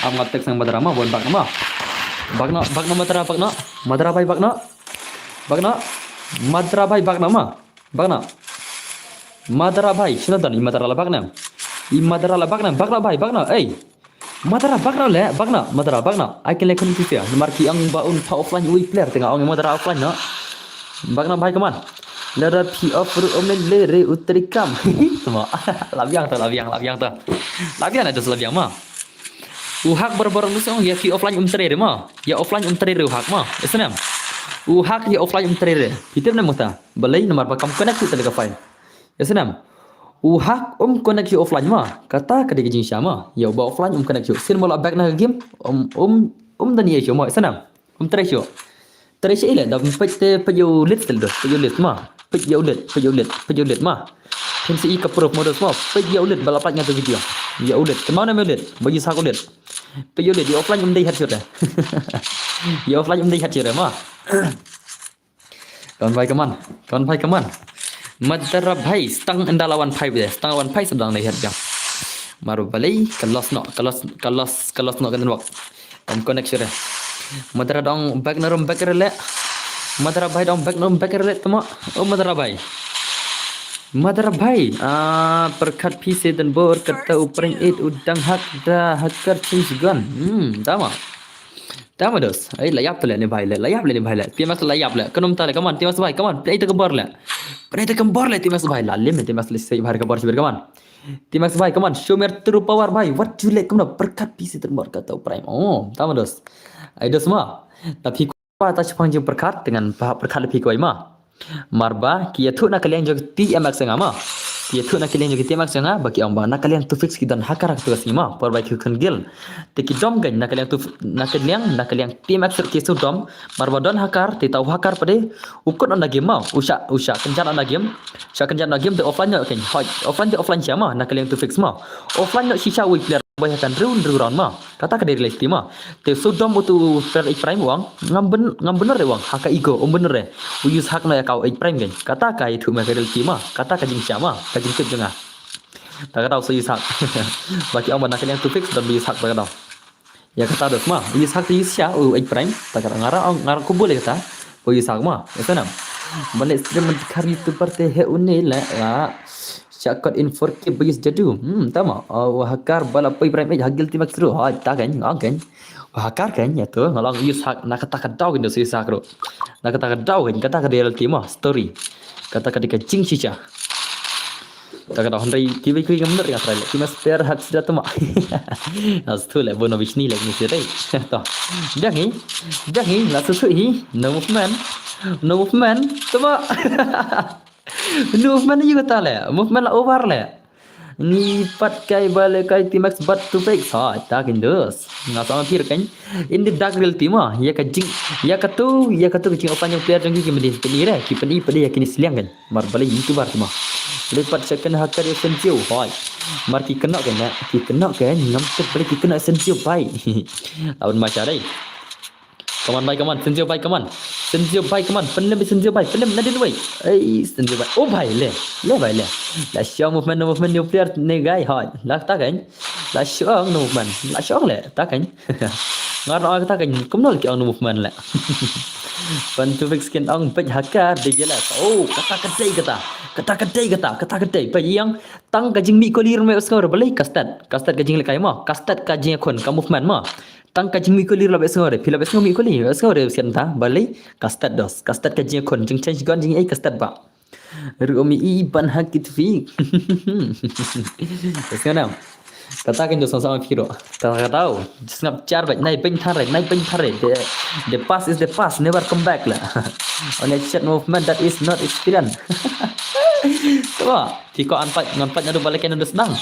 am ngatek sang madara ma bon bak nama madara bay bak na madara bay bak nama madara bay sino dan madara la bak na bay bak na madara bak na I can lekon tu ya marki ang baun pa offline we player tengah ang madara offline na bak na bay kaman Lara pi offer omne lere utrikam. Semua. Labiang tu. Labiang ada selabiang ma. Uhak barbar lu song ya ki offline trade ma. Ya offline trade uhak ma. Isnam. Uhak ya offline trade. Hitam na muta. Balai nomor bakam connect tu dekat file. Isnam. Uhak connect offline ma. Kata ke dia jing sama. Ya ba offline connect. Sin mola back na game. Dan ye ma. Isnam. Trade. Terus ile dah peju list ma. Peju lit ma. Pensi ka proof modus ma. Peju lit balapat ngatu video. Ya ulit. Kemana me lit? Bagi sak ulit. Peju lit di offline umdai headshot dah. Ya offline umdai headshot ma. Kawan pai kaman. Madara bhai stang anda lawan pai deh. Stang lawan pai sedang dai headshot. Maru balai kelas no kan wak. Connection dah. Madara dong back rele. Madara bhai dong back rele tama. Oh madara bhai. Perkat PC dan bor kata upring it udang hak dah hakar cinsgan. Tama. Tama dos. Ai layap tu le ni bhai le. Layap le ni bhai le. Timas layap le. Kanum ta le come on. Timas bhai come on. Play te kembor le. Play te kembor le Timas bhai. Lalim le Timas le sei bhai kembor sibir come on. Timas bhai come on. Show me true power bhai. What you like come on. Perkat PC termor kata prime. Oh, tama dos. Ai dos ma. Tapi kuat atas panjang perkat dengan perkat lebih kuat ma. Marba kia tu nak kalian juga TMX ngama. Kia tu nak kalian juga TMX ngama bagi amba nak kalian tu fix kita nak hakar tu kasima perbaiki kan gil. Teki dom kan nak kalian TMX kisu dom marba don hakar ti tahu hakar pade ukut on game mau usha kencan on game. Usha kencan on game tu offline kan. Offline siapa nak kalian tu fix ma. Offline shisha we player bayangkan round ma kata ke dari lesti ma te sudom tu per prime wang ngam bener de wang hak ego bener de use hak na kau prime kan kata ka itu ma ke lesti ma kata ka jing siapa ka jing kep janga tak tahu so use hak bagi orang nak kalian tu fix dan use hak tak tahu ya kata dos ma use hak use sia prime tak ngara ku boleh kata use hak ma ya sana balik stream kari tu parte he unila Syakot in 4K bayus jadu. Tama. Hakar bala pay prime hagil timak seru. Ha ta kan kan. Hakar kan ya tu ngalang use hak nak kata daw kan use hak ro. Nak kata daw kan kata reality mah story. Kata ketika jing shisha. Tak kata handai kiwi gambar ya trai. Kima spare hak sudah tu mah. Astu le bono vishni le ni sirai. Ta. Jangi la susu hi no movement. Tama. Movement juga tak le. Movement lah over le. Ni pat kai balik kai timax bat tu fix. Ha, tak indos. Nggak sama pir kan. In the dark real team ah. Ya ka jing. Ya ka tu kecing opan yang player jang ki mendin. Peni re. Ki peni ya kini seliang kan. Mar balik YouTuber tu mah. Lepas second hakar ya sensio. Ha. Mar ki kena kan. Ki kena kan. Ngam tu balik ki kena sensio bai. Lawan macam dai. Come on, sensio bai, come on. Penem sensio bai, penem nadin bai. Sensio bai. Oh bai le bai le. La show movement new player ne guy ha. La ta kan. La show no movement. La show le ta kan. Ngar ta kan. Kum nol ki on movement le. Pan tu fix skin ong pej hakar de jelas. Oh, kata kedai. Pai yang tang kajing mi kolir me skor balai kastad kajing le kai ma. Kastad kajing kon ka movement ma. Tang kajing mi kolir labes ngore pila bes mi kolir skore sian ta balai kastad kajing kon jing change gon jing ai kastad ba. Rumi i ban hakit fi. Sekarang katakan tu sama-sama kiro. Tak tahu. Ngap car baik naik peng thare. The past is the past, never come back lah. On a chat movement that is not experience. Coba, tiko anpat ngadu balikan ndu sedang.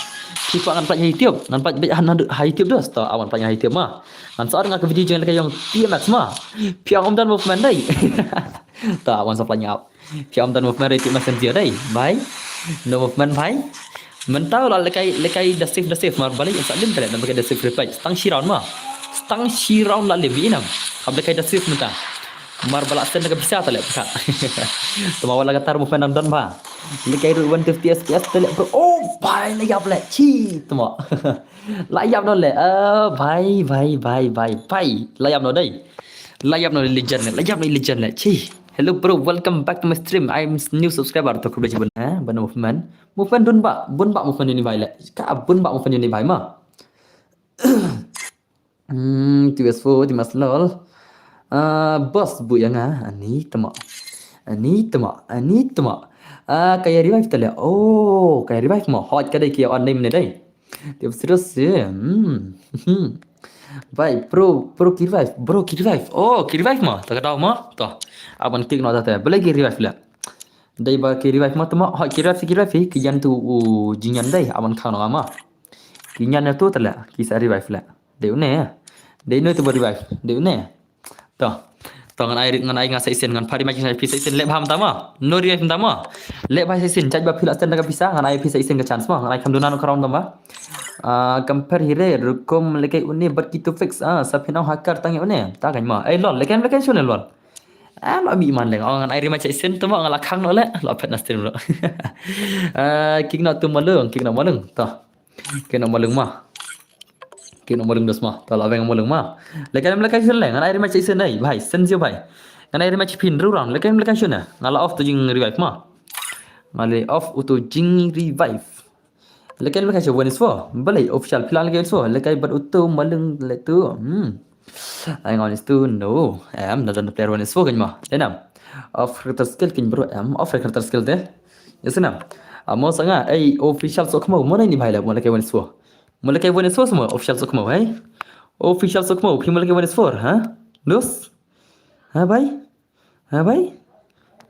Tiko anpat YouTube, anpat YouTube dos to awan panjang YouTube mah. An seorang ngak video jangan yang PMX mah. Piang dan movement dai. To awan sapanya. Piang dan movement itu messenger dai. Bye. No movement bye. Mentau lah lekai the safe mar balik yang salim tak nak pakai the safe reply stang shiround lah lebih enam ab lekai the safe mentah mar balak sen nak bisa tak lek pekat tuma wala gatar movement dan ba lekai 150 fps tak lek oh bye layap lek chi tuma layap no lek bye layap no dai layap no legend lek chi. Hello bro, welcome back to my stream. I'm new subscriber to Kubeji Bana movement dun ba movement ni bai le. Ka bun ba movement ni bai ma. TS4 di maslol. Boss bu yang ani tama. Kayak revive tale. Oh, kayak revive mo. Hot kadai kia on name ni dai. Tiap terus Baik, pro ki revive. Oh, ki revive mah. Tak tahu mah. Toh. Abang tik nak tata. Boleh ki revive lah. Dai ba ki revive mah tama. Ha ki revive ki yan tu jinyan dai abang khang nak mah. Ki yan tu tala ki sa revive lah. Deu ne. Deu ne tu revive. Deu ne. Toh. Ngan ai ngasai sen ngan pari macam saya pisai sen lek paham tama. No revive tama. Lek bai sen caj ba phila sen daga pisah ngan ai pisai sen ke chance mah. Ngan ai kam dunan karam tama. Compare hire rukum lekai une berkitu fix sapinau hakar tangi une ta kan ma lol lekan shune lol lo mi man leng ngan ai rima chai sen tama ngala khang no le lo phat nastin lo king na tu malung ta king na malung dos ma ta la beng malung ma lekan shune leng ngan ai rima chai sen dai bhai sen jio bhai ngan ai rima chai pin ru rang lekan shune ngala off tu jing revive ma ngale off utu jing revive lekai show bonus for balai official plan lekai so lekai ber utu malung le tu Hang on is tu no. Am dan player 1 is 4 kan mah. Denam. Off character skill kin bro am off character skill deh. Yasinam. Amo sanga official sok mau mana ini bhai la mulai ke 1 is 4. Mulai ke 1 is 4 semua official sok mau hai. Official sok mau phi mulai ke 1 is 4 ha? Dos? Ha bhai? Ha bhai?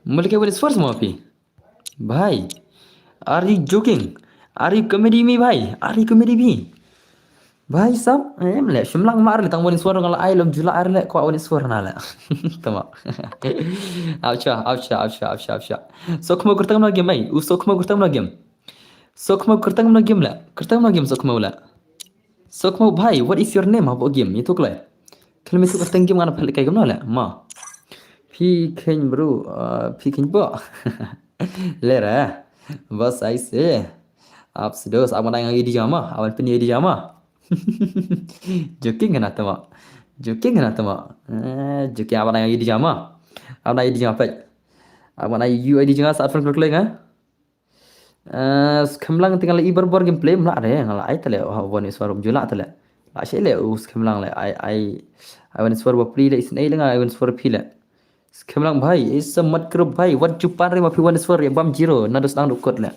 Mulai ke 1 is 4 semua phi. Bhai, are you joking? Are you comedy me bhai? Are you comedy me? भाई साहब ले शिमला मार लेता हूँ स्वर गला I love जुला ले को वन स्वर ना ले तमा आउचा सोखमो करता हूँ ना गेम भाई उस सोखमो करता हूँ ना गेम सोखमो करता हूँ ना गेम ले करता हूँ ना गेम सोखमो भाई व्हाट इज योर नेम अब गेम ये तो क्ले खेल में तो करता हूँ गेम गाना पहले क्या गेम ना ले माँ फी खेन ब्रो फी खेन बो ले रहा बस ऐसे आप सिद्धोस आप बनाएंगे ये डिजामा आप पिन ये डिजामा joking kan atau mak joking kan atau mak joking apa nak ID jama apa nak ID jama apa apa nak UID jama saat phone klik ah kemlang tinggal ibar bar gameplay melak deh ngalah ai tele wan iswar jula tele la shay le us kemlang le ai wan iswar ba pri le isnai le ngai wan iswar pi le kemlang bhai is mat kro bhai wan chupan re ma pi wan iswar ya bam zero na dos dang dukot le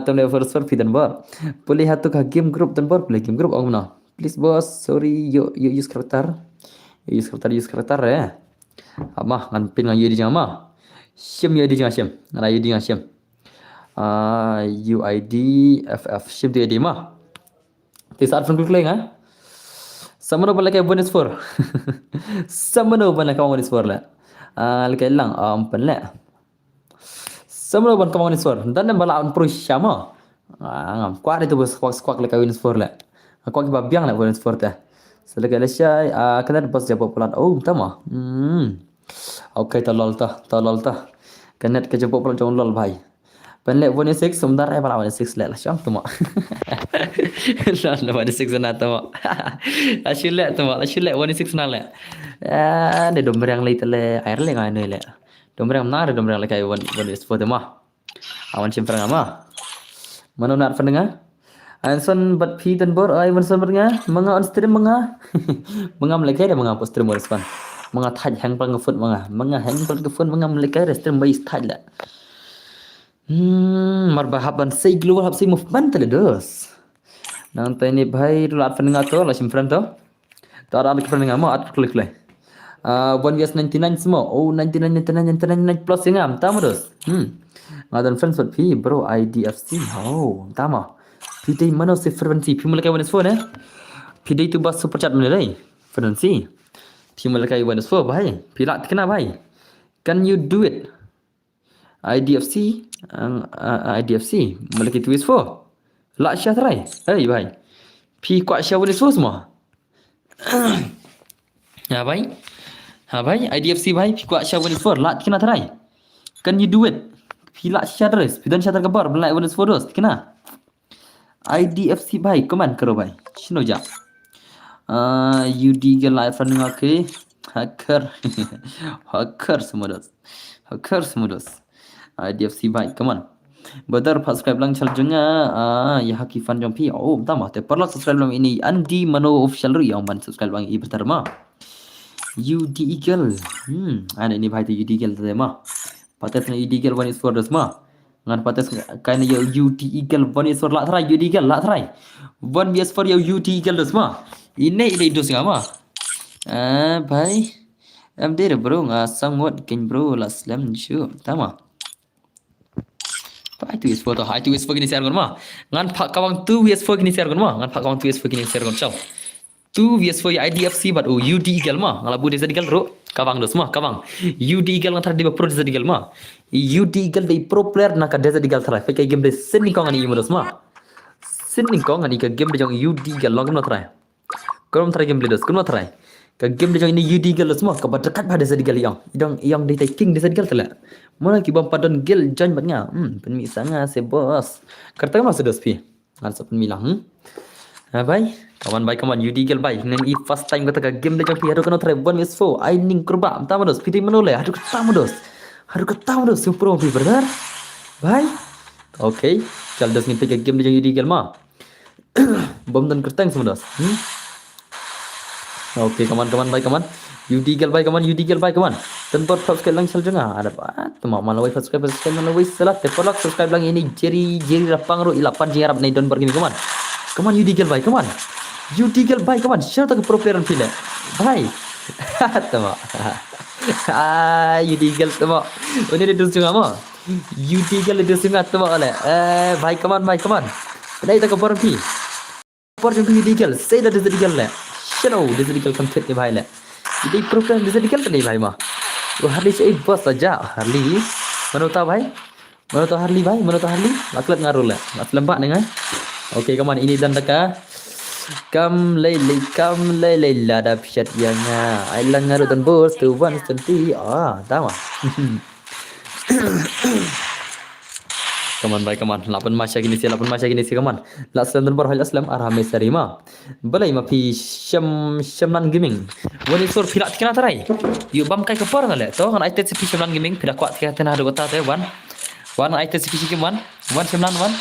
तुमने फर्स्ट पर फिदन बर पुली हाथ तो game group तन बर play game group आऊँ ना प्लीज बॉस सॉरी यो यूज करता रे अब माँ गन पिन गन ये दिजा माँ शिम ये दिजा शिम ना ये दिजा शिम UID FF शिम तो ये दी माँ तीसरा फ्रंट क्लिक लेगा समनो बल्ले के bonus for समनो बल्ले का bonus for ले लेके lang पन ले Semua ban kawan iswar dan nem bala an pro syama ngam kuat itu bos squawk le kawin iswar le kuat ba biang le kawin iswar ta selagi le syai kena bos jabo pelan oh tama okay ta lol ta kena ke jabo pelan jong lol bhai pen le 1 6 sumdar ai bala 1 6 le la syam tama la 1 6 na tama ashile 1 6 na le de domber yang le tele air le ngai le dombrang nar dombrang lekai wan is for the mah awan simprang ama mano nar pendengar anson bat phi dan bor ai wan son pendengar manga on stream manga manga lekai da manga post stream respon manga thaj hang pang foot manga hang pang foot manga lekai stream bai thaj la marbahaban sei global hab sei movement tele dos nang tani bhai lat pendengar to la simprang to ada pendengar mo at klik le 1vs99 semua oh 99 plus yang am tamu dos ngadan friends buat pi bro IDFC oh tama pi dai mana se frequency pi mulai kawan phone pi dai tu bas super chat mana dai frequency pi mulai kawan phone bhai pi lat kena bhai can you do it IDFC mulai kita wis phone la syah try hey bhai pi kuat syah wis phone semua ya bhai हाँ भाई IDFC भाई फिर अच्छा वन स्फोर लाट किना थराई can you do it फिर लाट शटर्स फिर दन शटर कबर बला वन स्फोर दोस्त किना IDFC भाई कमेंट करो भाई शिनो जा UD के live running okay hacker semua dos IDFC भाई कमान Betul subscribe lang channel juga ya Hakifan jom pi oh tama te perlu subscribe lang ini Andi Mano official ru yang ban subscribe lang i pertama UD Eagle ada ini bhai tu UD Eagle tu mah patas na UD Eagle one is for dos mah ngan patas kain ya UD Eagle one is for la thrai UD Eagle la thrai one is for ya UD Eagle dos mah ini dos ngah mah bhai em dia bro ngasang ngot king bro la slam shoot tama Hai tu is for kini share kon mah ngan phak kawang 2 vs 4 kini share kon mah ngan phak kawang 2 vs 4 kini share kon chau 2 vs 4 IDFC but UD Eagle mah ngalabu desa digal ro kawang dos mah kawang UD Eagle ngan thar di pro desa digal mah UD Eagle dei pro player na ka desa digal thar kai game de sinning kong ani dos mah sinning kong ani ka game de jong UD Eagle long no thar kom thar game dos kom no thar ka game de jong ini UD Eagle dos mah ka dekat pada desa digal yang dei king desa digal thar mana ki bam padon gel join batnya penmi sanga se bos karta mas dos pi ngan sa penmi lang bhai kawan baik kawan UD Eagle baik nang i first time kata ka game de jong pi hadu kana try 1vs4 ai ning kurba am dos piti manole hadu kata dos su pro pi brother bhai okay chal dos ni pe game de jong UD Eagle ma bom dan kertang semua dos Oke, kawan-kawan baik kawan. Udigal baik kawan, Udigal baik kawan. Dan buat subscribe lang channel jengah. Ada apa? Tama malawai subscribe malawai salat. Tepolak subscribe lang ini jeri lapang ro ilapan jeng Arab don bergini kawan. Kawan Udigal baik kawan. Udigal baik kawan. Siapa tak pro player pila? Bhai. Tama. Udigal tama. Ini dia dus jengah mo. Udigal dus jengah tama ole. Baik kawan. Đây ta có bor pi. Bor jeng Udigal. Say dah dus Udigal le. चलो digital content भाई ले ये programme digital नहीं भाई माँ वो हरली से एक बस aja हरली menurut भाई menurut Harley भाई menurut Harley maklum ngaruh lah maklum pak dengan oke kawan ini dan deka kam lele lada pisat yangnya ailang ngaruh dan bos tu one senti tahu kaman baik kaman lapan masya gini sih kaman lasan dan berhal aslam arham sarima balai ma pi syamlan gaming wani sur pilat kena tarai yu bam kai kapar ngale to kan aitet pi syamlan gaming pilat kuat kena tena do kota te wan aitet pi syamlan wan syamlan wan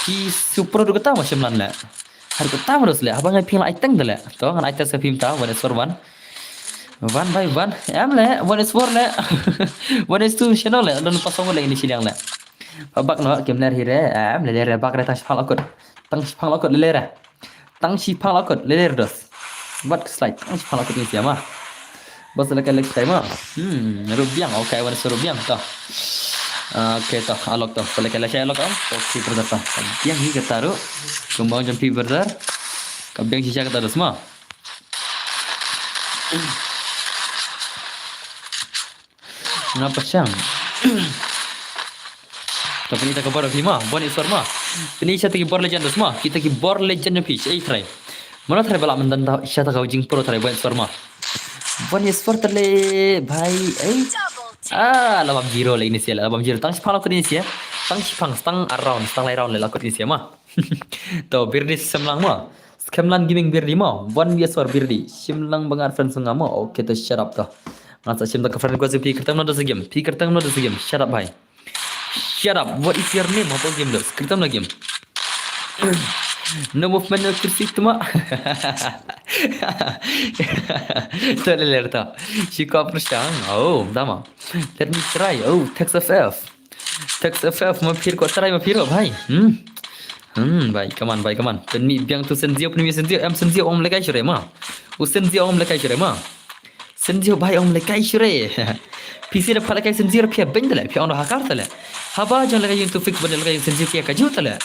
pi super do kota ma syamlan la har kota terus le abang ai pi la aiteng dale to kan aitet se pim ta wani sur wan bai wan am le wani sur le wani tu channel le don pasong le ini silang le Babak no game ler hire am le bak re tang sipang lakot le dos buat slide tang sipang lakot ni siapa bos lek time rubiang oke wan rubiang to oke to alok to lek alok oke brother to yang hi kataru kumbang jampi brother kabeng sisa kata semua ngapa siang tapi kita kabar lima, bon isor mah. Ini saya tegi bor legend semua. Kita tegi bor legend pitch, try. Mana try balak mendan dah saya tak kau jing pro try bon isor mah. Bon isor terle, bhai, labam zero le ini sih, labam zero. Tang sipang lakut ini sih, tang around le lakut ini sih mah. Tuh birdi semlang mah. Skemlan gaming birdi mah. Bon isor birdi. Simlang bangar friends ngamo. Oke tuh shut up tuh. Ngasa sim tak friend gua sih pi kertang no game. Shut up bhai. Shut up. What is your name? Apa game dos? Kita lagi game. No movement no kursi tu mak. Tak leler tak. Shika persiang. Oh, dama. Let me try. Oh, text FF. Ma phir ko try ma phir bhai. Bhai, come on. Dan ni biang tu senzio em senzio om lekai shure ma. Senzio om lekai shure ma. Senzio bhai om lekai shure. PC dapat lekai senzio pia bendele pia ono hakar tale. Haba jangan lekai untuk fix benda lekai senzio pia kaju tale.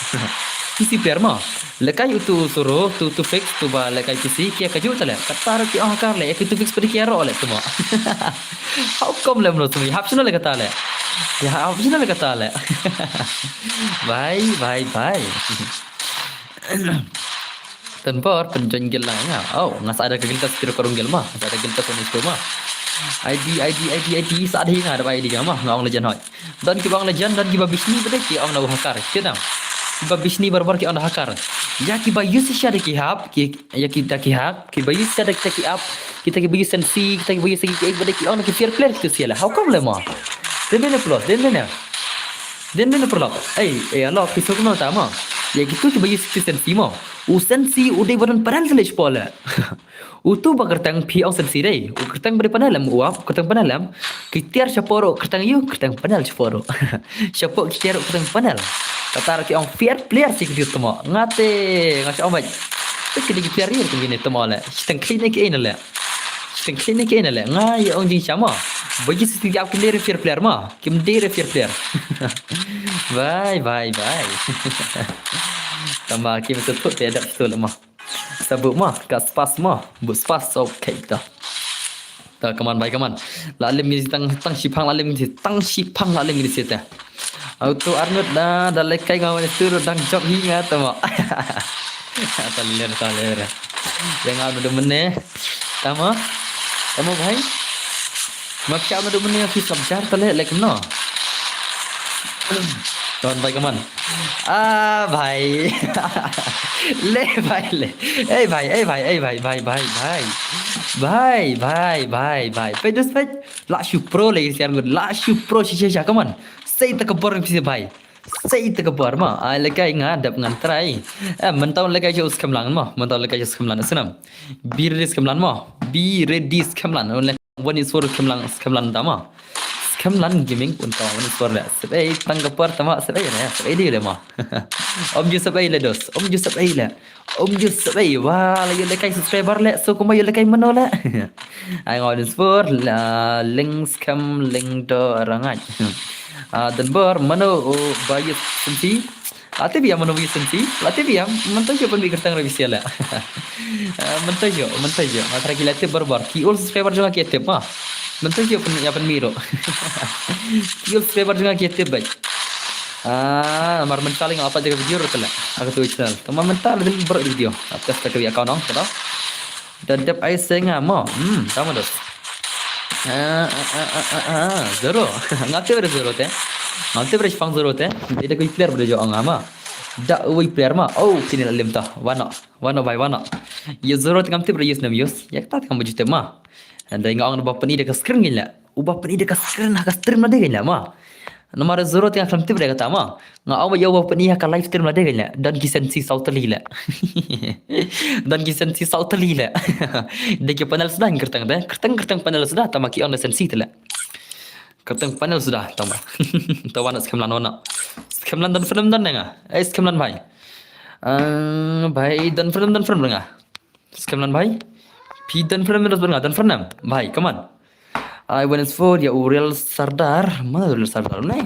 PC player mah lekai itu suruh tu fix tu ba lekai PC kia kaju tale. Kata pia ono hakar le itu fix pada kia ro le tu mah. How come le menurut tu? Optional le kata le. Ya optional le kata le. Bye. Tanpa penjonggel lah ya. Oh, ngas ada kegiatan setir korunggel mah. Ada kegiatan konis mah. ID saat ini ada ID gamah ngawang legend hoi dan ki bang legend dan ki babisni bade ki ang nabu hakar kita babisni barbar ki ang hakar ya ki bayus syada ki hap ki ya kita ki hap ki bayus syada ki up kita ki bayus sensi kita ki bayus ki bade ki ang ki fair player itu siala how come lema den perlu Allah ki sokno tama ya gitu ki bayus sensi mo sensi udah badan paran selej pola utu bakertang pi ang sensi deh kertang beri panalam uap kertang panalam kitiar syaporo kertang panal syaporo syapok kitiar kertang panal katar ki ang fair player sih gitu temo ngate ngasih om baik kini kitiar ini begini temo le steng klinik ini le ngai ang jing sama bagi setiap kini fair player mah kim dere fair player bye tambah kim betul tidak betul mah sabuk mah kat spas mah bu spas okay dah kaman baik kaman lalim ni tang sipang lalim ni sita auto arnut dah lekai ngawan itu dang job hinga tama talir yang ada mene tama bhai maksa ada mene fi sabjar tale lek no Tuan baik kaman. Bhai. Le. Bhai. Pedus. La shu pro lagi siar gud. La shu pro shisha kaman. Say tak kebor pisi bhai. Say te kabar ma ai lekai ngadap ngan trai mentau lekai jo skemlan ma mentau lekai jo skemlan senam bir dis skemlan ma bir dis skemlan oleh wani sur skemlan tama skemlan gaming pun kau wani sur la sebai tang kapar tama sebai ya sebai dia le ma om ju sebai le dos om ju sebai le om ju sebai wala yo lekai subscriber le so kuma yo lekai mano le ai ngau dis sur la link scam link do rangai dan ber mana bayi senti ate biya mana bayi senti ate biya mentau jo pun bikertang revisi la mentau jo matra kila te ber ki all subscriber juga ki te pa mentau jo pun ya pun miro ki all subscriber juga ki te bai mar mencaling apa jaga video rotela aku tu channel tama mental ber video atas tak ya kau nong kada dan dep ai senga mo tama dos zero ngate ber zero te ngate ber pang zero te ida koi player ber jo angama da oi player ma oh kini lim ta wana by wana ye zero te ngate ber yes nam yes yak ta kam bujite ma anda ngong ba pani de ka screen gila uba pani de ka screen ha ka stream na de gila ma nomor zero te ngam te ber kata ma ngau ba yo ba pani ha ka live stream na de gila dan kisensi sautali la dan kisensi sautali la de ke panel sudah kertang panel sudah tamaki on sensi tela kertang panel sudah tama tawana skemlan ona skemlan dan film dan nga skemlan bhai dan film nga skemlan bhai pi dan film nga dan film bhai come on I went for ya real sardar mana real sardar ne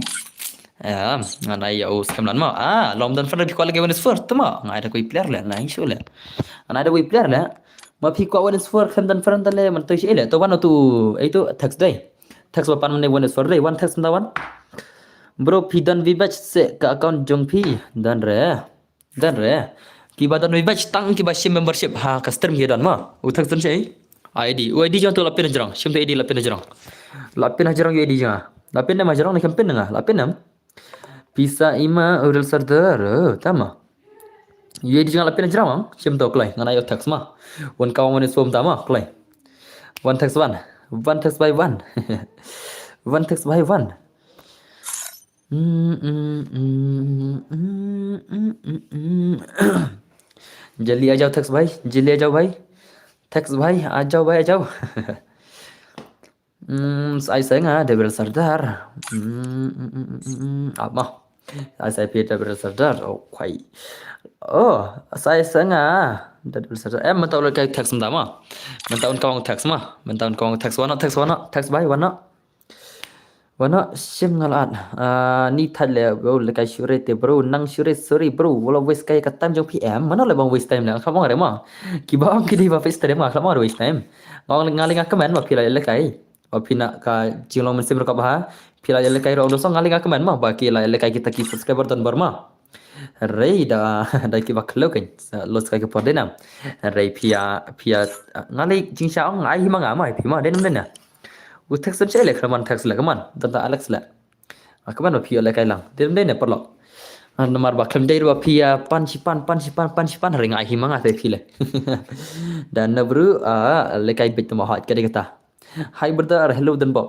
ngana ya skemlan ma lom dan film ko lagi went for tama ngada koi player la na isu la ana ada koi player la ma pi ko went for kan dan film dan le man to ile to wana tu itu tax day tax wa pan ne went for day one tax ndawan bro pi dan vibach se ka account jong pi dan re ki badan vibach tang ki ba sim membership ha custom hi dan ma u tax dan sei ID jangan tu lapin jarang sim tu ID lapin jarang ID jangan lapin nama jarang ni campaign nga lapin nam bisa ima real sardar tama ID jangan lapin jarang sim tu klai ngana yo tax ma one kawan ni som tama klai one tax by one one tax by one जल्दी आ जाओ tax भाई जल्दी आ जाओ भाई tax भाई आ जाओ भाई आ जाओ saya nggak ada bersardar apa saya pilih bersardar oh kai oh saya nggak ada bersardar mentau lagi tax mah mentau kau tax wana tax by wana sim ngalan ni thale bro lekai shure te bro nang shure sorry bro wala waste kai katam jong pm mana le bang waste time la khamong are ma ki bang ki di ba face time ma khamong waste time bang ngaling comment ma pila lekai opina ka jinglo men sim ka ba pila lekai ro dosong ngaling comment ma ba ki la lekai kita ki subscriber dan barma rei da ki ba khlo kan los kai ke podena rei pia ngali jingsa ngai ma nga ma pi ma den na tax sen cele kraman tax la kaman tanta alex la kaman ba pia la kai lang dem dei ne perlo nomor ba klem dei ba pia pan ring ai himanga te pile dan na bru le kai bit ma hat kade kata hai brother hello dan bo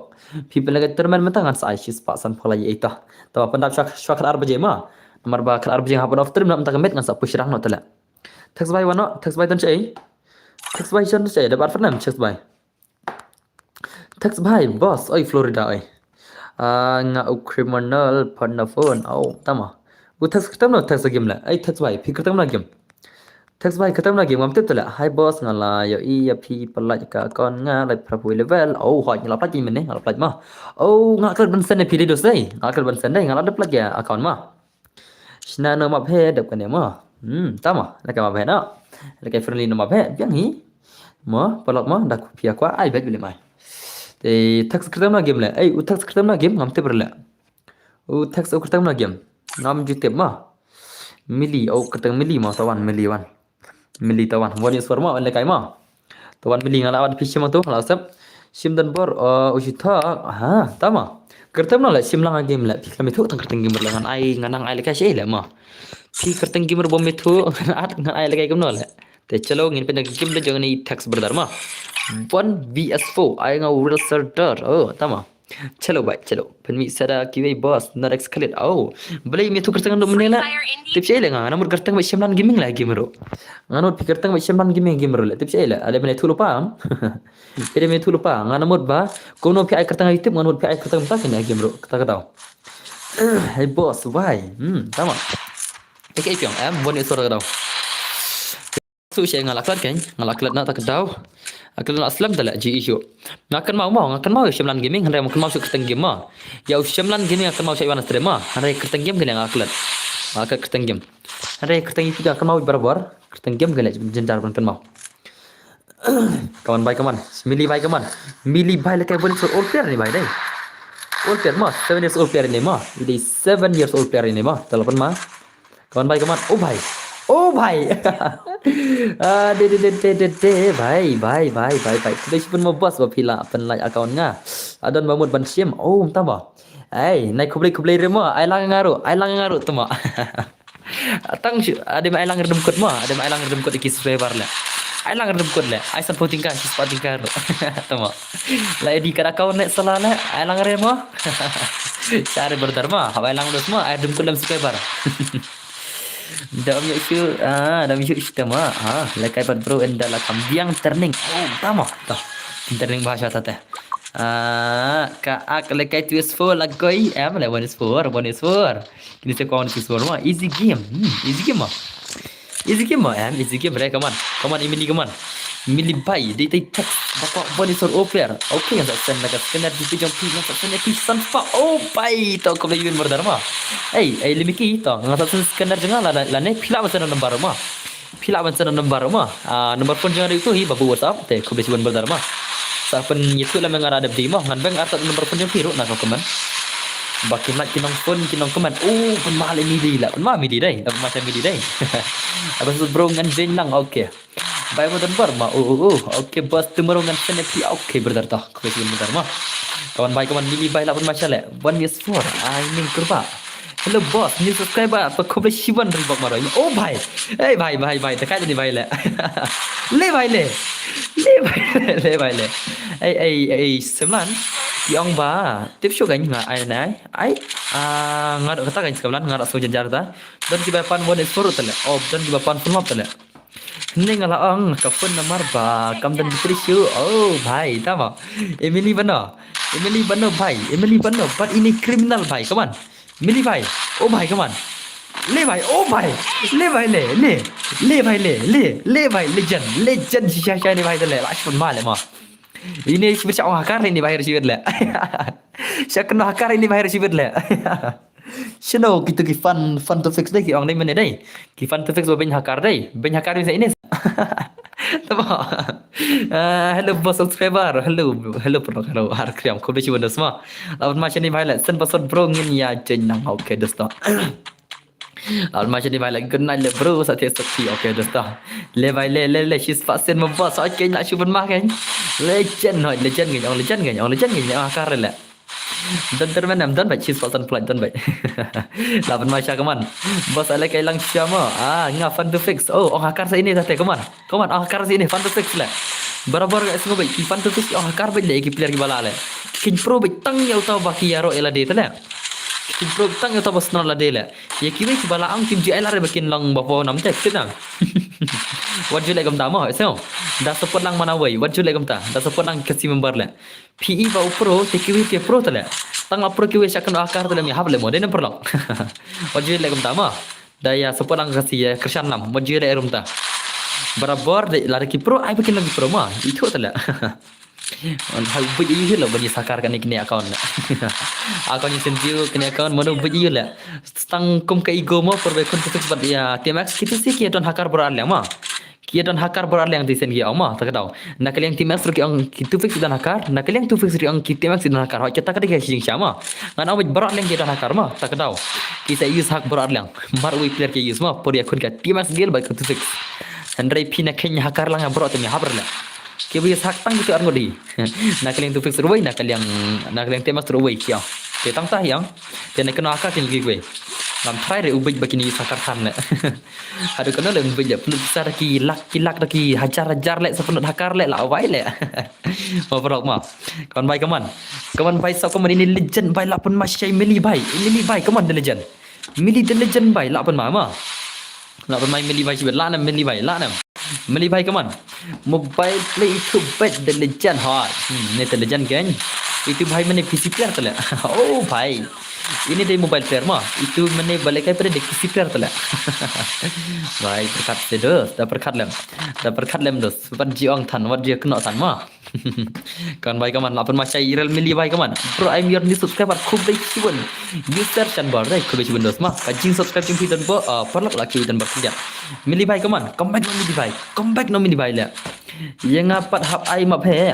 people la terman mentangan sai shis pa san phola ye ita to pandap shak arba je ma nomor ba khar arba je ha pan of term nam ta met ngan sa pushrang no tala tax by wano tax by dan chei tax by chan chei da bar fanam tax by tax by boss oi Florida oi nga criminal partner phone au tama u tax khatam no tax game la ai tax by phi khatam na game tax by khatam na game ngam tet la hi boss nga la yo I ya phi pala ka kon nga lai prabu level au hoi la pla ji men ne la pla ma au nga kal ban sen ne phi do sei nga kal ban sen dai nga la de pla ya account ma sina no ma phe de kan ne ma tama la ka ma phe na la ka friendly no ma phe yang hi ma pala ma da ku phi kwa ai bet bile mai thì tax kertam na game la ai u tax kertam na game ngam te berla u tax u kertam na game ngam jute ma mili au kertam mili ma tawan mili tawan wani swarma le kai ma tawan mili ngala wan fish ma to la sab sim dan bor u jita ha tama kertam na la sim lang game la fikam itu tang kertam game ngan ai nganang ai le kai sei la ma fi kertam game bom itu at ngan ai le kai game no la te chalo ngin pe game le jong ni tax berdar ma 1 vs4 ai ngau real sardar oh tama चलो भाई चलो Penmi sada kiwi boss not escalate oh boleh mi tu kertang dum menela tip saya lenga namur kertang macam lan gaming lah gamero ngano kertang macam lan gaming gamero la tip saya la ada menit lu paham ada menit lu paham ngano mod ba kono pi ai kertang youtube ngano pi ai kertang tak ni gamero kata tahu hey boss why tama okay pion bon itu suara tahu su saya ngalaklat kan ngalaklat nak tak tahu akan nak aslam tak ji isu ngakan mau syamlan gaming hendak makan mau kertang game mah ya syamlan gaming akan mau saya wana stream mah hendak kertang game kan aklat maka kertang game hendak kertang itu akan mau barabar kertang game kan jenjar kan mau kawan baik kawan mili baik lekai boleh sur old player ni baik deh old player mah 7 years old player ni mah ini 7 years old player ni mah telepon mah kawan baik kawan oh भाई भाई today pun mau bos pila pen like account nga adon mamut ban sim oh tama ai nai kublai remo ai lang ngaru tama tang ada mai lang redem kod ma ada mai lang redem kod ki subscriber la ai lang redem kod la ai san voting ka spotting ka tama la di kar account ne salah la ai lang remo cari berdharma ai lang dos ma ai redem kod lam subscriber dalam isu sistema lekai pat bro enda la kambiang turning oh tama toh turning bahasa tata ka ak lekai twist for lagoi em la one is for ini se kawan twist for ma easy game easy game mereka kaman ini kaman mili bai dia tak bapak boleh sur oper okay yang tak nak skenar di pijam pi nak skenar pi sanpa oh bai to ko lagi berdharma limiki to ngat skenar jangan la ne pila macam nomor ma nomor pun jangan itu hi babu whatsapp te ko besi berdharma sa pen itu la mengar ada di mah ngan bang arta nomor pun jangan piru nak komen bakin nak kinong komen oh pen mahal midi la pen midi dai macam midi dai abis bro ngan jen lang okay Baik modern Burma. Okey bos temerungan senepi okey berdarta. Kebetulan Burma. Kawan baik kawan mili baik lapun masalah. 1 years for. Ini kurba. Hello boss, new subscriber apa kau boleh siwan ribak marah. Oh bhai. Hey bhai. Dekat ni bhai le. Le bhai le. Sembilan. Yang ba. Tip show kan nggak ai nggak kata kan sekarang nggak so janjar ta. Dan di bapan 1 years for tele. Oh dan di bapan full map tele. Ini ngalaang telepon nomor ba kam dan bitrishu oh bhai tama Emily Bano bhai but ini kriminal bhai come on Emily bhai oh bhai come on le bhai oh bhai le bhai le bhai legend sisa ni bhai tele langsung mal ma ini sebab hakar ini bhai receiver le saya kena hakar ini bhai receiver le Sino gitu ki fun to fix deh ki orang lain deh ki fun to fix banyak hakar bisa ini tama hello bos subscriber hello pro har kriam ko bechi wonder semua lawan macam ni bhai sen pasal bro ngin ya jenang okay dosta lawan macam ni bhai kenal le bro satya sakti okay dosta le bhai le she's fast sen membas okay nak cuba mah kan legend ngin hakar le dan termenam dan baik cheese pasan flight dan baik lapan macam kaman bos ala kailang siapa ngah fun to fix oh hakar sa ini tate kaman hakar sa ini fun to fix lah barabar kat semua baik fun to fix hakar baik le ki player ki bala le kin pro baik tang ya utau baki yaro ela de tala kin pro tang ya utau bos nol la de le ya ki baik bala ang tim ji ala bakin lang bapo nam tek kita what you like gam tama so dah support lang mana wai what you like gam ta dah support lang kasi member le PE ba pro TKW ke pro tala tang pro ki wes akan akar tala mi hable mo de per lang what you like gam tama dah ya support lang kasi ya krishan lam what you like rum ta barabar de lari ki pro ai bikin lagi pro ma itu tala hal buji je lah bagi sakar kan ni account lah account ni sendiri kena account mana buji lah tang kum ke ego mo perbe kon tu sebab ya TMX kita sih kia don hakar beral yang mah kia don hakar beral yang di sini ya mah tak tahu nak yang TMX ri ang kita fix dan hakar nak yang tu fix ri ang kita TMX dan hakar kita kada ke sing sama ngan awak beral yang kita hakar mah tak tahu kita use hak beral yang mar we player ke use mah por ya kon ka TMX gel baik tu fix handrai pina kenya hakar lang beral tu mi habar lah kia boleh saktan gitu arno di nak yang tu fix ruway nak yang temas ruway kia dia tang tah yang dia nak kena akar lagi gue làm try re ubej bakini sakarkan le hadu kana le ubej penuh besar laki laki hajar le sepenuh hakar le la wai le ma perok ma kawan bai kawan bai sau kawan ini legend bai la pun masih mili bai kawan the legend mili the legend bai la pun ma la pun mai mili bai sibet la nam mili bai kawan mobile play itu bet the legend hot ni the legend kan itu bai mana PC player tu le oh bai ini dari mobile player mah itu mana balik pada di PC player tu lah baik perkat sedos dah perkat lem dos pan jiong tan wat dia kena tan mah kan baik kaman lapan macam Irel Mili baik kaman bro I'm your new subscriber खूब baik ciban user chan bar dai खूब ciban dos mah kajing subscribe jumpi dan bo perlak laki dan berkerja Mili baik kaman come back no Mili baik le yang apat hap ai map he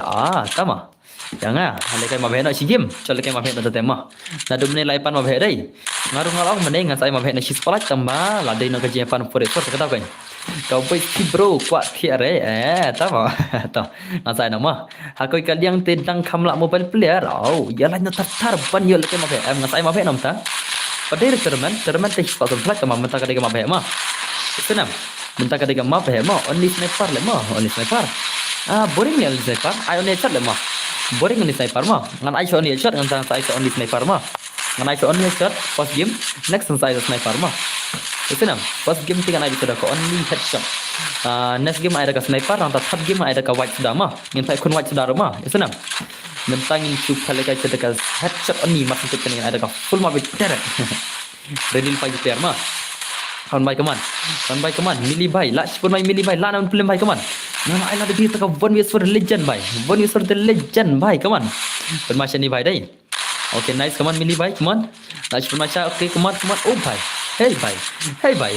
tama jangan hale kai mabhe na sigim chole kai mabhe na tema na dumne lai pan mabhe dai ngaru ngalong mene ngasai mabhe na sispalak tamba la dai na kaje pan pore so kata kan kau bai ki bro kwat thi are tama to ngasai na ma ha koi kaliang tedang khamla mobile player ya la na tar ban yo kai mabhe ngasai mabhe nam ta padai terman teh pa plak tama menta kadai mabhe ma senam menta kadai mabhe ma only sniper le ma only sniper boring le sniper I only chat le ma boring ni sniper mah ngan ai shot ni shot ngan sang sai shot ni sniper mah ngan ai shot ni shot first game next sang sai sniper mah itu nam first game tinggal ai bisa ko only headshot next game ai ada sniper nanti third game ai ada white sudah mah ngin sai kun white sudah mah itu nam mentangin tu kali kai cerita headshot only masih tu dengan ada full mah better ready fight player mah kawan baik kaman Mili bai la pun mai Mili bai la nam film bai kaman nama ai la de kita one years for legend bai one years for the legend bai kaman permasyan ni bai dai okay nice kaman Mili bai kaman la permasyan okay kaman oh bai hey bai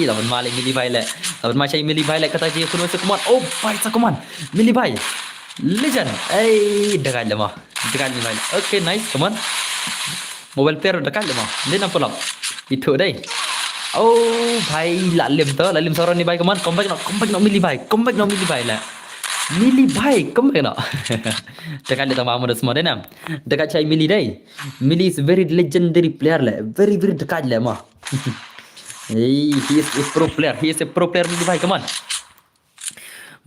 lawan malik Mili bai le lawan macam Mili bai le kata dia pun masuk kaman oh bai sa kaman Mili bai legend dekat lemah ni bai okay nice kaman mobile player dekat lemah dia nampak lah itu dai oh भाई लालिम सौरव ni भाई कमान comeback no Mili भाई lah Mili भाई comeback no dekat dia tambah amat semua deh nam dekat cai Mili dai Mili is very legendary player lah very dekat lah mah he is a pro player Mili भाई कमान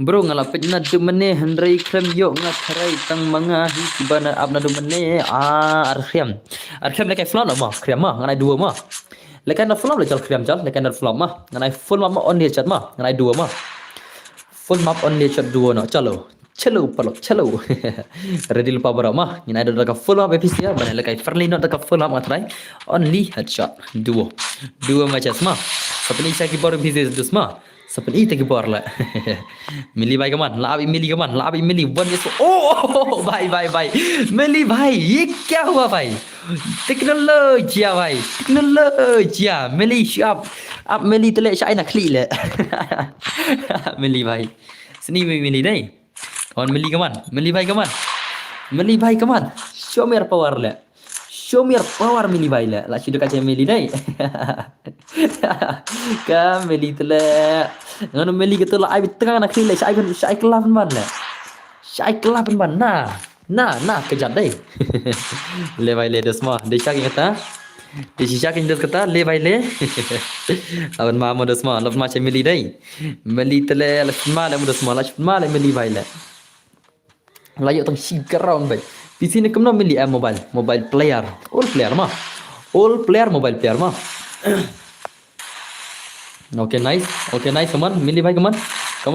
bro ngalapit na dumane handrai krem yo ngakharai tang manga hi kibana abna dumane arkham lekai flon ma krem ma nganai dua ma lekai na flon le chal krem chal lekai na flon ma nganai full map ma on dia chat ma nganai dua ma full map on dia chat dua no chalo palok ready lupa bara ma nganai ada ka full map episode bana lekai friendly no ka full map ngatrai only headshot dua matches ma sapni sa ki baru business dus ma Seperti itu kebor lah. Mili baik kaman, labi Mili one years. Oh, bye. Mili भाई, ये क्या हुआ भाई? टेक्नोलॉजी भाई, Mili आप Mili तले शायद नकली ले. Mili भाई, sini Mili deh. Kawan Mili भाई kaman. Show me your power le. Show me your power Mili bai la. La sudah kaca Mili dai. Ka Mili tele. Nganu Mili kata la ai tengah nak kili sai kelap ban la. Sai kelap ban nah kejat dai. Le bai le desma. Desha kata. Desha kata le bai le. Awan mama desma. Laf macam Mili dai. Mili tele la semala mu desma la semala Mili bai la. Layak tang sigaround bai. Di sini kemana Mili mobile player all player mobile player mah okay nice kaman Mili भाई kaman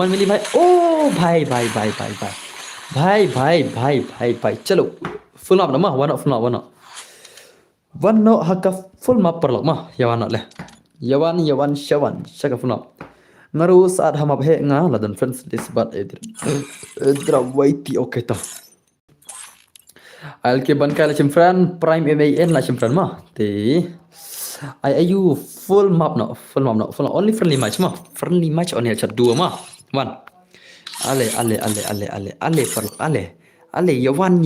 Mili भाई oh भाई चलो full map mah one no haka full map perlok mah yawan shawan shaka full map ngaru saat hamap he nga dan friends disbat edra waiti okay tah Alke bankai lacim friend prime MAN lacim friend mah ti ayu full map no only friendly match on chat dua mah one ale yawan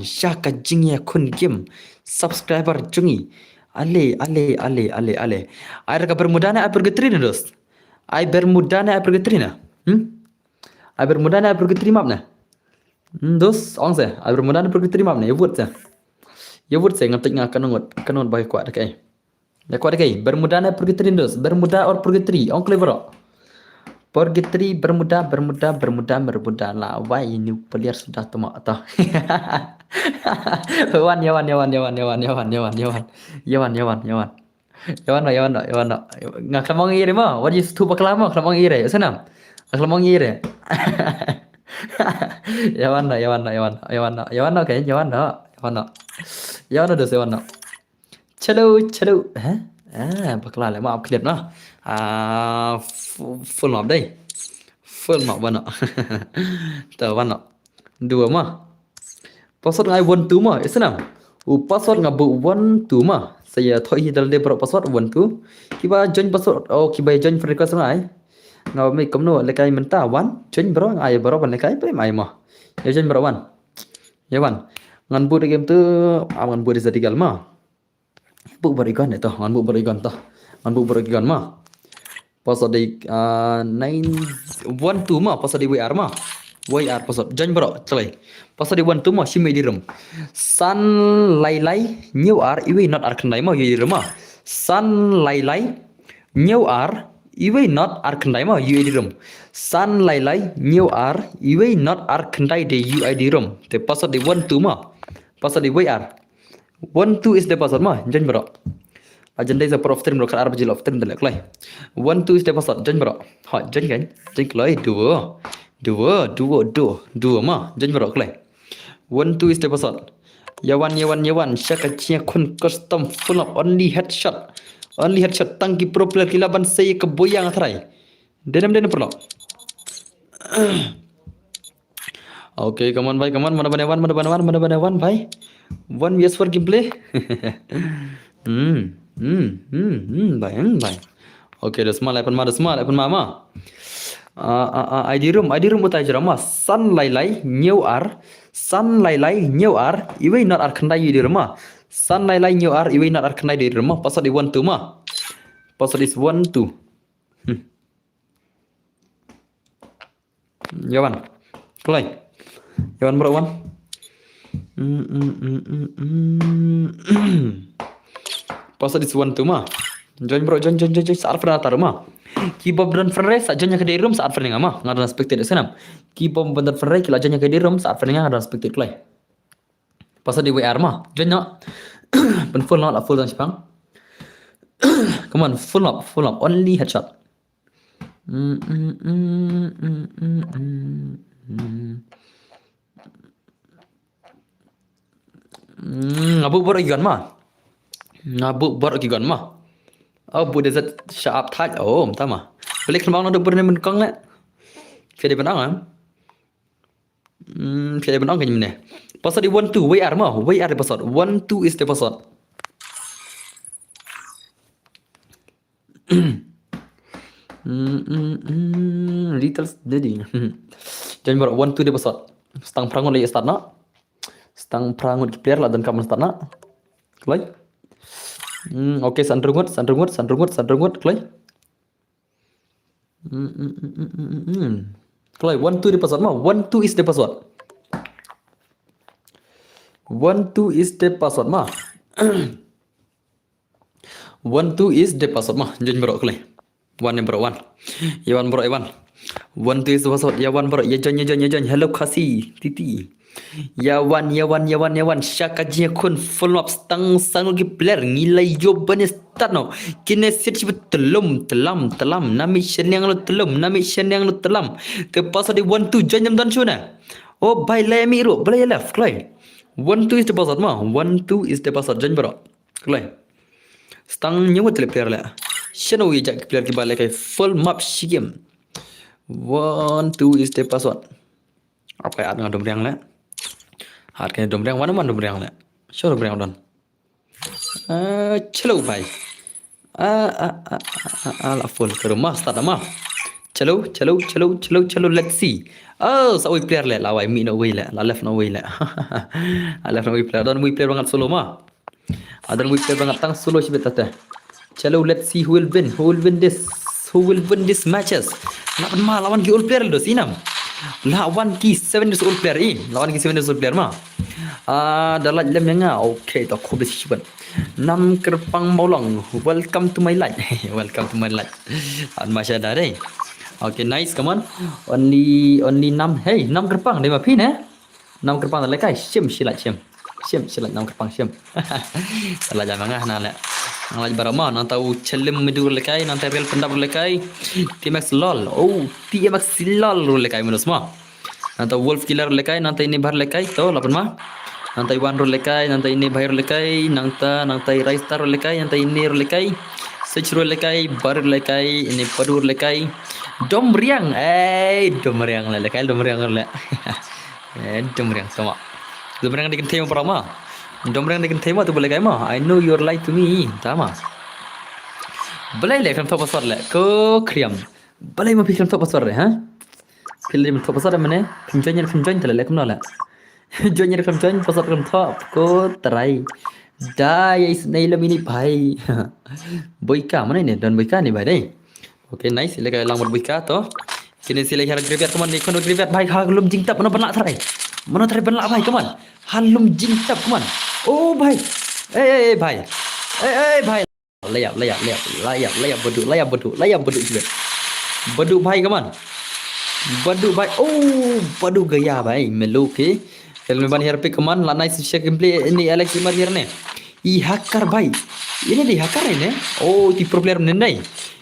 shaka jingya kun game subscriber jungi ale ai raka bermudana ai bergetrina dos ai bermudana ai bergetri map na dos ong se ai bermudana bergetri map na yavut se ngetik nga kanongot baik kuat kai Ya kuat lagi. Bermuda na purgatory dos. Bermuda or purgatory. Ong clever. Purgatory bermuda lah. Wah ini peliar sudah temak tah. Yawan. Yawan. Ngak kelamang ire mah. What is tu baklama kelamang ire. Senam. Kelamang ire. Yawan okay. Yawan dos yawan. Chalo. Hả? Bakla lại mau clip nó. Full map đây. Full map bạn ạ. Tờ bạn ạ. Dua mah. Password ngai one two mah. Isnam. Password ngabu one two mah. Saya thoi hidal de pro password one two. Kiba join password. Oh kiba join friend request ngai. Ngau mi kamno lekai menta one. Join bro ngai bro ban lekai pe mai mah. Ya join bro one. Ya one. Ngan bu de game tu ngan bu de satigal mah. Bu berikan itu, bu berikan mah. Pasal di 912 mah, pasal di WR mah. WR pasal jangan bro, celai. Pasal di 12 mah si medirum. Sun lai new R iwi not R kendai mah yui mah. Sun lai new R iwi not R kendai mah yui dirum. Sun lai new R iwi not R kendai de UI dirum. Te pasal di 12 mah. Pasal di WR. 12 is the password mah, jangan bro. Agenda is a prof term bro, kalau arab of term dalek lai. 12 is the password, jangan bro. Ha, jangan kan? Jangan lai dua mah, jangan bro lai. 12 is the password. Yawan. Syakacnya kun custom full of only headshot. Tangki pro player kilaban saya keboyang terai. Denam perlu. Okay, come on, mana banawan, bhai. 1 vs 4 gameplay. Bhai. Okay, the small iPhone mama. ID room utai jerama. Sun lai new R. Iwi not R kendai di rumah. Sun lai new R. Iwi not R kendai di rumah. Pasal di 1 2 mah. Pasal is 1 2. Yawan. Kelai. Yawan bro wan. Pasal di 1 2 mah. Join bro, join saat pernah taruh mah. Keyboard dan frame saat joinnya ke di room saat frame mah. Nggak ada spectator senam. Keyboard dan frame kila joinnya ke di room saat frame nggak ada spectator kelai. Pasal di WR mah. Joinnya pen full not full dan sepang. Come on, full up, only headshot. Ngabuk baru gigan mah. Oh, bude zat sharp touch. Oh, entah mah. Balik kembang nak berne menkong nak. Fiade benang ah. Fiade benang kan mana? Pasal di 1 2 WR mah. WR di pasal. 1 2 is the pasal. Little jadi. Jangan baru 1 2 di pasal. Stang perangun lagi start nak. Stang perangun di player lah dan kamu start nak. Kelai. Okay, sandrungut, kelai. Kelai, 1 2 di password mah. 1 2 is the password. 1 2 is the password mah. 1 2 is the password mah. Jangan bro kelai. 1 bro 1. Yawan bro 1 2 is the password. Yawan bro. Ya jan. Hello kasih titi. Yawan syakajinya kun full up stang lagi player ngilai jawabannya start no kini search telam nami shen yang lo telam terpaksa di 1 2 jam dan shuna oh by lemi ro boleh left klai 1 2 is the password mah 1 2 is the password jan bro klai stang nyewat player la shano ya jak player ki balai kai full map shigem 1 2 is the password apa ya ngadom riang la harganya dombrang mana dombrang lah. Sure dombrang don. Chalo bhai. La full ke rumah start mah. Chalo. Let's see. Oh, so we player lah. Lawai mi no way lah. La left no way lah. Left no way player. Don we player banget solo mah. Adan we player banget tang solo sibet tata. Chalo, let's see who will win this matches. Nak mah lawan ki all player dos inam. Lawan ki 7 years old player ini. Lawan ki 7 years old player mah. Dalat lem yang okay to ko bisiban. Nam kerpang molong. Welcome to my life. Welcome to my life. Masya ada deh. Okay, nice. Come on. Only nam. Hey, nam kerpang. Dia mapi ne? Nam kerpang tak lekai. Silat. Silat nam kerpang sim. Salah jangan nah le. Ngalaj barama nang tahu celim medur lekai, nang real pendap lekai. TMX lol. Oh, TMX lol lekai menurut semua. Nanti Wolf Killer lekai, nanti ini bar lekai, tahu lapan mah. Nanti One Roll lekai, nanti ini Bahir lekai, nanti Rise Star lekai, nanti ini lekai, Search Roll lekai, Bar lekai, ini Padur lekai, Dom Riang, Dom Riang lekai, Dom Riang le, Dom Riang sama. Dom Riang dikan tema perama, Dom Riang dikan tema tu boleh lekai mah. I know you're lying to me, sama. Boleh lekai kan top pasar le, ko kriam. Boleh mah pikir top pasar le, ha? Film top pasar mana? Film join telah lekum nala. Join pasar film top ko terai. Dah ya isnailam ini bhai. Boyka mana ini? Dan boyka ni bhai deh. Okay nice. Sila lang boyka to. Kini sila hara graveyard kaman ni kono graveyard bhai halum jingtap mana benlak terai. Mana terai benlak bhai kaman. Halum jingtap kaman. Oh bhai. Bhai. Bhai. Layap bodoh juga. Bodoh bhai kaman. Badu bhai, badu gaya bhai, melu ke. Kalau memang here pe kaman, la nice share gameplay ini Alex Imar here ne. I hacker bhai, ini di hacker ini. Oh, di pro player ne.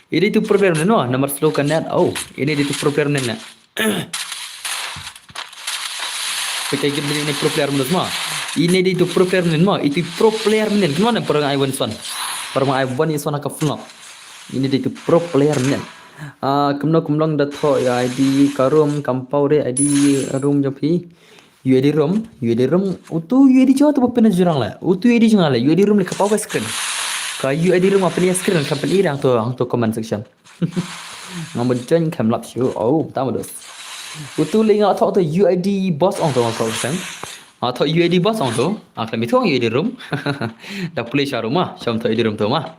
Ini tu pro player ne no, nomor slow kan net. Oh, ini di tu pro player ne. Pakai gameplay ini pro player menurut semua. Ini di tu pro player ne no, itu pro player ne. Kemana perang I1 son? Perang I1 is one akafno. Ini di tu pro player ne. Kumlong dah tho ya ID karum kampau re ID room japi UID room utu UID cuma tu pernah jurang lah utu UID cuma lah UID room le kapau ke screen ka UID room apa ni screen company yang tu comment section ngam join kam lap show tamu dos utu le ngak tho tu UID boss on tu section tho UID boss on tu aklam itu UID room dah play share rumah syam tho UID room tu mah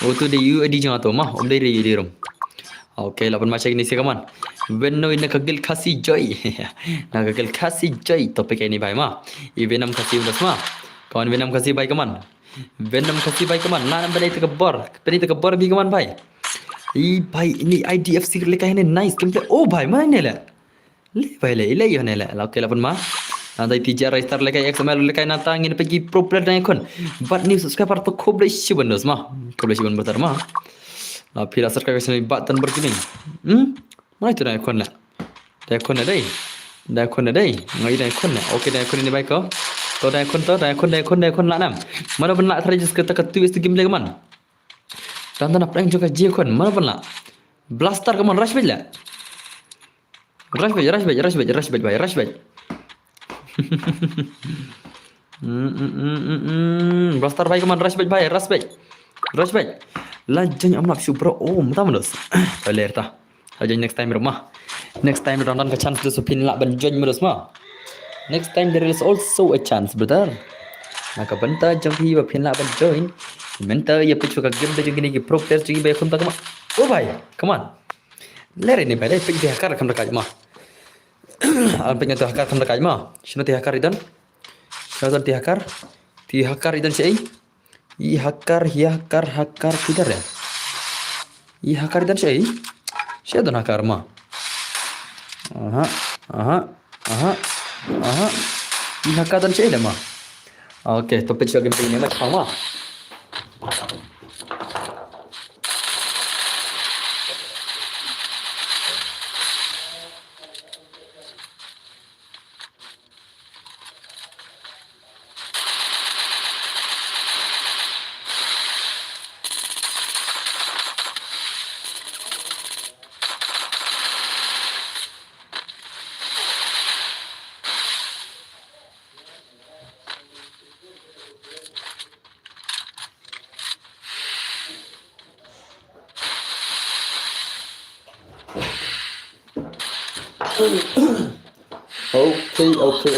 utu de UID cuma tu mah om de UID room. Okay, lapan macam ini sih kaman. Venno ini kagil kasih joy. Nak kagil kasih joy topik ini baik mah. I Venom kasih udah semua. Kawan Venom kasih baik kaman. Venom kasih baik kaman. Lah nampak itu kebor bi kaman baik. I baik ini IDFC lekah ini nice. Gameplay. Oh baik mana ni lah? Le baik le, ile ni lah. Okay lapan mah. Nanti TJR Star lekah XML lekah nanti ingin pergi pro player dan ikon. But ni subscriber tu kobleh siapa nus mah? Kobleh siapa betul mah? Pila subscribe channel button berkuning. Mana itu dah ikon lah. Dah ikon ada. Ngai dah ikon lah. Okay dah ikon ini baik kau. Dah ikon lah nam. Mana pun nak terjadi kata tulis tu game lagi man. Dan nak prank juga je ikon. Mana pun nak. Blaster kaman rush bej lah. Rush bej. Blaster baik kaman rush bej. Lajang amlak super mata menus. Boleh ta. Lajang next time rumah. Next time rondan ke chance tu supin lak banjun menus mah. Next time there is also a chance brother. Nak banta jam hi ba pin lak banjun. Menta ya pichu ka game de gini ki pro player ji ba khun ta kama. Oh bhai, come on. Lere ni bhai pick de hakar kam rakaj mah. Al pick tu hakar kam rakaj mah. Shino ti hakar idan. Shino ti hakar idan sei. I hakar kider ya. I hakar dan syai. Syai dan hakar mah. Aha. I hakar dan syai dah mah. Okay, topik juga gameplay ni macam mah.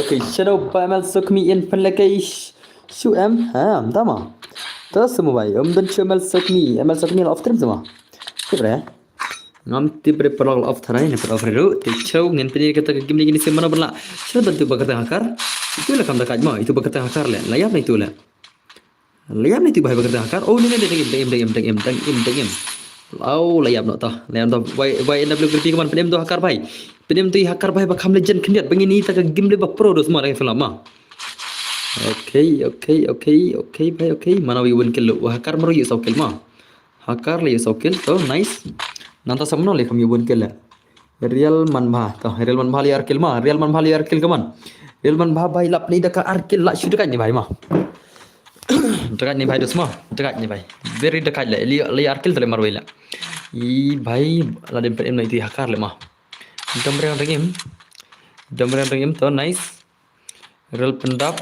Okay. Shadow Pamal Sokmi in Palakay Shu M. Tama. Tas semua baik. Dan Shamal Sokmi off term semua. Kira. Ngam tibre perlu off tharai ne perlu ru. Tichau ngin pini kata game ni semana bala. Shadow bantu bakar hakar. Itulah kam dekat mah, itu berkata hakar lah. Layam itu lah. Layam itu bahaya berkata hakar. Oh ni degim. Oh layam nak tah. Layam tah. Why NW kerti kaman penem tu hakar bahaya. Penem tu hakar bahaya bakam legend kendiat begini tak game le pro dos semua lagi film mah. Okay, bhai, okay. Mana we win kill. Hakar maro yuk kill mah. Hakar le yuk kill. So nice. Nanta samno le kam yuk win kill. Real man bha. To real man bha le kill mah. Real man bha le kill kaman. Real man bha bhai lap ni dekat kill lah shoot dekat ni bhai mah. Dekat ni bhai dos mah. Dekat ni bhai. Very dekat le. Le kill tale maro le. I bhai la dem per em itu hakar le mah. Dombrang game to nice. Real pendap.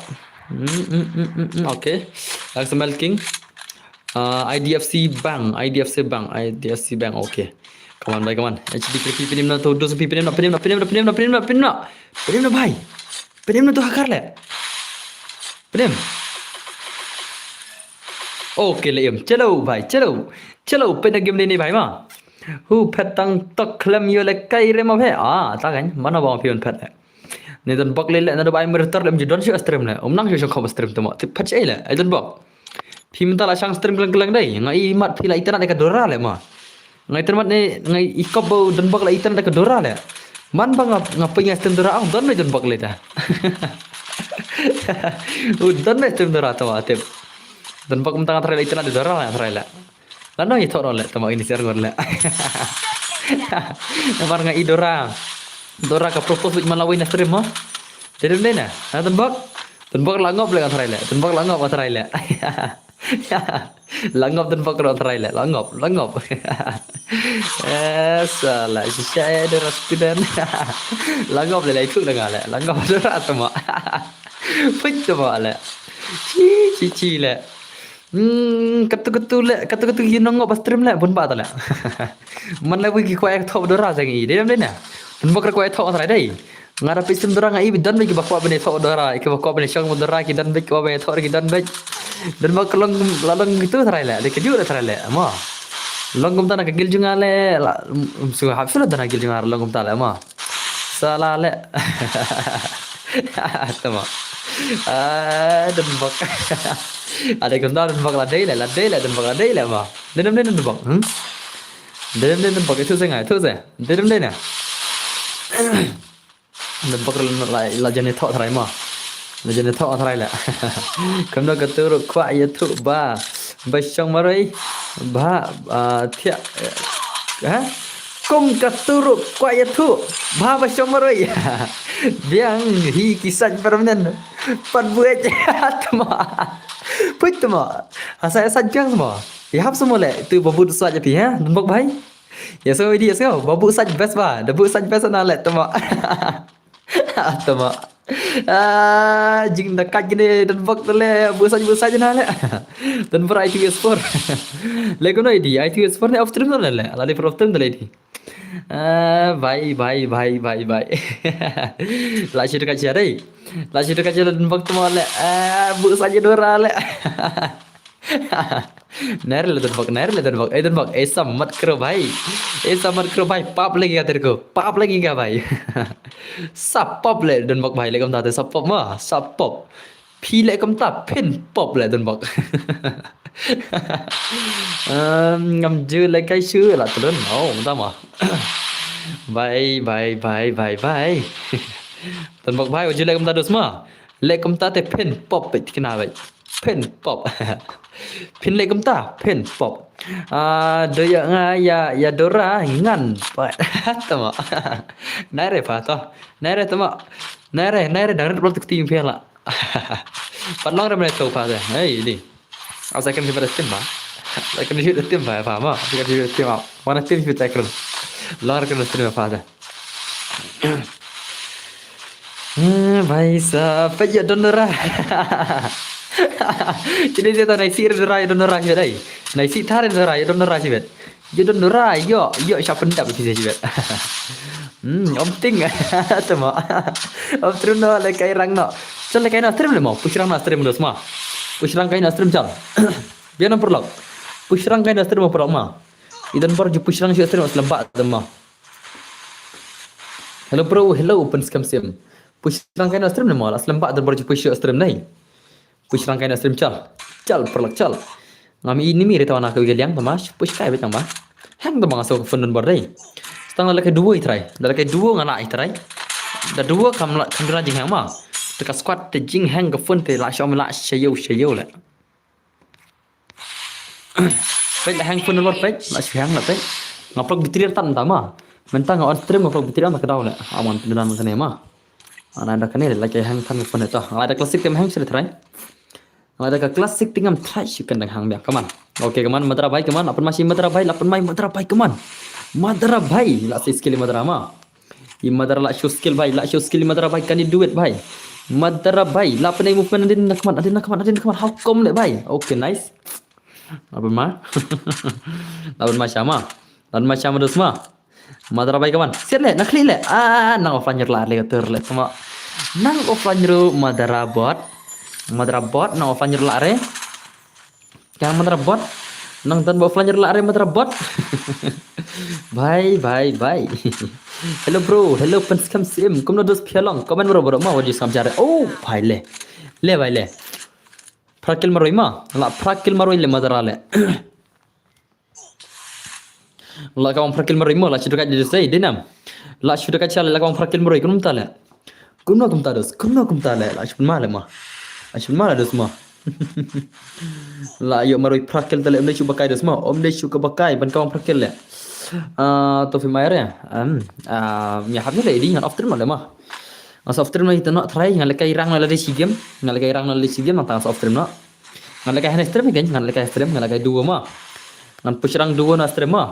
Okay. Langsung King. IDFC Bank. Okay. Come on, bhai, come on. HD pinim na to 200 pinim na bhai. Pinim na to hakar le. Pinim. Okay le em. Chalo bhai, chalo. Pen game ni bhai ma. Hu petang tok klem yo le kai re ma bhai. Ta kan. Mana ba pion pet le. Ni dan bak le na do bai mertar le mjidon shi stream le. Nang shi khom stream to ma. Ti patch le. Ai dan bak. Phim ta la sang stream kelang dai. Ngai mat phi la itana de ka dora le ma. Ngai termat ni ngai ikop bau dan bak la itana de ka dora le. Man bang ngapai ngai stream dora ang dan dan bak le ta. Dan stream dora to ma tip. Dan bak mentang trai la itana de dora la trai la. Lan no ito le to ma ini share gor le. Namar ngai dora. Dora ka propose with malawin na stream mo. Jadi mana? Tembak langop le antara le. Tembak langop antara le. Langop tembak antara le. Langop. Salah saya ada raspidan. Langop le itu dengan le. Langop dora tama. Put tama le. Ci le. Katu hinong pas stream le pun ba ta le. Man le wiki ko ek thop dora sang i. Dia mana? Tembak ko ek thop antara dai. Ngara pisem dora ngai bidan bagi bakwa bene thok dora ke bakwa bene syang dora ki dan bek bene thok ki dan bek dan mak lalong gitu tharale de keju tharale ma longum tana ke gil jungale su hafsul tana gil jungar longum tala ma salale tama dan bak ada kunda dan bak la dei dan bak la dei ma dan bak dan bak itu sengai tu se dan dan bakal la jane thok thrai ma la jane thok thrai la kam no katur kwa ya thu ba chang marai ba thia ha kom katur kwa ya thu ba chang marai biang hi kisah permanen pan buat tama put tama saya sajang semua ya hap semua le tu babu saja pi ha dan bak bhai ya so dia so babu saj best ba babu saj best na le tama tama jing dekat gini dan bak le busa je na le dan per ITS4 le kono idi ITS4 ni after na le ala di problem le di bye la shi dekat jare dan bak tama le busa je dora le नहर ले दन बक ऐसा मत करो भाई पाप लगेगा तेरे को पाप लगेगा भाई सब पप ले दन बक भाई ले कम ताते सब पप मा सब पप पी ले कम ता पिन पप ले दन बक ngam dư lấy cái sứ là tôi nói ta mà bye dần bak भाई dư lấy kम ta dos ma ले kम ta te pin pop bit kena vậy pin pop pin le km ta pin pop doya nga ya dora ngan tama nare pa to nare tama nare darat blok tim pela padlong re to pa de hey ni asa kan hibar tim ba kan hibar tim ba pa ma kan hibar tim ba mana tim hibar takron lar kan tim pa de भाई साहब पे donora jadi dia tahu naisi donora sih dai naisi thare donora sih bet je donora yo siapa pendap sih bet om ting tama om terus no le kai rang no chal le kai no stream le mau pushrang na stream dos ma pushrang kai na stream chal biar no perlok pushrang kai na stream perlok ma idan par ju pushrang sih stream lembak tama hello bro hello open scam sim push rangkaian stream ni mal aslam pak dan push stream ni push rangkaian stream chal perlak chal ngami ini miri tawana ke geliang tamas push kai betang ba hang to bang asok fundun bor dei stang la ke duo itrai la ke duo ngana itrai da duo kam dra jing hang ma te ka squad te jing hang ke fun te la shom la shayo le pek hang fundun bor pek la shang la pek ngaplok bitrir tan tama mentang on stream ngaplok bitrir ta kedau le aman pendulan kene ma ana ada kene la ke hang tan fun eta ada klasik tem hang sele trai ada ke klasik tingam trai syukan dang hang biak kaman oke kaman madra bai kaman apun masih madra bai lapun mai madra bai kaman madra bai la skill madra ma i madra la show skill madra bai kan do it bai madra bai la penai movement adin kaman how come le bai oke nice apun ma lapun sama dos ma madra bai kaman set le nak le nang offline la le ter le sama nang offline ru madra bot nang offline la re yang madra bot nang tan offline la re madra bot bye hello bro hello pens kam sim kum no dos phelong comment bro ma wajib sam jare oh bhai le bhai le prakil maroi ma la prakil maroi le madra le la kawan prakil maroi ma la chuda ka jadi dinam la chuda ka chala la kawan prakil maroi kunum ta le kunno kum ta le la chun ma le ma ashun ma dos ma la yo maroi prakil tale omde chuba kai dos ma omde chuka bakai ban kawan prakil le to fi mayar ya mi habni le di ngan after ma le ma soft stream itu nak try ngan lekai rang la di sigem ngan lekai rang la di sigem nang soft stream nak ngan lekai hand stream kan ngan lekai stream ngan lekai duo ma ngan push rang duo na stream ma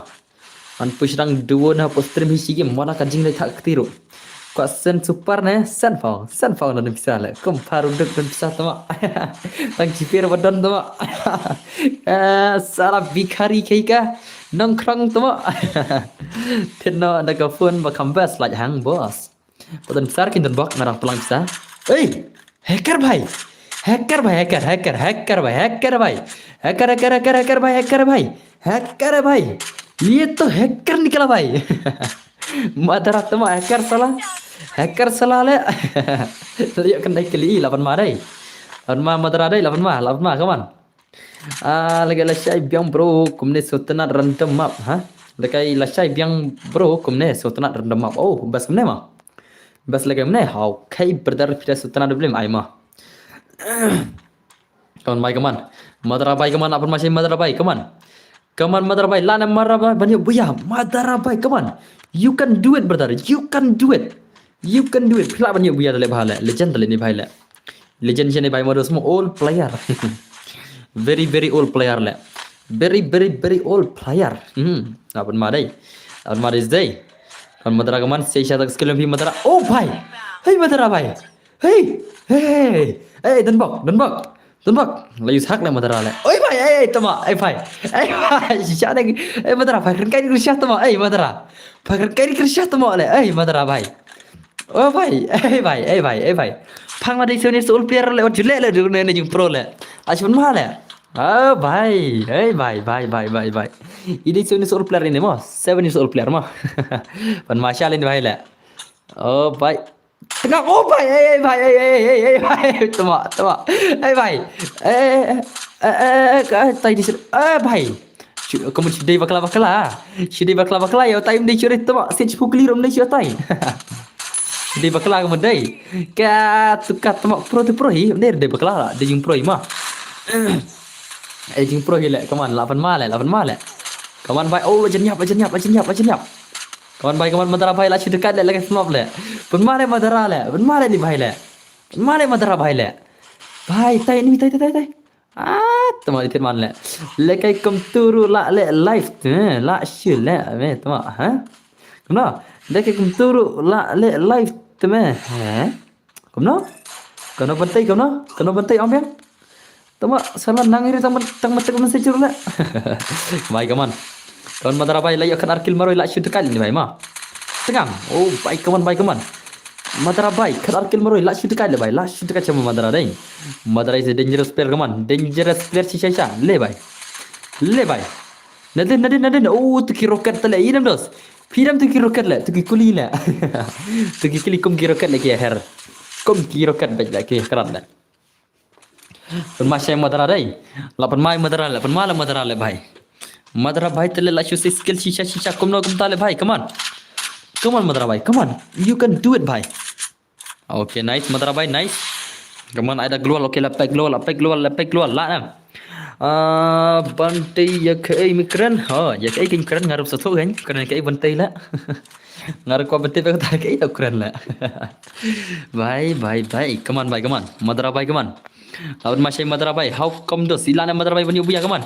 ngan push rang duo na post stream hi sigem mana kan jing le tak ketiru kwa sen super ne sen fau na bisa le kom paru dek dan bisa tama tang cipir badan tama salah bikari kaika nongkrong tama tenno ada ka phone ba kambas laj hang bos Poten besar kinten bok ngarang tulang bisa. Hacker भाई. Hacker भाई. ये तो हैकर निकला भाई. Madara tama hacker salah le. Lihat kan naik kali 8 ma dai. 8 ma madara dai 8 ma kawan. Lagi lasai biang bro kumne sotana random map ha. Lagi lasai biang bro kumne sotana random map. Oh bas kumne ma. बस लगे हमने हाउ कई ब्रदर फिर सुतना डबले आई मा kawan baik kaman madara baik kaman apa masih madara baik kaman madara baik lana madara baik banyak buya madara baik kaman you can do it brother you can do it pila banyak buya dale bahala legend dale ni bahala legend sini baik modus semua all player very old player le very old player apa madai day और मदरा का मन से शायद स्किल भी मदरा ओ भाई हे मदरा भाई हे दनबक लई हक ले मदरा ले ओए भाई तमा भाई शायद मदरा भाई कर कई कृषि तमा मदरा भाई कई कृषि तमा ले मदरा भाई ओ भाई फांग मा दिसोनि सोल प्लेयर ले जुले ले ने जुं प्रो ले आछुन मा ले भाई ini sini soal player ini mah 7 years old player mah pan masyal ini bahaya lah oh baik tengah oh baik tama baik tay di baik kamu sudah bakla ya time di curi tama stage pukli rom di curi tay di bakla kamu dai ka tukat tama pro hi de bakla lah de jung pro mah jung pro hi le kaman 8 ma le kawan baik oh jenyap kawan baik kawan madara baik lah dekat le lagi snap le pun mare madara le ni baik le madara baik le baik tai tama itu man le kai kom turu la le live la shil le tama ha kena le kai kom turu la le live tama ha kena bantai am yang tama salah nangiri tang mensecur le baik kawan madara baik lah akan arkil maroi la shoot kali ni baik ma tengam oh baik kawan madara baik kan arkil maroi la shoot kali baik la shoot kali sama madara dai madara is a dangerous player kawan dangerous player si sha le baik nadin oh tuki roket tele idam dos pidam tuki roket le tuki kuli le tuki kili kum ki roket le ki her Kom kiro kat baik lagi kerat dah. Permasya madara dai. Lapan mai madara lapan malam madara le bhai. Madara bhai tele la shu skill shisha kom no kom tale bhai. Come on. Come on madara bhai. Come on. You can do it bhai. Okay, nice madara bhai, nice. Come on, ada keluar. Okay, lepak keluar. Lah nam. Bantai ya kai mikran. Oh, ya kai king keren ngarup satu kan. Keren kai bantai lah. Ngarup kau bantai pakai tak kai tak keren lah. Bye. Come on, bye, come on. Madara bhai, come on. Lawan masih madara bhai. How come do? Silana madara bhai bani ubuya, come on.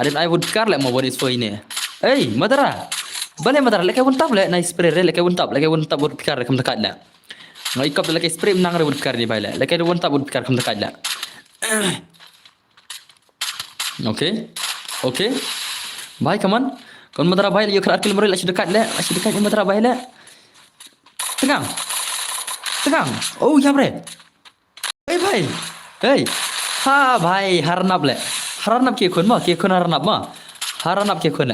Adin I would car lah mau buat ispo ini. Hey, madara. Balik madara. Lekai untap lah. Nice spray. Lekai untap buat pikar kam dekat lah. Ngai kap lekai spray menang buat pikar ni bhai lah. Lekai untap buat pikar kam dekat lah. Okay. Bye, come on. Kon madara bhai yo kerat kilometer lah dekat ni madara bhai lah. Tegang. Oh, ya bre. Hey bhai. Hey. Ha bhai harnap le. Harnap ke kon harnap ma. Harnap ke kon.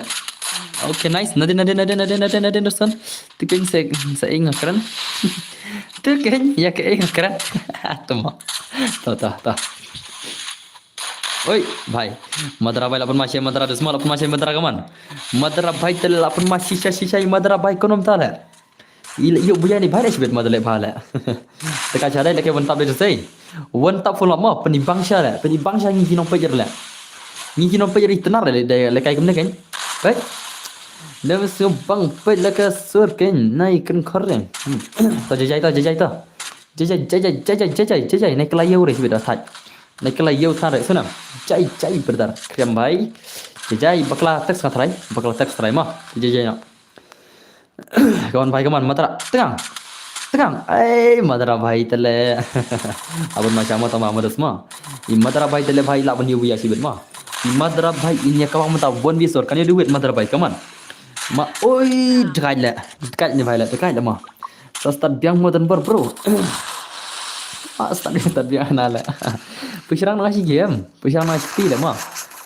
Okay, nice. Nade dosan. Tikin sa inga keren. Tikin ya ke inga keren. Tuma. Ta. Oi, bhai. Madara bhai lapan masih madara desma lapan masih madara kaman. Madara bhai tel lapan masih shisha madara bhai konom tala. Yuk buaya ni bhai sebet madara bhai la. Dekat cara lekai wantap le desai. Wantap full ma penibang sya ngi kinong pajer la. Ngi kinong pajer itenar le lekai kemne kan. Baik. Dah sebang pej leka sur kan naik kan keren. Ta jajai ta. Jajai naik kelayau re sebet atat. Naik kelayau tha re sunam. Jai berdar. Krem bhai. Jajai bakla teks katrai ma. Jajai na. Kawan bhai kaman madara tegang. Madara bhai tele. Abun macam apa tama madas ma. I madara bhai tele bhai laban yu ya sibet ma. I madara bhai inya kawang mata bon bisor kan duit madara bhai kaman. Ma oi dekat ni bhai la dekat ma. Start biang modern bro. Start biang nala. Pusirang ngasih game. Pusirang ngasih ti ma.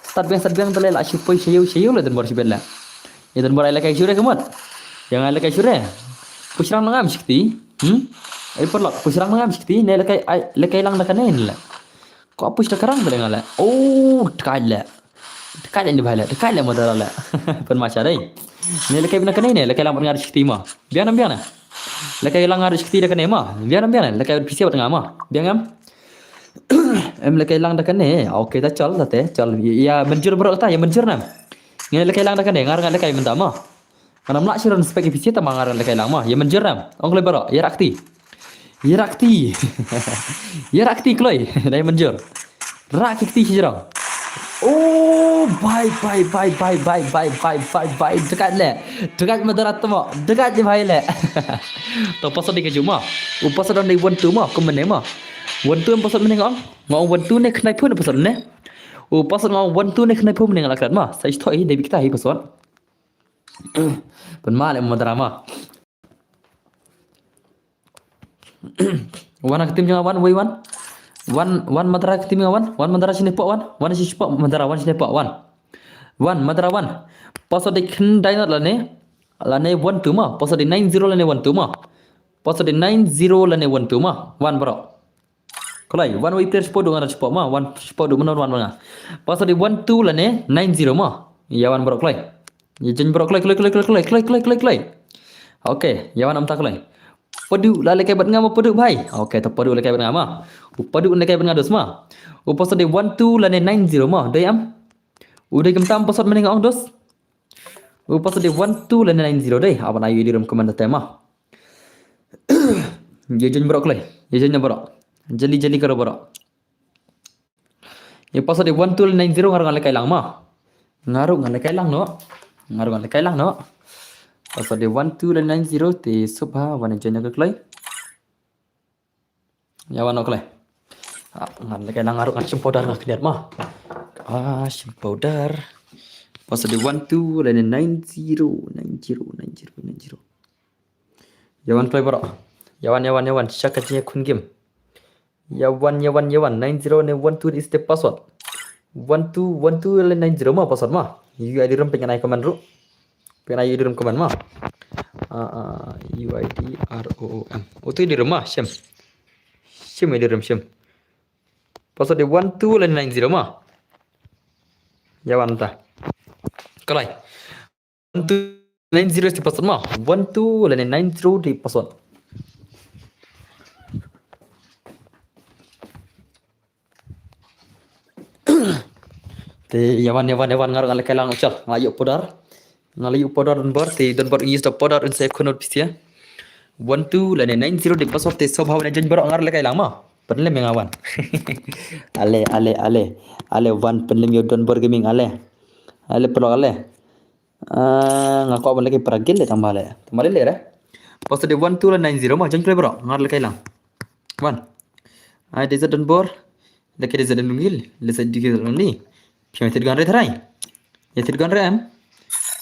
Start biang tele la shipoi shayu la dan bor sibet la. Ya dan bor ai la kai shure kaman. Yang ai la kai shure. Pusirang ngam sikti. Ai perlak pusirang ngam sikti ne lekai lang dekat ne la. Ko apus sekarang boleh ngala. Oh, dekat ni bhai la. Dekat la madara la. Pen macha dai. Ne lekai bina kene ne lekai lang ngar sikti ma. Biana. Lekai lang ngar sikti dekat ne ma. Biana. Lekai pisi wat ngama. Biangam. Em lekai lang dekat ne. Okay ta chal. Ya menjur bro ta, ya menjur nam. Ne lekai lang dekat ne ngar lekai benda ma. Kanam nak siron spek pisi ta mangar lekai lang ma. Ya menjur nam. Ong le bro, ya rakti. Ya rakti kloi. Dai menjur. Rak kiti hijrang. Oh, bye. Dekat madara tama. Dekat je bhai le. To pasal di keju ma. Pasal dan dai wantu ma, kom mene ma. Wantu em pasal mene ngong wantu ne khnai phun pasal ne. Pasal ngong wantu ne khnai phun mene ngala ma. Sai thoi dai bikta hi pasal. Pen ma le madara ma. Wan aktim jangan wan wei wan. Wan madara aktim wan. Wan madara sini pak wan. Wan sini pak madara wan sini pak wan. Wan madara wan. Pasal di kendai nat lane 1 tu ma. Pasal di 90 lane 1 tu ma. Pasal di 90 lane 1 tu ma. Wan bro. Kolai wan wei player sport dengan sport ma. Wan sport du menon wan banga. Pasal di 1 tu lane 90 ma. Ya wan bro kolai. Ya jen bro kolai. Okay, ya wan am tak kolai. Padu la lekai bat ngam padu bhai. Okay, ta padu lekai bat ngam ma. Padu lekai bat ngados ma. Pasal di 1 tu lane 90 ma. Dai am. Udah kemtam pasal mending ong dos. Pasal di 1 tu lane 90 dai. Apa ayu di rum komanda tema. Ye jen bro klai. Ye jen bro. Jeli karo bro. Ye pasal di 1 tu lane 90 ngar lekai lang ma. Ngaru lekai lang no. Pasal di 1 tu lane 90 te subha wan jen ke klai. Ya wan klai. Ngar lekai lang ngaru ngar powder ngak liat ma. Powder. Pasal di 1 tu lane 90. Yawan play bro. Yawan. Syakatnya kun game. Yawan 90 ne 1 tu is the password. 1 tu lane 90 ma password ma. UID rum pengen ai command ru. Pengen ai UID rum command ma. UID ROOM. Oh tu di rumah Syam. Shim ada ram shim. Pasal dia 12 dan 90 mah. Yawan ta. Kalai. 1290 di password mah. 12 dan 90 di password. Te yawan ngar ngale kelang ucal ngayu podar. Ngalayu podar dan bar te dan bar ingis da podar in saya kunut pistia. 12 dan 90 di password te sobhaw na jan bar ngar le kelang mah. Penlem yang awan. Ale wan penlem yo don bar gaming ale. Ale pro ale. Ngaku abang lagi peragil le tambale le re. Pas de 12 dan 90 mah jan bro ngar le kelang. Wan. Ai desa don bar. Laki desa don ngil. Le sedikit ni. Piang tid gan re tharai. Ya tid gan re am.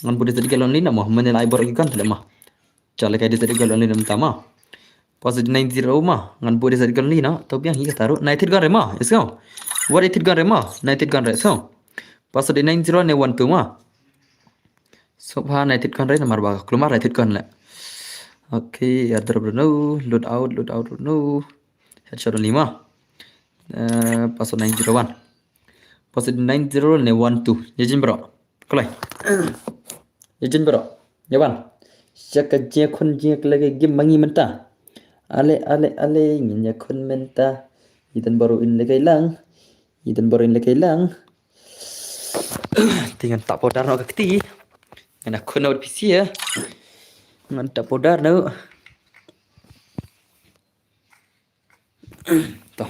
Ngan bude sedikit lonely na mah menel ai bar gan tele mah. Cale kai desa sedikit lonely nam tama. Pas de 90 mah ngan bude sedikit lonely na to biang hi taru. Na tid gan re mah. Isko. What tid gan re mah. Na tid gan re so. Pas de 90 ne 12 mah. Subhan na tid gan re namar ba. Kelumar na tid gan le. Okay, ya drop no, load out no. Headshot 5. Pas 901. Pas 90 ne 12. Yajin bro. Kolai. Yajin bro. Yawan. Syaka je kun je lagi game mangi menta. Ale nginya kun menta. Idan baru in lagi lang. Tinggal tak podar nak keti. Ngana kun out PC ya. Ngan tak podar no. Toh.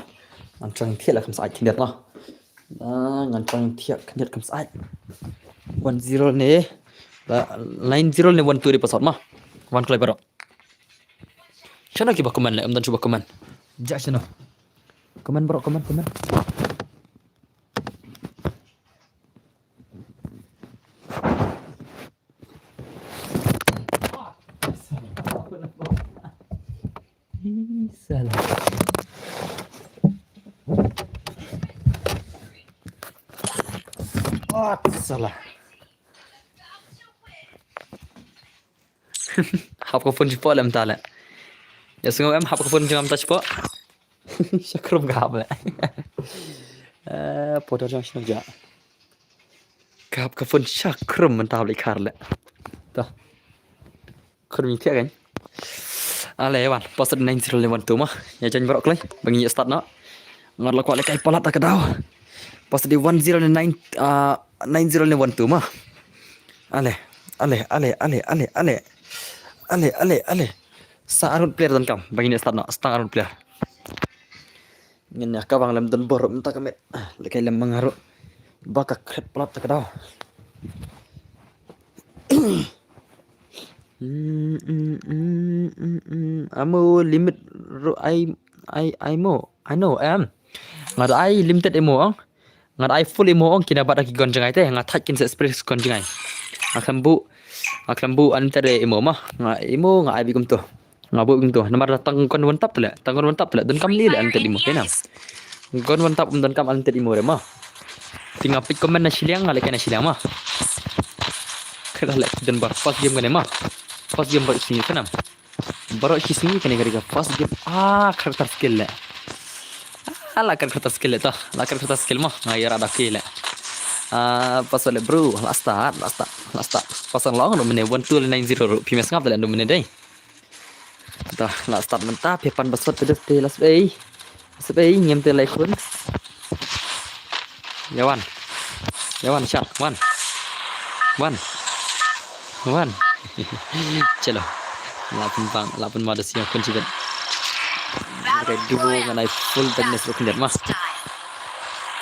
Ngan thiệt là không sai kinh điệt nó. Ngan thiệt kinh điệt không sai. 10 ne. 90 ne 12 di password mah. Wan klay baro. Siya coba komen le, amdan coba komen. Ja siya. Komen bro, komen. Salah. Salah. Hap ko phone po alam tala. Ya sungo em hap ko phone jam touch po. Syakrum gap le. Podar jam sino ja. Gap ko phone syakrum mentab le kar le. Toh. Krum thia kan. Ale wan, pas 90 le wan tu mah. Ya jan brok le, bangi start na. Ngar la ko le kai palat ka daw. Pas di 10 le 90 le wan tu mah. Ale. Saarun player dan kam bagi ni start nak stang arun player. Ngin ya ka bang lem dan bor minta kami lekai lem mangaru baka kret plat tak daw. Amo limit I know am. Ngad ai limited emo ang. Ngad ai full emo ang kinabat aki gon jangai te ngatat kin se express gon jangai. Aklambu antare emo mah nga emo nga abi kum tu ngabu kum tu namar datang kon wantap tele dan kam li le ante imo kena kon wantap dan kam ante imo re mah tinggal pik komen na siliang ngale kena siliang mah kala le dan bar pas game kene mah pas game bar sini kena baro sini kene gari pas game karakter skill le karakter skill le ta karakter skill mah ngayar ada kile pas oleh bro last start pasang long no mene 1290 PMS ngap dalam mene dai dah last start mentap pepan basot pedes te las bay ngem te lai kun yawan shot one chalo lapun mada siang kun cibat red duo nganai full brightness ro kundat mah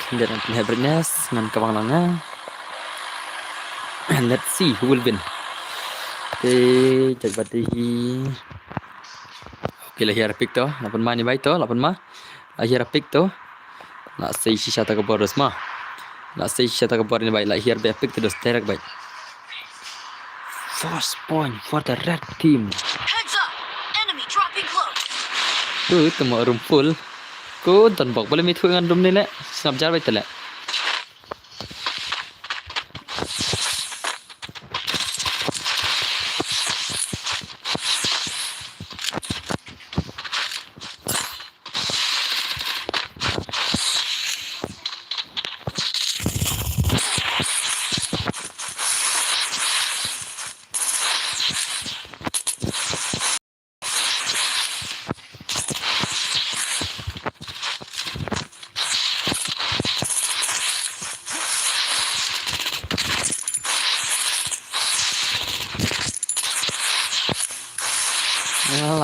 kundat play brightness ngan kawang langa. And let's see who will win. Okay, cek bati. Okay, lahir pick to. Lapan ma ni baik to, lapan ma. Lahir pick to. Nak say sisa tak boros ma. Nak say sisa tak boros ni baik. Lahir be pick to dos terak baik. First point for the red team. Heads up, enemy dropping close. Temu room full. Ko tan bok boleh mit dengan room ni le. Snap jar baik tele.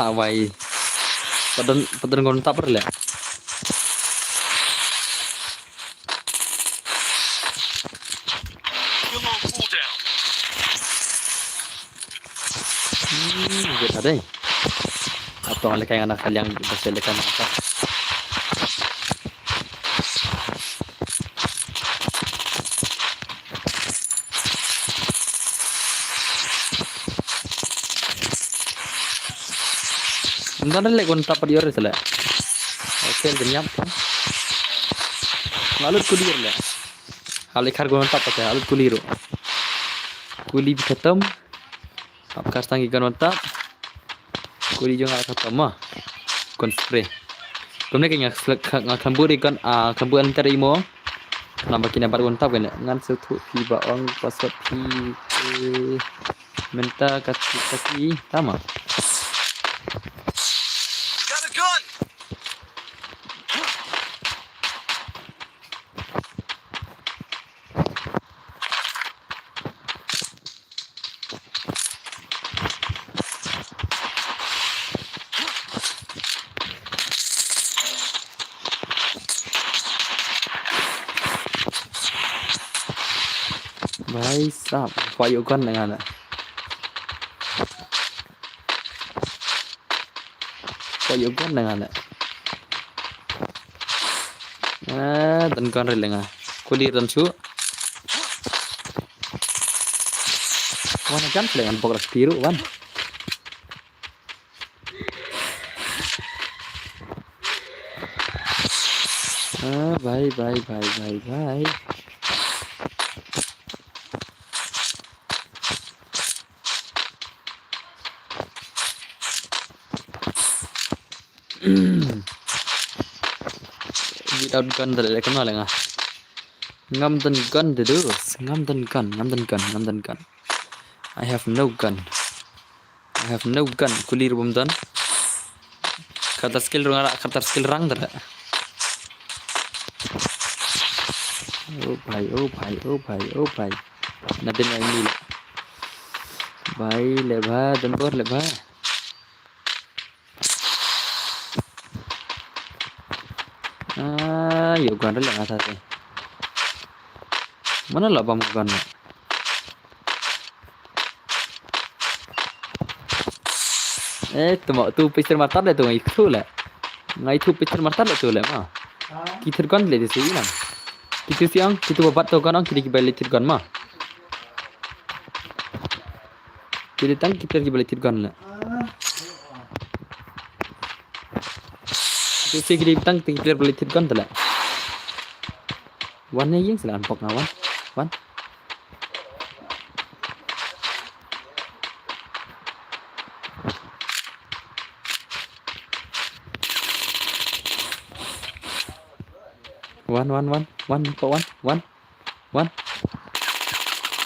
Why? Padahal ngon tak perlu. Below cooldown. Good ada. Atau oleh kayak anak yang berselekan apa? Enggak lek kon tak perlu sele. Oke, genyap kan. Lalu kulir le. Hal ikhar kon tak pakai lalu kuliru. Kuli khatam. Ab kastang ikan mantap. Kuli jo ngak khatam mah. Kon spray. Kon nek ngak kambur ikan kambur antar imo. Nampak kini bar kon tap kan ngan setu pi ba ong pasat pi menta kasi tama. Got a gun. Baik, sap. Payukan dengan payukan dengan dan kan relenga. Kulir dan su. Wan kan dengan pokok biru wan. Bye. Without gun dari kenal enggak? Ngam dan gun terus, ngam dan gun. I have no gun. Kulir bom dan. Kata skill rang dah. Oh bhai. Nanti main ni lah. Bhai lebah dan bor lebah. Yo gun dah lengah tadi. Mana lah bom gun? Tu picture mata le tu ngai thu le. Ngai thu picture mata le tu le ma. Kitir gun le desi na. Kitu siang, kitu babat tu kan kiri kibali tir gun ma. Kiri tang kitir kibali tir gun le. Kitu si kiri tang kitir kibali tir gun le. Wan ni yang selan pok na wan.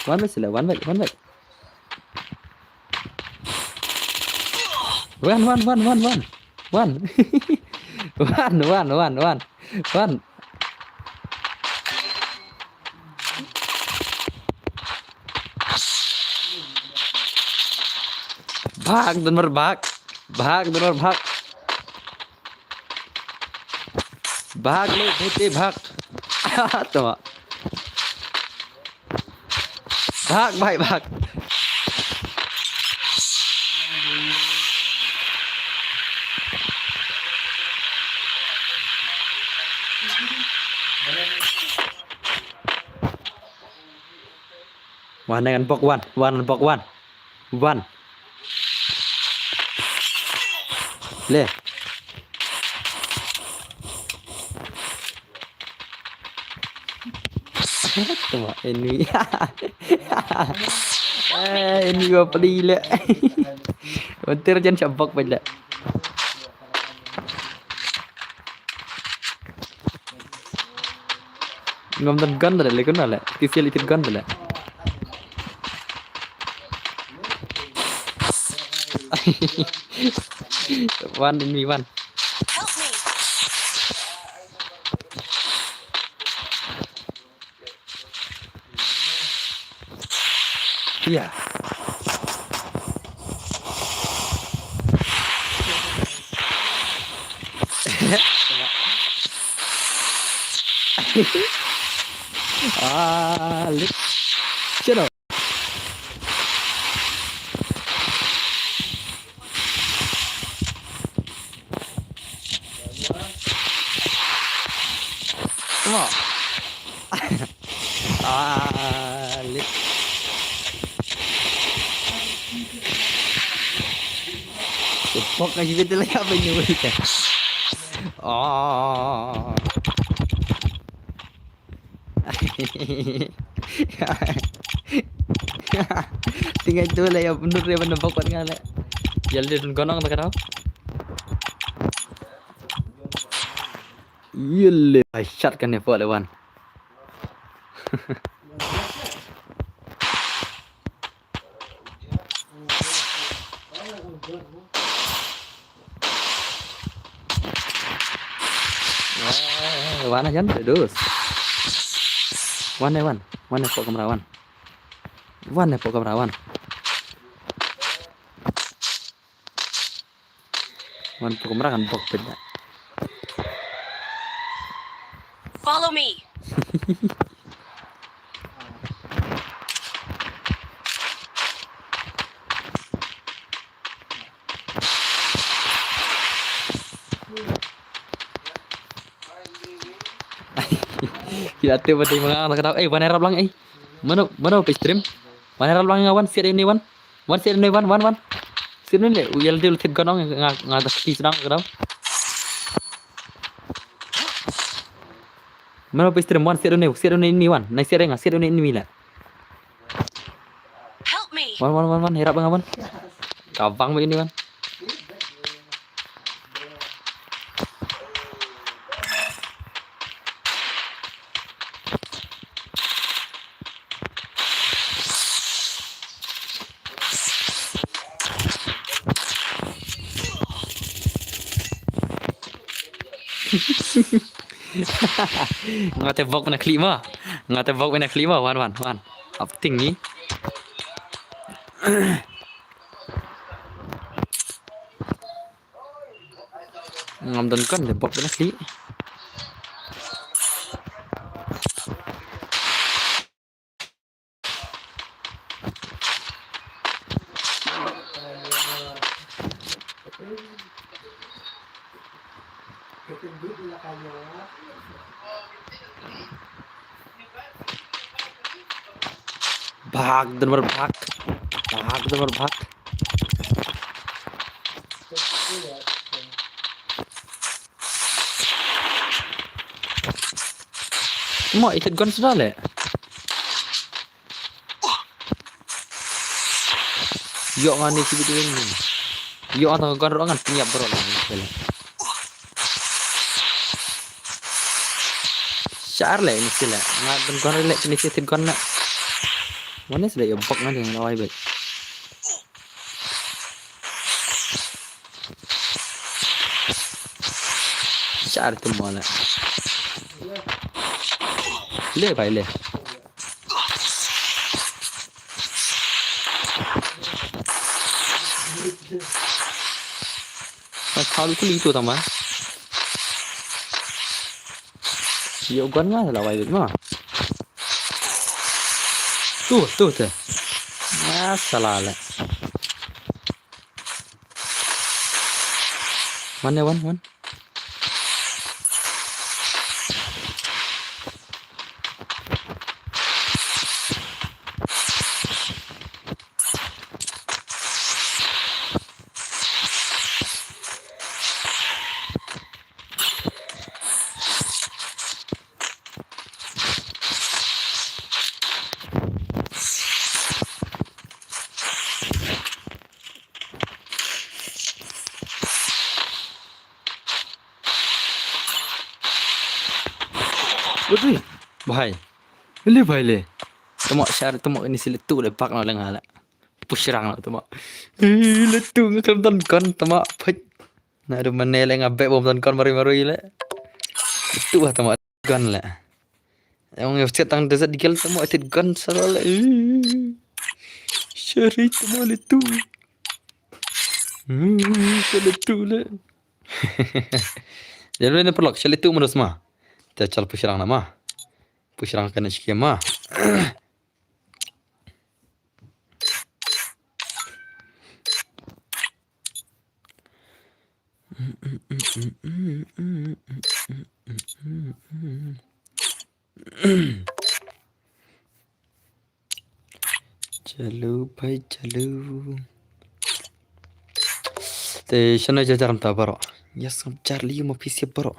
One masih one baik. One. Bhag dan berbhag. Bhag le bete bhag. Tuh. Bhag. One dengan pok one. Le. Tuh, ini. Ini gua pedih le. Bentar jangan cabak pada. Ngom dan gun dah le kan le. Kisi litir gun dah le. One. Help me. Iya. Alik. Chết rồi. Đúng không? Alik. Tepok na sibit talaga pa inuwi ka. Tinggal tu lah ya bener dia menembak kuat ngale. Jalan dia gonong tak kau. Yelle, shot kan ya pak lewan. Wan aja terus. Wan pok kamerawan. Wan pok kamerawan. Wan pok kamerawan pok beda. Follow me. Kita tu betul mengang tak tahu. Wan erap lang Mana pe stream? Wan erap lang wan share ini wan. Wan share ini wan. Share ini uyal dia ulit gonong ngata kis dang kau. Mana pe stream wan share ini wan. Nai share ini mila. Help me. Wan erap lang wan. Kawang begini wan. Ngate vok na klima. Wan. Up tinggi. Ngam don kan de vok na kli. भाग दिन भर भाग mau ikut gun sudah le yuk ngani si bidu ini yuk atau gun roangan punya bro lah syar le ini sila ngat gun le ini si gun nak mana sudah ya bok nanti yang lawai baik. Syar tu malah. Le bhai le. Mas kalau itu tama. Yo gun nggak lawai baik mah. Tuh. Salah lah. Mana wan. Betul. Bahai. Le. Tama syar tama ini siletu le pak na lang hala. Pusrang na tama. Letu ngakam ton kon tama phit. Na do manele ngabe bom ton kon mari le. Itu tama gun le. Yang ngefset tang desa dikel tama atit gun salah. Syari tama letu. Siletu le. Jadi ni perlok siletu menurut mah. Dia cal pusrang nama. push rang kena sikit mah. चलो भाई चलो ते शनो जजरम ता बरो या सब चार्ली म फिसे बरो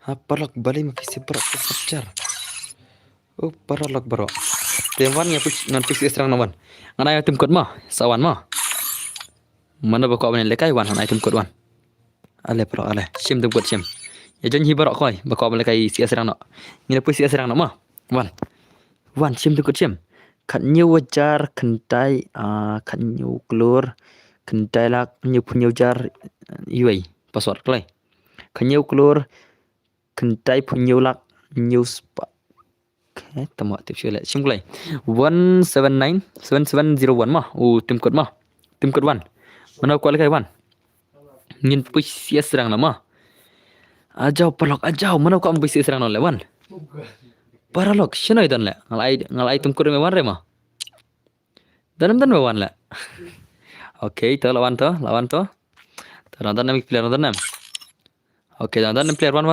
हा परलक बले म फिसे बरो ते सब चार ओ परलक बरो te wan ya push non push serang no wan ngana ya tim kot ma sawan ma mana ba ko ban le kai wan ngana tim kot wan ale pro ale sim tim kot sim ya jon hi baro koi ba ko ban le kai si serang no ni push si serang no ma wan sim tim kot sim khat nyu wajar khantai khat nyu klur khantai lak nyu punyu jar yui password klai khat nyu klur khantai punyu lak news tama tip sila simulai 1797701 mah tim code 1 mana ko lekai 1 ngin push sia serang nama ajau pelok ajau mana ko ambi sia serang no lewan paralok shinoi dan le ngalai tim code me 1 re mah dan me 1 le okay to lawan to dan namik player dan nam okay dan player 1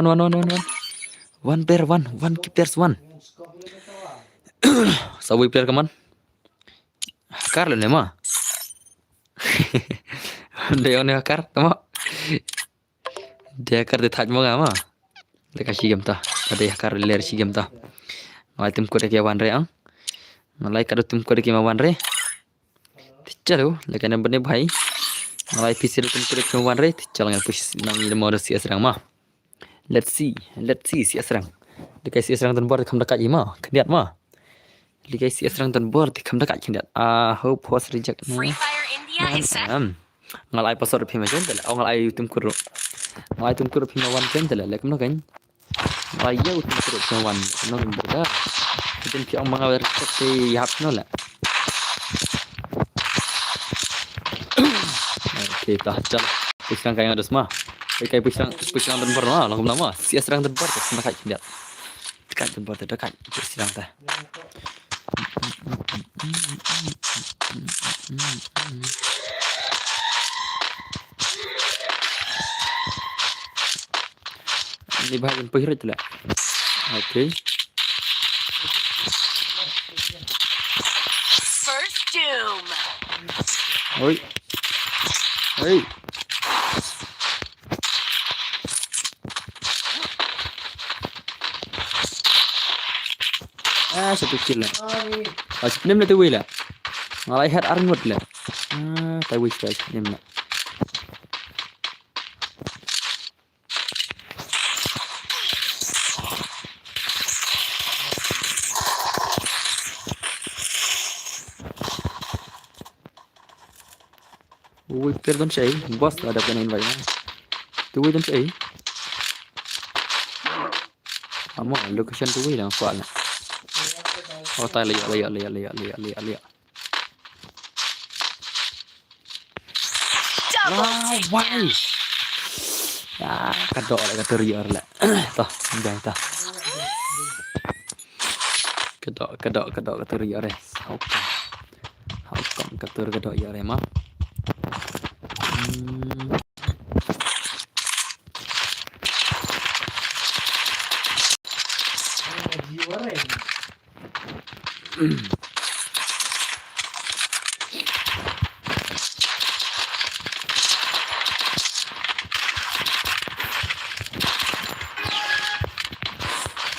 player 1 keep players 1 Sawi player kaman Hakar le ma Dia ne hakar tama Dia hakar de thaj mo ga ma Le ka shigam ta Ada hakar le shigam ta Ngai tim ko de ke wan re ang Ngai ka tim ko de ke ma wan re Chalo le ka ne bane bhai Ngai pisir tim ko de ke ma wan re chalo ngai push nang ni mo si asrang ma Let's see si asrang De ka si asrang tan bor kham dekat ma khniat ma Liga si asrang tan bor di kamda kat kindat hope was reject Free Fire India is set. ngalai pasor phima jon tele ngalai tum kuro phima wan jon tele lek no kan ngalai yo tum kuro phima wan no berda tin pi ong mangawer te yap no la okay ta chal pusang kaya ndas ma kai pusang tan bor ma langum nama si asrang tan bor kamda kat kindat kat tan bor dekat pusang ta Ini bahagian pihrit lah. Okay. First Doom. Oi. Satu kill lah. Sepenem lah tu wei lah. Ngalai head armut lah. Tai wei sepenem lah. Wei player don say, boss ada kan invite. Tu wei don say. Amo location tu wei lah kuat lah. Oh tai lihat. Why? Ya, kadok lah kata riar lah. Tah, jangan tah. Kadok kata riar eh. Haukam kata kadok riar eh mah.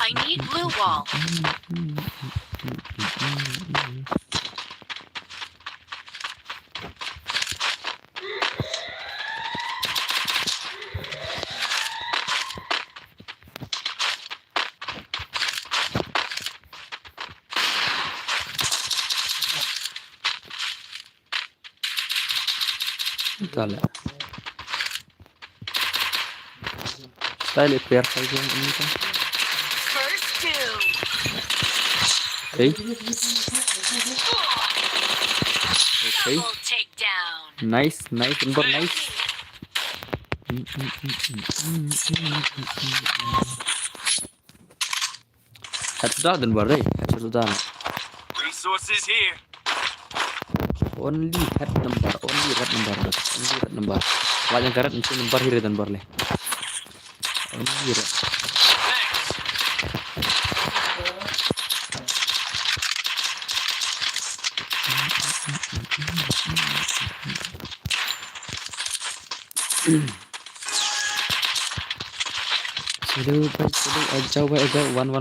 I need blue wall. Entah lah. Style player saja ini kan. First Doom. Okay. Double takedown. Nice, number nice. Head sudah dan bar deh. Head sudah. Resources here. Only head number. Only red number. Only red number. Banyak karet itu number hiri dan bar leh. Only red. Thanks. Hello, bye. Hello, ajau bye ajau. One.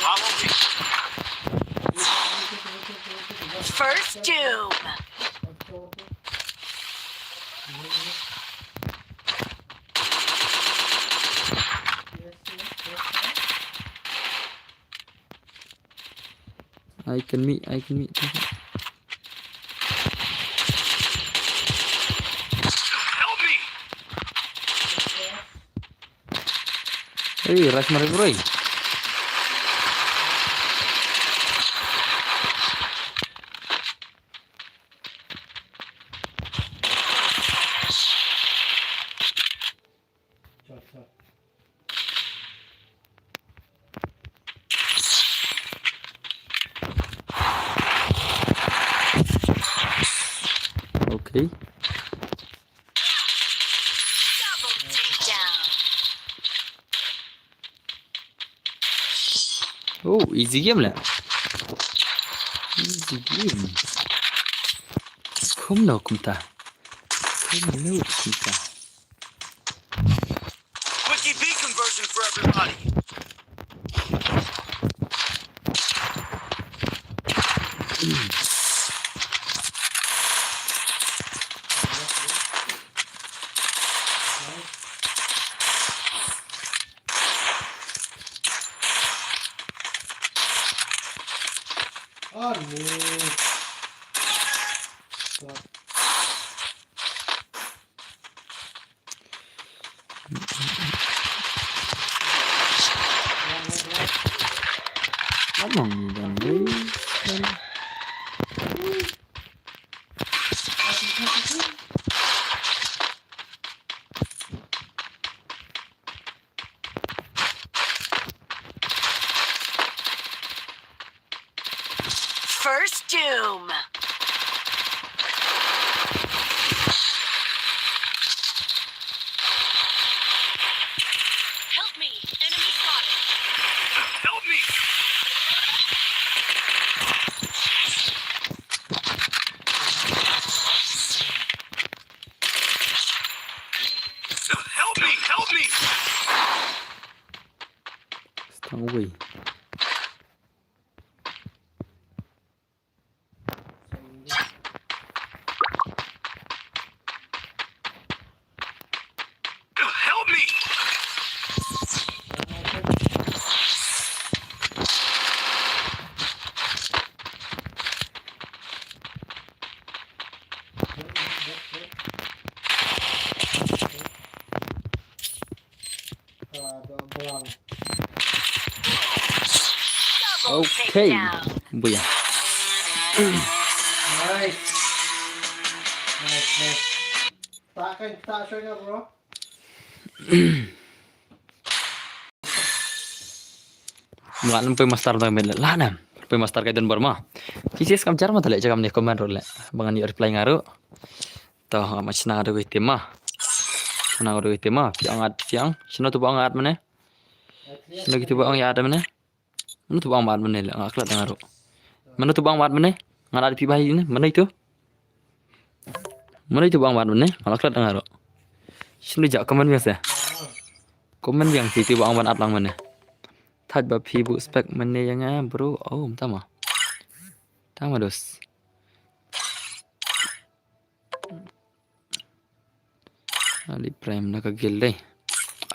Follow me. First doom. I can meet. Help me. Hey, rush mari bro. Okay. Double takedown. Oh, easy game lah. Easy game. Kom now, kumta. Quickie V conversion for everybody. Ngomong dan First doom. Help me. Enemy spotted. Help me. Help me. stang away. Help me. Double Okay. takedown. Buya. Nice. Tak sure nga bro. Mulan pe master tang mel lana. Pe master kai don barma. Kisi skam jar ma tale jakam ne comment role. Bangan ni reply ngaru. Tah machna ada wei tema. Na ada wei tema. Piang at piang. Sino tu bang at mane. Sino gitu bang ya ada mane. Mana tu bang mat mane la aklat ngaru. Mana tu bang mat mane. Ngan ada pi bahi ni. Mana itu? Mana itu bang mat mane. Aklat ngaru. Sino jak comment biasa. Comment yang situ bang mat lang mane. Thật bà phi vụ spec mane yang ah bro. Oh, tama. Tama dos. Ali prime nak gil deh.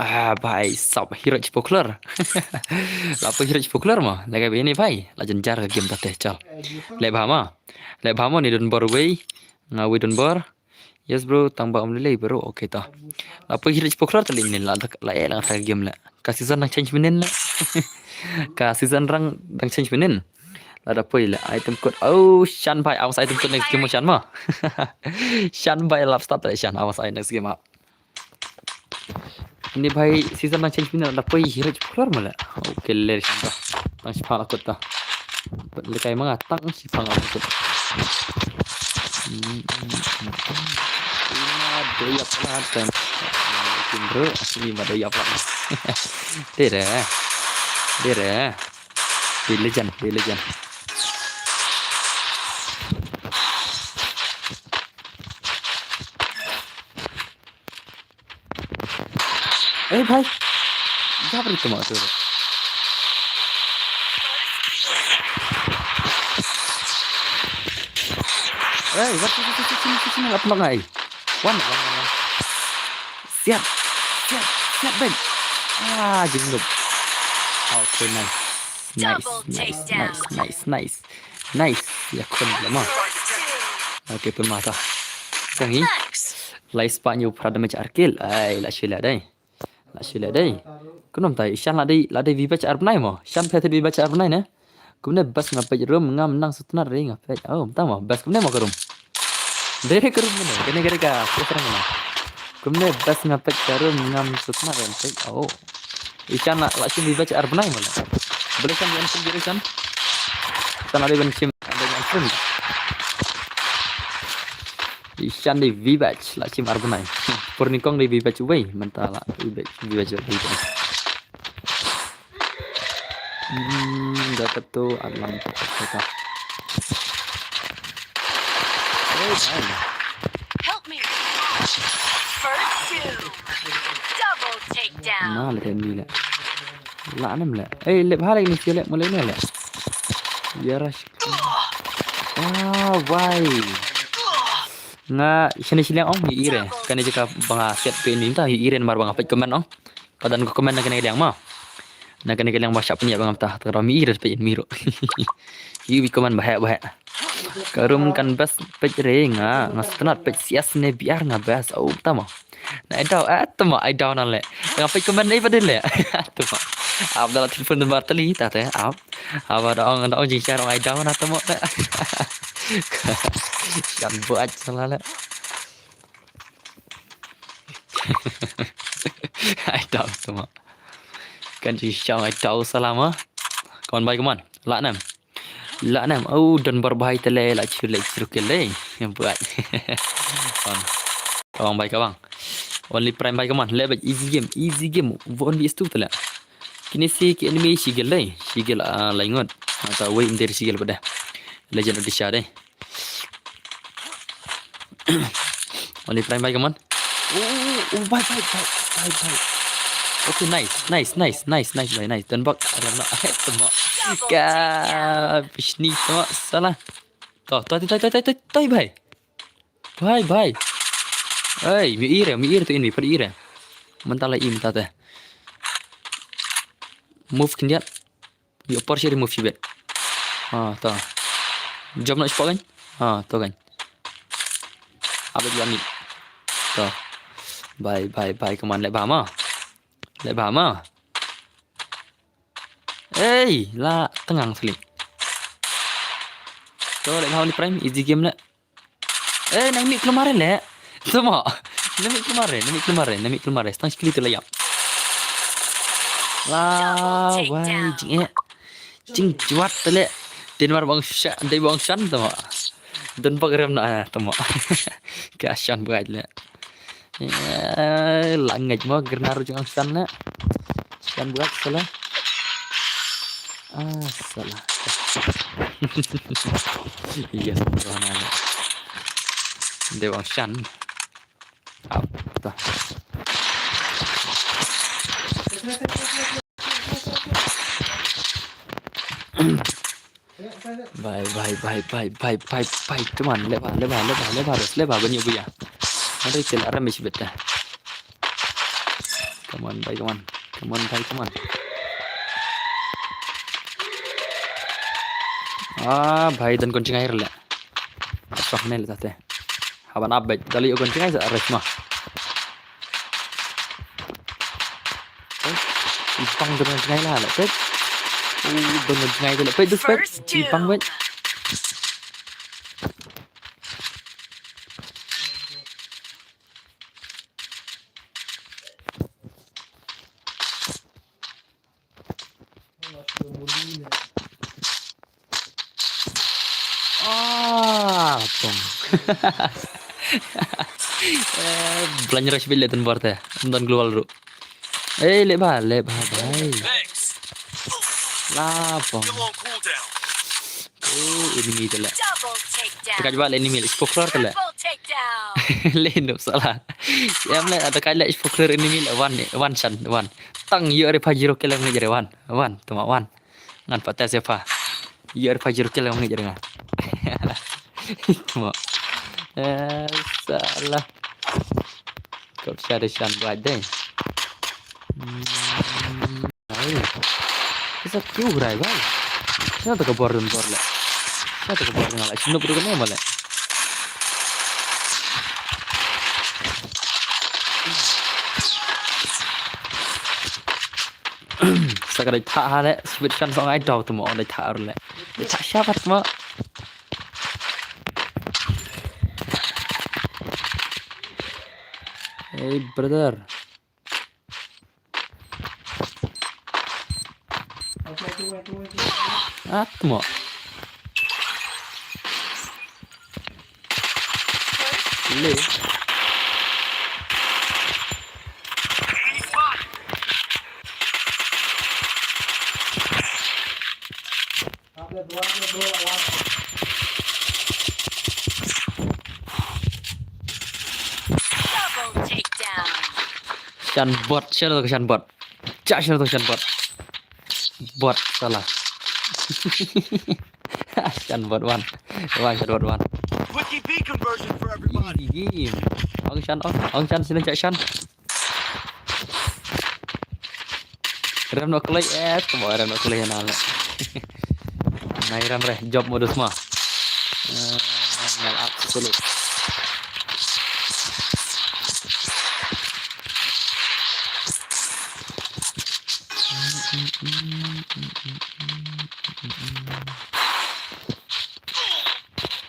Ah, भाई सब hero popular लापो hero popular मा लगा बेनी भाई लाजन जार का गेम तते चल ले Bhama ni don bor way ngawi don bor yes bro tamba om le bro okay ta lapo hero popular tali ni la la ka game la ka season nang change menen la ka season rang change menen Ada apa ile item code. Oh, Shan bhai awas item code next game Shan mah. Shan bhai lap start tak Shan awas next game ah. Ini bhai season nak change bina ada apa hero keluar malah. Okay le Shan dah. Tang si phang akut dah. Lekai mga tang si phang akut. Ina doya pala kan. Bro, ini mah doya pala. Dere. Di legend. भाई क्या पर तुम आते हो sini apa ngai one siap Ben jenguk okay nice ya kon lama okay pemata kongi lai Spanyol pada macam arkil la shila dai kunom tai shan la dai vi baca arbnai mo shan phe vi baca arbnai ne kumne bas ngapai rum ngam nang sutna re ngapai tama bas kumne mo karum dere karum ne kene gere ka sekarang mana kumne bas ngapai karum ngam sutna re ngapai shan la shin vi baca arbnai mo boleh kan yang sendiri kan sana ada bensim ada yang sendiri Ishan di Vibach la chim arbonai Purnikong di Vibach way mentala Vibach dapat tuh alam kita Help me. First two. Double takedown. nah le ni le la nam le lep hal ini sih le mulai ni le ya rash why nga sini ong ire kan jika banga set pe ni ta ire mar banga pe komen ong padan ko komen na kan yang ma na kan yang WhatsApp punya banga ta terami ire pe miro yi komen bahaya karum kan bas pe re nga stanat pe sias ne biar nga bas tama na tama na le nga pe komen nei padin le tama abdala telefon bar tali ta te abada ong jing share ong na tama kan buat salah ai tahu semua kan siang ai tahu selama kawan baik kawan lak nam dan berbahaya tele la curuk yang buat kawan baik kawan only prime baik kawan lebih easy game only itu tele kini si enemy sigel laingot atau way dari sigel pada legend of the shade only prime baik kawan bye. Okay, nice. Dan bak alam na tama. Ka pishni tama salah. Toy bhai. Mi ire tu ini per ire. Mentala im tata. Move kendiat. Mi opor share move sibet. Ta. Job nak spot kan? Tu kan. Abad jami. Ta. Bye. Come on, let bahama. La tengang sekali. So, let bahama ni prime easy game lah. Nak mik kemarin le. Semua. Nak mik kemarin. Setang sekali tu layak. Why jing juat tu le. Denmar bang shan tu mak. Dan pagram nak tu mak. Kashan berat le. Langit mau gernaru jangan sana buat salah salah iya salah dewang shan apa bye teman lebar banyak buaya ada istilah ramis beta. Come on. Bhai dan kuncing air le. Asok ne le tate. Haban abet dali kuncing air resma. Ipang dengan kuncing air le. Bengad ngay tu le pe dus pe First ipang doom. pe tong belanja rush bill tun borte dan global ru le ba bhai Thanks. la pong Still on cooldown. enemy tu le Double takedown. Dekat jual enemy le spoiler tu le Triple takedown. le no salah em le ada kala spoiler enemy le one chan one tang yer pa jiro kele ngi jere one tuma one ngan patah siapa yer pa jiro kele ngi jere ngan tuma salah kau cari shan buat deh Bisa क्यों हो रहा है भाई क्या तो cover run कर ले क्या तो कबर रन वाला चिन्ह पर करने वाला sekarang tak ada sebutkan song idol tu mau ada tak ada tak siapa tu mau hey brother tu mau le Enemy spotted. Upload bro, awas. Double takedown. shan bot siapa tu shan bot cak siapa tu shan bot salah shan bot one shan bot one Quickie B conversion for everybody. game ông chan xin chạy shan rem no klay semua rem no klay nào lại này rem re job modus mah ngal absolute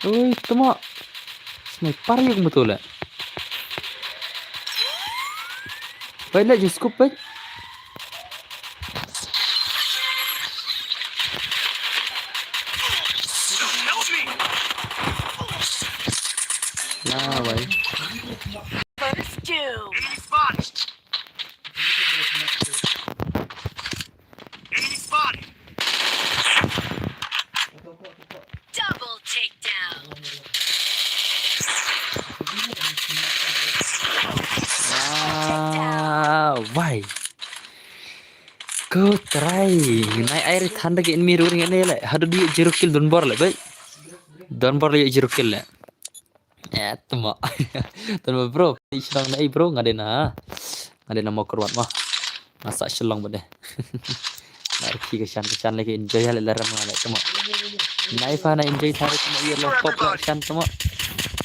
oi temo sniper yang betul lah baiklah just scoop baik Help me. nah baik First doom. Enemy spotted. Enemy spotted. Double takedown. Why? Kau try naik air tanda ke enemy ruring ini le. Hadu dia zero kill don bor le, baik. Don bor le zero kill le. Tuma. Tuma bro, islang na bro ngade na. Ngade na mau keruat mah. Masa selong bade. Lagi kesan lagi enjoy le laram ngale tuma. Naik fa na enjoy thare tuma ye long pop le kan tuma.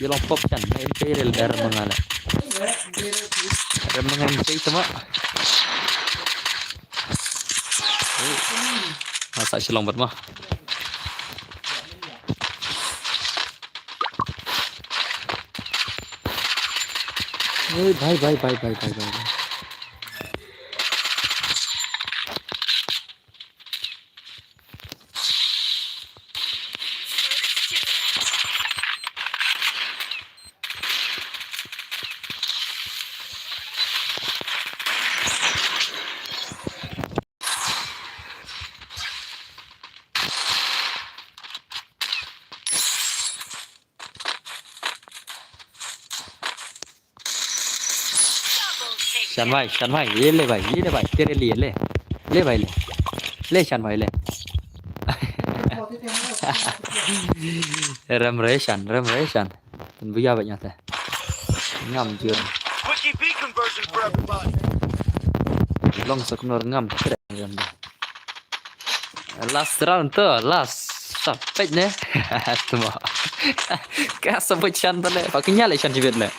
Ye long pop kan enjoy le laram ngale. Laram ngale enjoy tuma. Masa silong buat mah. Bye. Double takedown. शान भाई ये ले भाई तेरे लिए ले भाई ले शान भाई ले rem re shan bây giờ vậy nhá thế ngầm chưa Quickie B conversion for everybody. long sak nor ngam kere rem last round tuh last sampai ne semua kayak sampai shan tale pakai nyale shan jibet le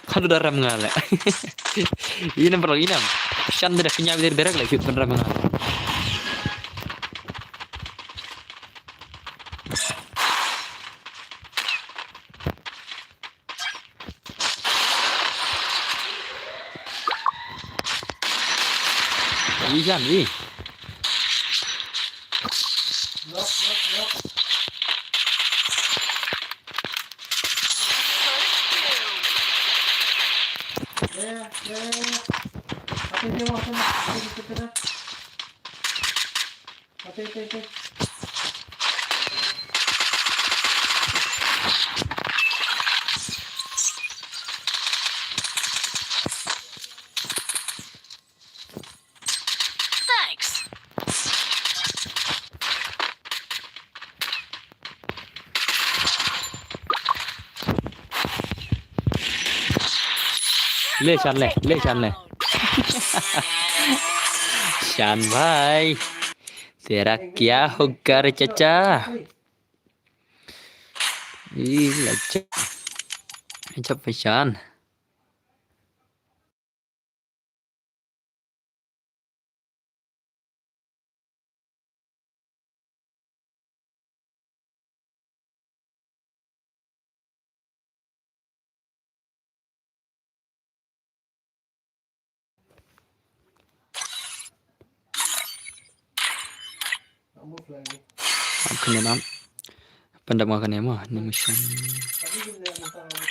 kalau udah rem ngale ini perlu ini shan tidak punya biar berak lagi pun rem ngale Ijan, ih. Knock, knock, knock. There, there. Hati dia masuk. Hati. Thanks. ले शान ले शान भाई तेरा क्या होगा रे चाचा अच्छा पहचान Kamu lagi. aku nama pendam makan ya mah ni mission Tadi dia minta apa?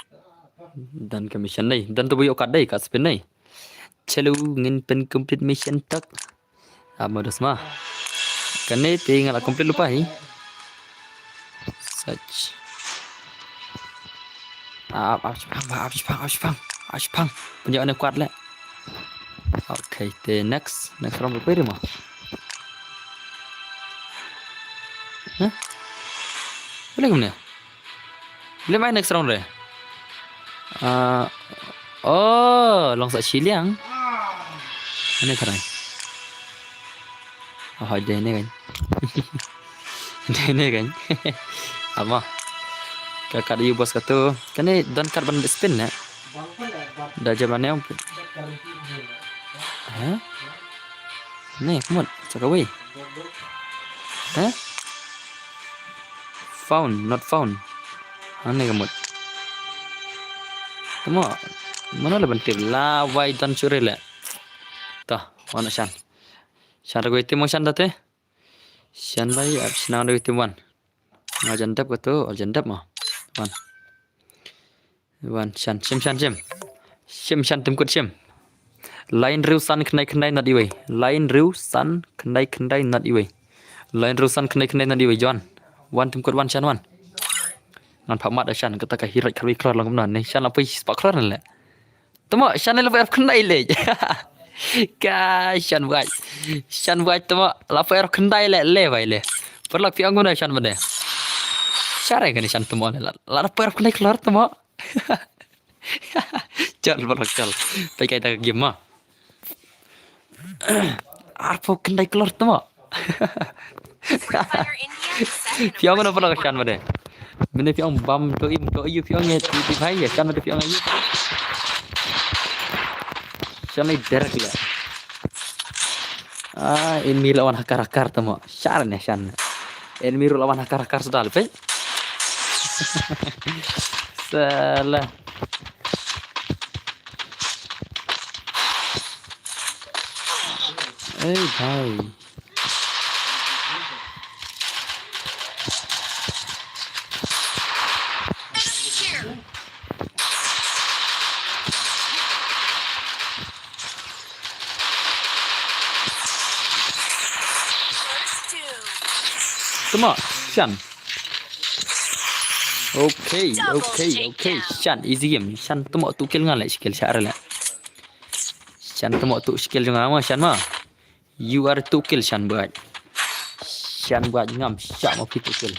dan ke mission đây dan tu buyo kat đây kat spin đây chalo ngin pen complete mission tak modus mah kene tinggal complete lupa hi search Ashpang punya anak kuat lah okay the next round berapa mah hah boleh ke mana boleh main next round deh oh longsat Shiliang mana sekarang oh dia ni kan dia ni kan apa kakak dia bos kata kan ni don card ban spin nak Bangpa ya, bang. dah zaman yang Garanti dia. hah ni kumot cakap weh hah found not found aneh kumot semua mana lah bentuk lawai dan curi lah tah mana shan ragu itu mau shan dah teh shan bayi abis nang ragu itu wan ngajan dap kata ngajan dap mah wan shan sim shan tim kut sim lain riu san kenai not iwe lain riu san kenai not iwe lain riu san kenai not iwe John wan tim kut wan shan wan nan pak mat shan kata ka hirat kalwi klor lang kumnan ni shan apa spak klor ni le temo shan le ber kenai le ka shan buat temo la ber kenai le bai le perlak pi anguna shan bade syare kan shan temo la ber kenai klor temo chal perlak chal pai kai ta game ma arpo kenai klor temo Fire India set in a piang mana perlak shan bade Mene piang bam to im to you piang ye ti phai ye chan de piang ye chan ni derek le enemy lawan hakar tamo syar ne shan enemy lawan hakar sudah le salah bhai enemy here. First two. tamo shan okay shan easy game shan tamo tu kill ngal skill syar le shan tamo tu skill jang ma shan ma you are tu kill shan buat ngam syak mau tu kill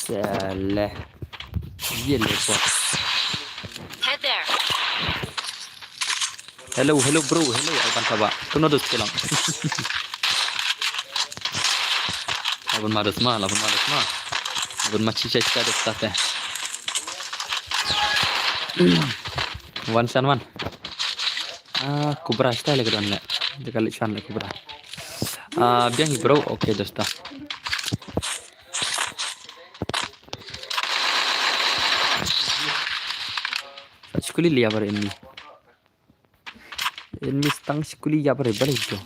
salah ye le bot Head there. hello bro hello abang kaba tu no dos kelang abang madas ma abang machi cita dos tata one shan one kubra style ke don le dekal shan le kubra Biang hi bro. Oke dosta. Sekuli liya bar enemy. Enemy stang sekuli ya bar balik itu.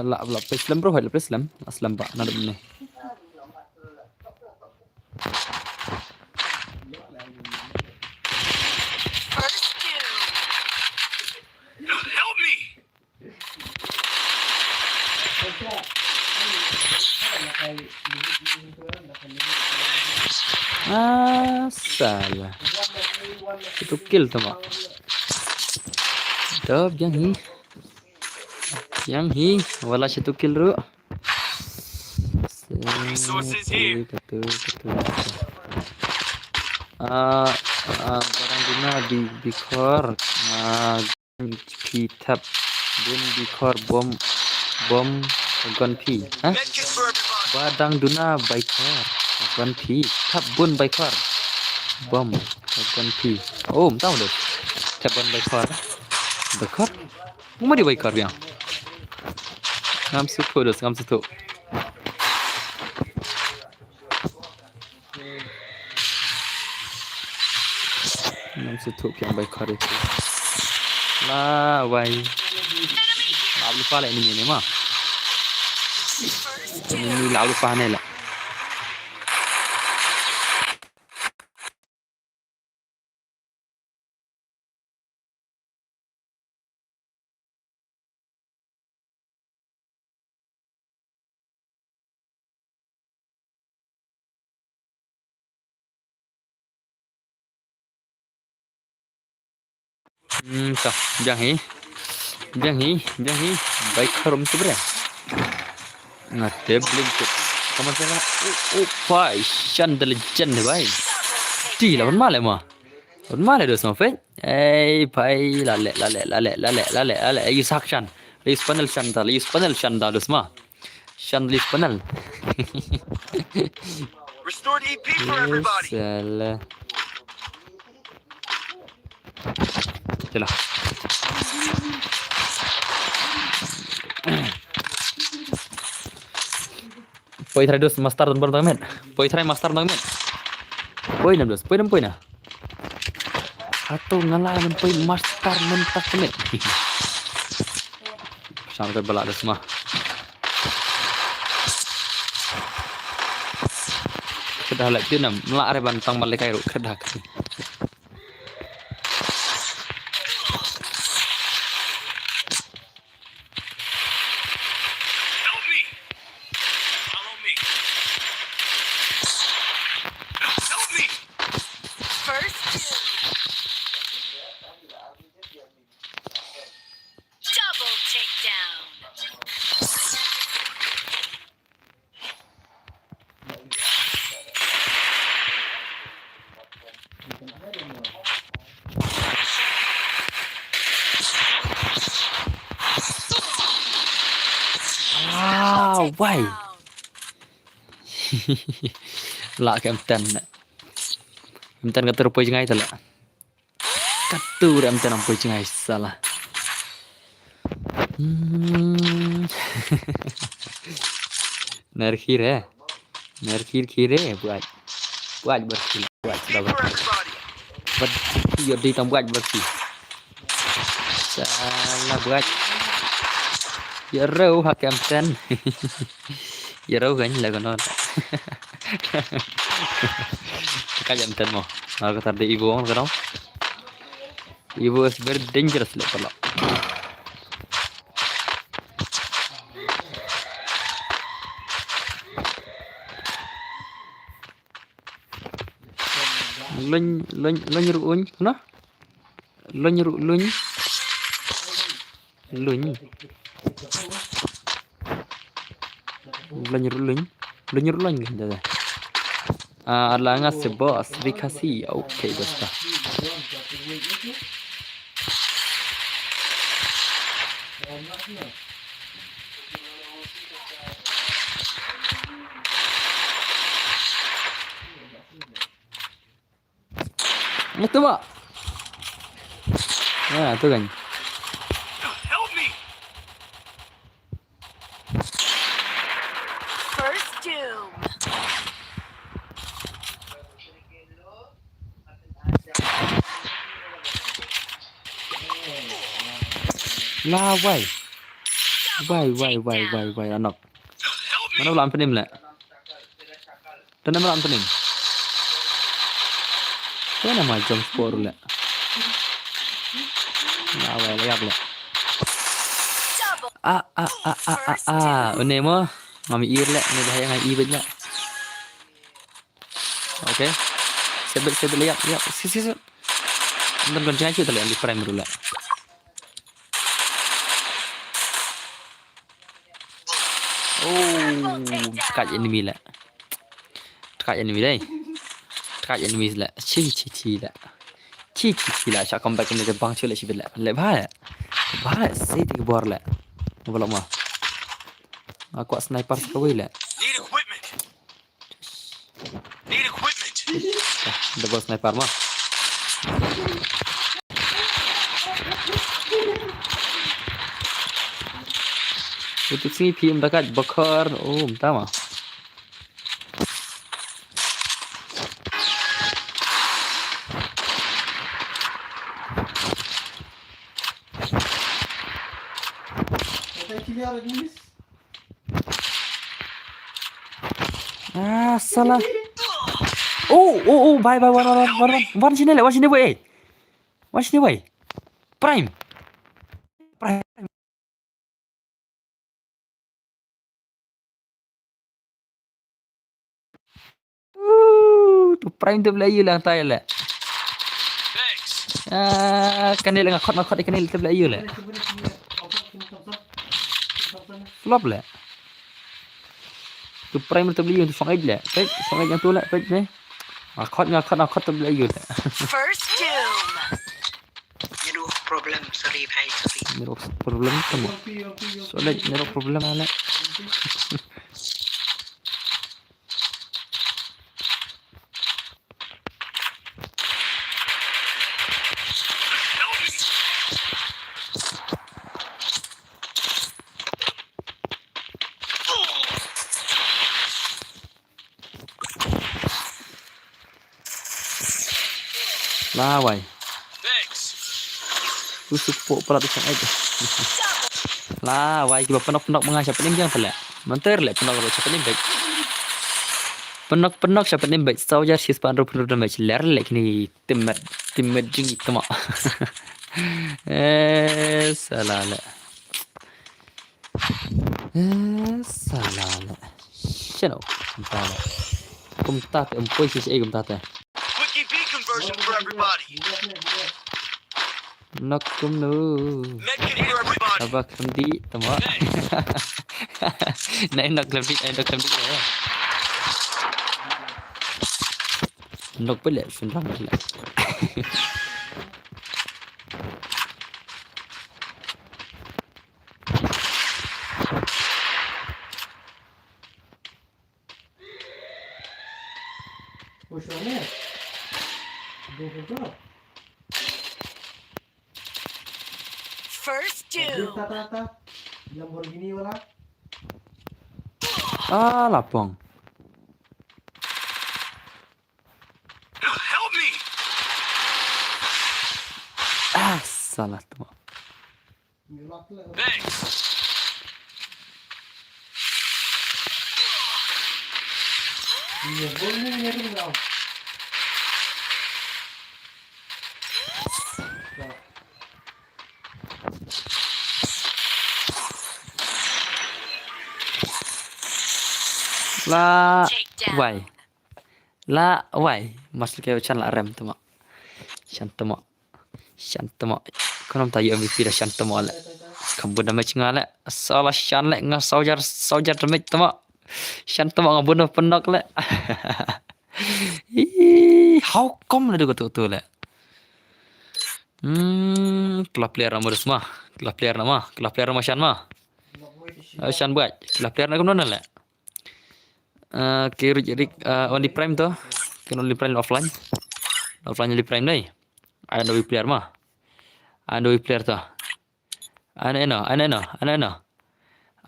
La Islam bro, la Islam. Aslam pak nadam ni. First doom. Help me! Salah. Itu kill tu mak. Dab yang hi wala situ kill ru. Resources here. Barang guna bikor pitap bun bikor bom gun pi. Hah? Medkit for everybody. Badang duna bikor gun pi tap bun bikor bom gun pi. Oh, tahu deh. Tap bun bikor. Mau di bikor ya? Ngam sutu dos, ngam sutu. Ngam sutu yang bikor itu. Lah, why? Lah lupa lah ini mah. Ini lah lupa ni lah. Tak, biang hi, baik harum tu ber. Ngat tablet tu. Kamu cakap, pai, candal jen baik. Ti lah, mana mah? Mana dos nafet? Pai, lale. Ayu sakshan, lis panel candal dos mah. Candal panel. Restored EP for everybody. Salah. Celah. Poi try dos master dan barang men. Poi try master dong men. Poi nam dos, poi na. Atau ngalah men poi master men tak men. Sampai balak dos mah. Kedah lek tu nam, melak re bantang balik kai ru kedah. Help me! Follow me. Help me! First doom. Double takedown. Why? Lạ cái em tên cái terus ngay thật lạ katu em tên apa ngay salah nerkir buat bersih buat EP sudah for everybody. bersih di tam buat bersih salah buat ya rau hak em tên ya rau gánh là còn non cái em tên mà cái tadi ibu orang kan ibu is very dangerous lah kalau lo nyuruh uñ nah lo nyuruh luñ lo nyuruh luñ gitu dah Alanga se boss dikasih oke dosta Itu mak. Nah, tu kan. Help me! First doom. Lah, why? Why, anak. Help me! Mana belan penim lah. Dan nama belan penim. Kau nama jam sport lah. Lah, why, lihat lah. Double. Ini mah mami ir lah. Ini dah yang i banyak. Okay. Sebab lihat. Si. Nonton kuncing aja tu lah di prime dulu lah. Oh, dekat enemy lah. Dekat enemy dah. Dekat enemy lah. Chi lah. Chi lah. Cak comeback ni bang cula sih lah. Lepas. Saya tiga bor lah. Kalau mah. Aku sniper sekali lah. Need equipment! Need equipment! Double sniper mah. Itu sih PM dekat bakar. Oh, entah mah. Kita cili ada jenis. Salah. Oh, bye, one sini le, boy. Prime. Tu prime tu Melayu lah tay lah. Thanks! Kanil ngakot ikan tu Melayu lah. Flop lah. Tu prime tu Melayu tu sangat lah. Sangat yang tu lah, ni. Ngakot tu Melayu lah. First doom. Aduh, problem. Sorry, bhai. Sorry. Nero problem kamu. Soalnya nero problem ala. Lawai. Thanks! Susuk pula tu sangat. Lawai kita penok mengasah pening jangan pula. Mentar le penok siapa ni baik. Penok siapa ni baik. Sahaja sispan rupa match ler le kini timmet jing itu mak. Salah le. Salah le. Shano. Kumtat empoi sisi kumtat. Quickie B conversion for everybody! Nak kumnu. Medkit for everybody! Abak kendi tama. Nak lebih ya. Nak boleh senang lah. Push on it. Go for drop. First doom. Tata. Lamborghini wala. Lapang. Help me! Salah tu. Milak lah. Thanks! Iya, boleh ni tu dah. La Takedown. wai. Masuk ke chan la rem tu mak. Shantama. Kau tahu MVP dah shantama la. Kamu dah match ngala. Salah shan la ngah saujar damage tu mak. Shantama ngah bunuh penok la. How come lah tu la. Kelap player nama semua. Kelap player nama Shan mah. Shan buat. Kelap player nama mana lah. Kiri jadi only prime tu. Kan only prime offline. offline jadi prime đây. Ada player mah. Ada player tu. Ano.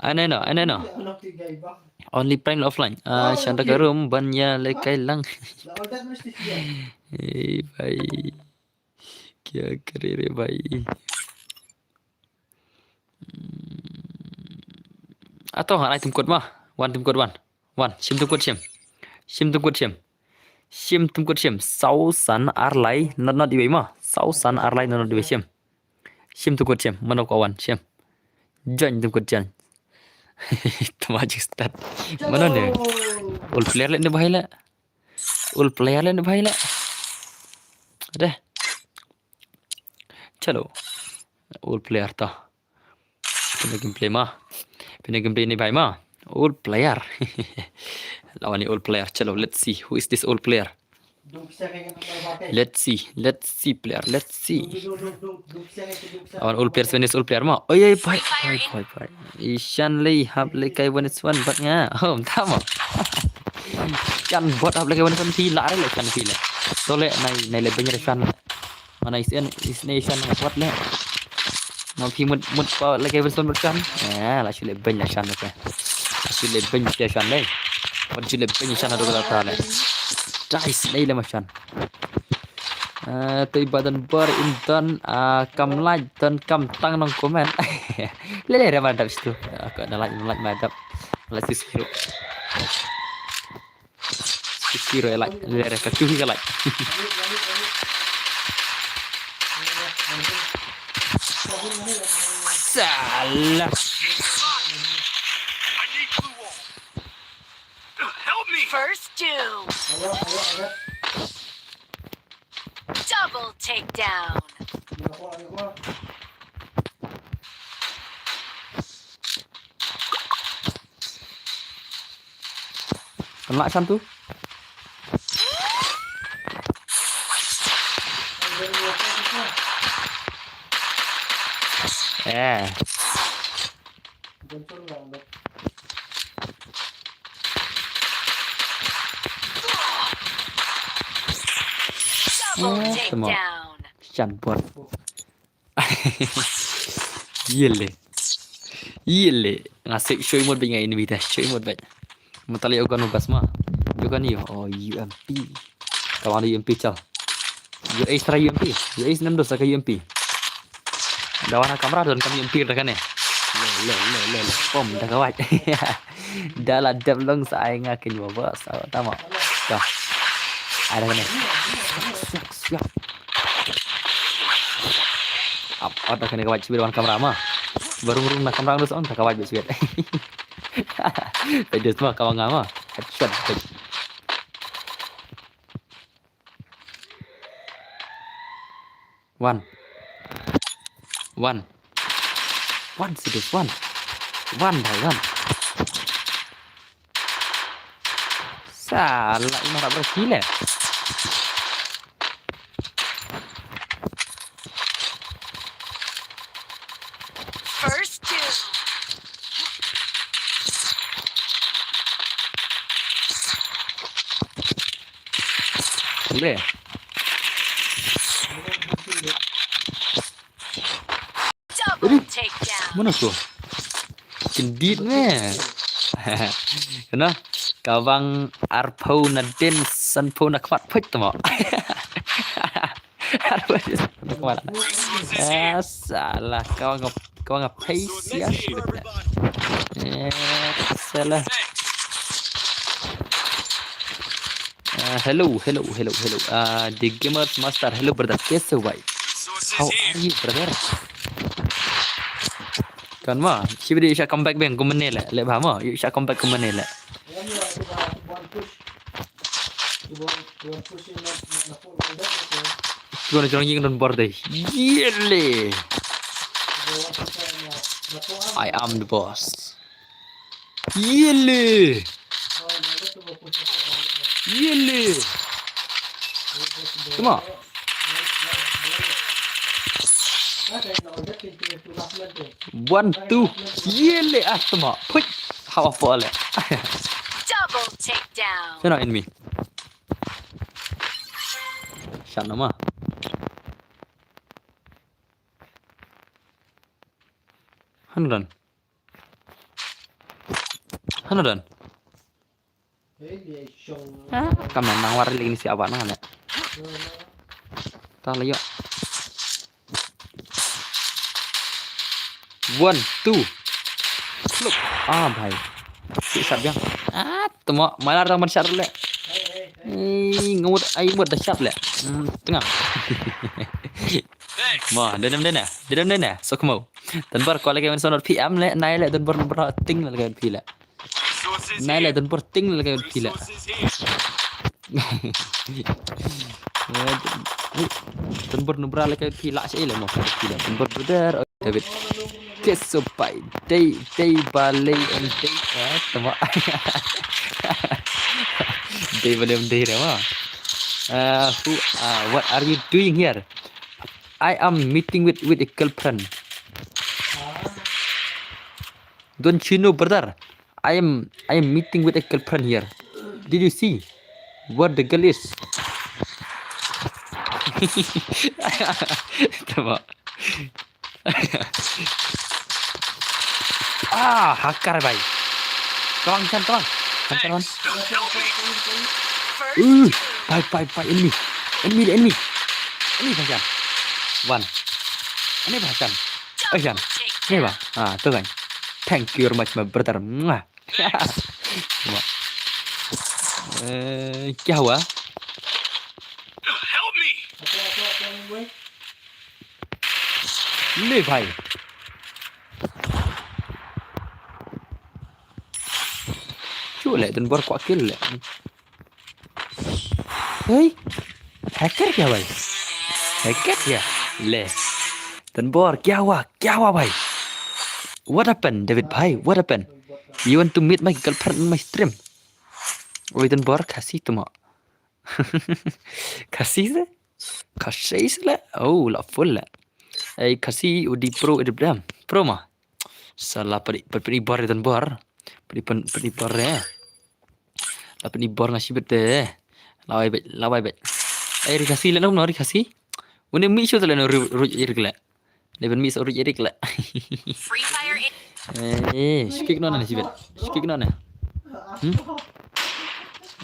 Anak tiga iba. Only prime offline. Shanta ka room banya lekay lang. La order mesti dia. भाई क्या करे रे भाई atau hang item code mah one tum code one sim tum code sim 6 san arlai not di mah 6 san arlai not di sim tum code sim mana kawan sim join tum code jan magic start mana ni all player le bahai la deh चलो all player ta pindah gameplay ni bhai ma all player lawan ni all player chalo let's see who is this all player Duk siya kaya ng let's see player Duk siya kaya lawan all player Swenis all player ma oi bhai Ishan li hab le kai one is one but nga tama chan bot hab le kai one is one thi la le chan thi le tole nai le banyak chan mana isian nation kuat le mau pi mut pa le kai one chan la chule banyak chan le chule banyak chan le wan chule banyak chan do kata le guys đây là chan tôi badan ber intan kam like dan kam tang nong komen le madap situ kok like madap like siro like le kacuhi ka like salah I need blue wall. Help me! First two. Double takedown. kena chan tu Double come on. takedown. chan bot Yele ngasih show mod bingai ini bida show mod baik mutali ogan ubas mah ogan yo UMP kawan UMP chal yo extra UMP yo is 6 dosa ke UMP ada warna kamera dan kami UMP dah kan ya le pom dah kawat dah lah dablong saya ngakin bos tama dah ada kan siap ada kan kawat cibir warna kamera mah baru nak kamera terus on tak kawat besok Tadi semua kawan ngama. Headshot. One serius one by one. Salah ini tak bergila. First two. Boleh. Double takedown. Mana tu? Kendit ni. Kena kawang arpau na din sanpau na kmat put tu mak. Salah kau ngapai sia sih. Salah. Hello. The Gamers Master. Hello brother. कैसे हो भाई? How are you brother? Kan ma, siapa dia isyak comeback bang? Kau mana lah? Lek faham ah? Isyak comeback kau mana lah? Gua nak jorang don board deh. Yele. I am the boss. Yele. Cuma. One, two. Yele cuma. Put. How apa le? Double takedown. Sana enemy. Shot nama. Hanudan. Thế để trồng Cầm này mang war lagi si awak nang ne. Ta layo. 1 2 Look. Bhai. Si shot yang. Temo malar tang shot le. Ngut ai mut dah shot le. Tengah. Mà đến nè sao không mau tấn bật coi lại cái son PM lại này lại tấn bật tinh là cái phi lại Resources này here. lại tấn bật tinh là cái phi lại Resources here. tấn bật nubra lại cái phi lại sẽ lại một cái phi lại tấn bật brother David cái số bảy đây Bali and đây tấm đây vào đêm đây rồi what are you doing here? I am meeting with a girlfriend. Don't you know, brother? I am meeting with a girlfriend here. Did you see what the girl is? Tama. Hakar bhai. Come on. Thanks. Help me. First, Enemy Bhajan. One. Ini Bhajan. Bhajan. Ini ba? Tuh kan. Thank you very much my brother. क्या हुआ? Help me. ले भाई. Cuk lại tên bor quả kill lại. Hey, hacker क्या भाई? Hacker क्या? ले. Tên bor क्या हुआ भाई? What happened, David भाई? What happened? You want to meet my girlfriend on my stream? Ôi tên bor kasih tu mak. Kasih se? Oh, la full lah. Kasih udi pro idam. Pro mah. Salah peri bor tên bor. Peri bor ya. La peri bor ngasih bete. Lawai bet. Kasih lah no kasih. Une mi show tala no ruj irik la. Leven mi so ruj irik la. Free Fire in Skik no na sibet. Skik no na.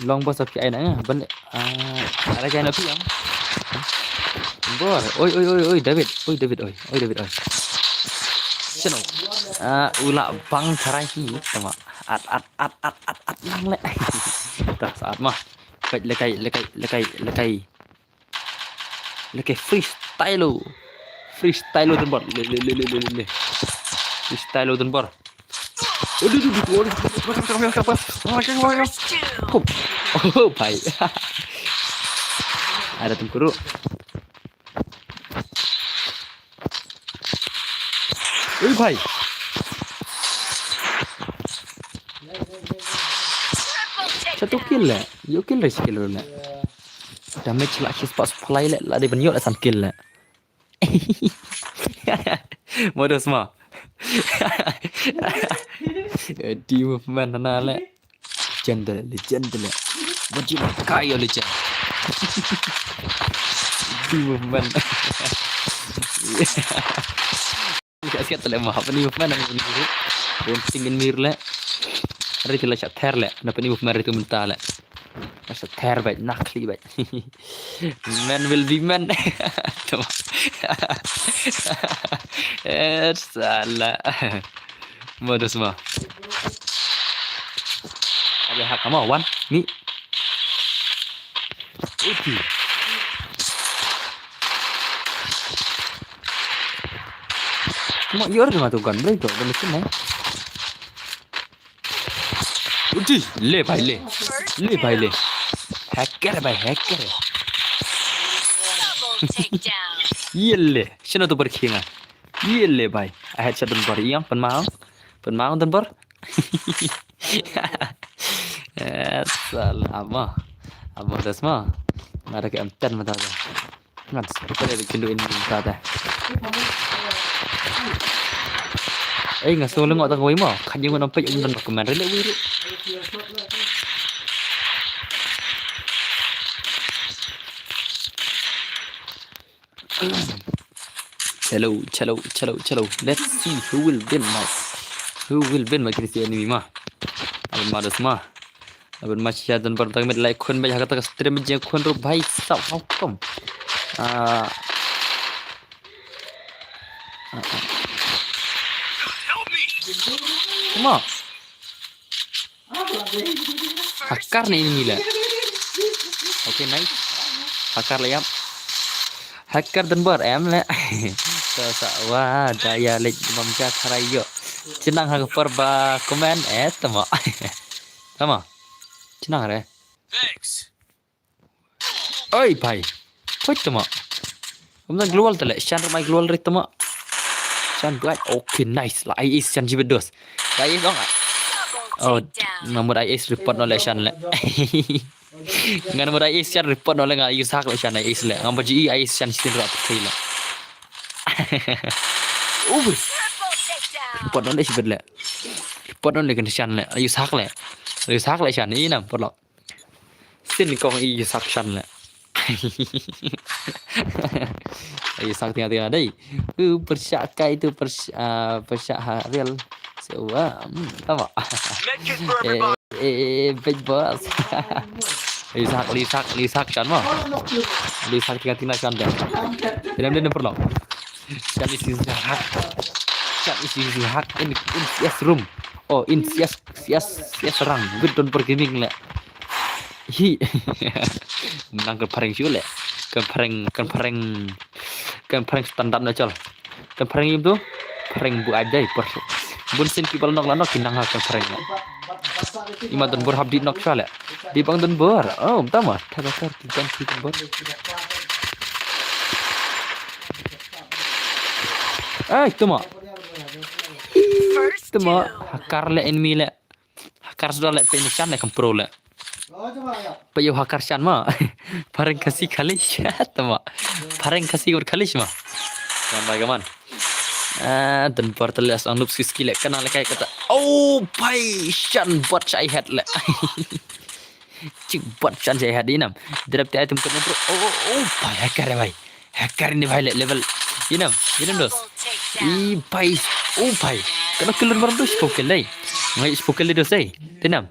Long boss of cái này vấn đề ada cái nào phi không? Bor. Oi David. Oi David. Channel. Ula bang tharai hi sama. At lang le. Dah saat mah. Lekai freestyle dan bor le freestyle dan bor first two. oh bhai ada tempuru oi bhai Triple satu takedown. kill lah yo kill lah skill lah damage lah spot supply lah dia benyok lah sam kill lah modus mah di movement na le legend le wajib kaya legend di movement sikat le mah apa ni movement ni tingin mir le hari tila chat ther le na pani movement itu mentah le masa ther baik nakli baik man will be man salah modus mah ada hak kamu wan ni itu cuma yor cuma tuh kan beli tuh mesin nih uji le bhai hacker Double takedown. ये ले शनो तो पर खेंगा ये ले भाई I had shot on bar yang pen mau dan bar salah ama das mah ada ke M10 mata ada ngat kita ada kenduin mata nggak solo ngok tak mau kan yang nampak yang dan dokumen rele wiru Chalo. Let's see who will win now. Who will win mà cái enemy mà. Abang madas mah. Abang masih dan pertama like kun banyak kata stream je kun ro bhai sao how come. Help me! Cuma hakar nih ini lah. Okay, nice. Hakar lah ya. Hacker dan bot em lah. Wah, daya lek memja kharayo. Cenang hang perba komen tama. Tama. Cenang re. Thanks. Oi bhai. Koi tama. Humna global tale. Shan mai global re tama. Shan black. Okay, nice. La IS shan jibedos. La IS dong. Oh, Double takedown. nomor IS report no le shan le. Ngan nomor IS shan report no le nga yusak le shan IS le. Ngam ji IS shan sin rat khila. Triple takedown. Report no le sibet le. Report no le kan shan le. Yusak le. Yusak le shan ni nam pot lok. Sin kong yusak shan le. Yusak tengah-tengah dai. Persyakai itu persyak real. So, tama. Medkit for everybody. Big boss. Lisak kan mah. Lisak tengah-tengah kan dah. Tidak perlu. Kan isi hak. Kan isi hak in CS room. Oh, in CS rang. Good don't for gaming le. Hi. Menang ke pareng sih le. Kan pareng standar na chal. Kan pareng itu pareng bu aja per. Bun sin people nok lanok kinang kan pareng. Ima don bor habdi nok chale. Di bang don bor. Oh, tama. Tabakar kan bor. Tama. First Tama. two. Hakar le enemy le. Hakar sudah le penishan le kan pro le. Payo hakar shan ma. Pareng kasih kalish. Tama. Pareng kasih or kalish ma. Gaman. Dan portal ang noob skill kenal kayak kata. Oh, bhai shan bot saya head le. Cik bot shan saya head inam. Drop the item kena pro. Oh, bhai hacker bhai. Hacker ini bhai level. Inam dos. Double takedown. Bhai. Oh, bhai. Kena killer baru dos spokel lai. Ngai spokel dos ai. Tinam.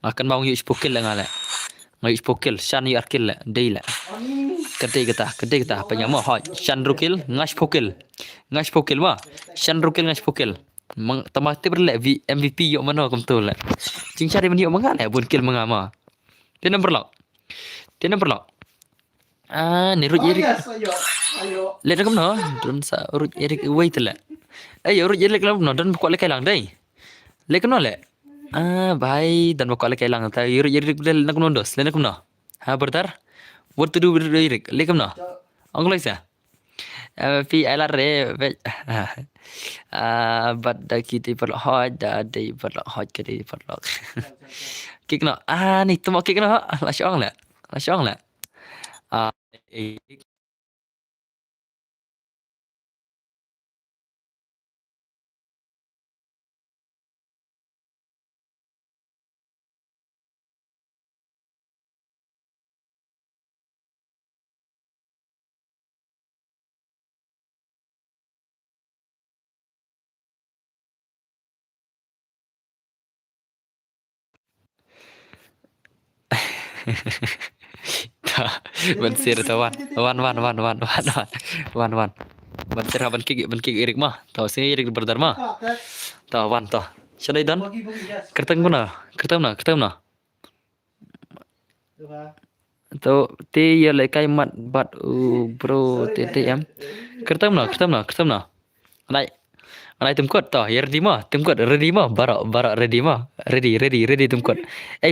Akan mau yuk spokel lah ngala. Ngai spokel shan yar kill la day la. Kedai kita apa nyama hot shan rukil ngas pokel mah shan rukil ngas pokel tamate berle MVP yo mana kum tu la cing cari meni yo mangala bun kill mangama tenam berlok ni rut yerik le kum no dun sa rut yerik wait la rut yerik lam no dan ko le kai lang dai le kum no le bhai dan ko le kai lang ta rut yerik le nak no dos le kum no ha bertar what to do with Eric? Lekam na. Ang guys ya. Pi ala re. But da kita perlu hot da day perlu hot kita perlu. Kik na. Ni tu mau kik na. La syong la. Bansir tawan. Wan. Bansir ban kik Erik mah. Tahu sih Erik berdar mah. Tahu wan tahu. Syadai dan. Kertang na. Tahu te ya lekai mat bat bro TTM. Kertang na. Anai tumkot tahu. Ya ready mah. Barak ready mah. Ready tumkot.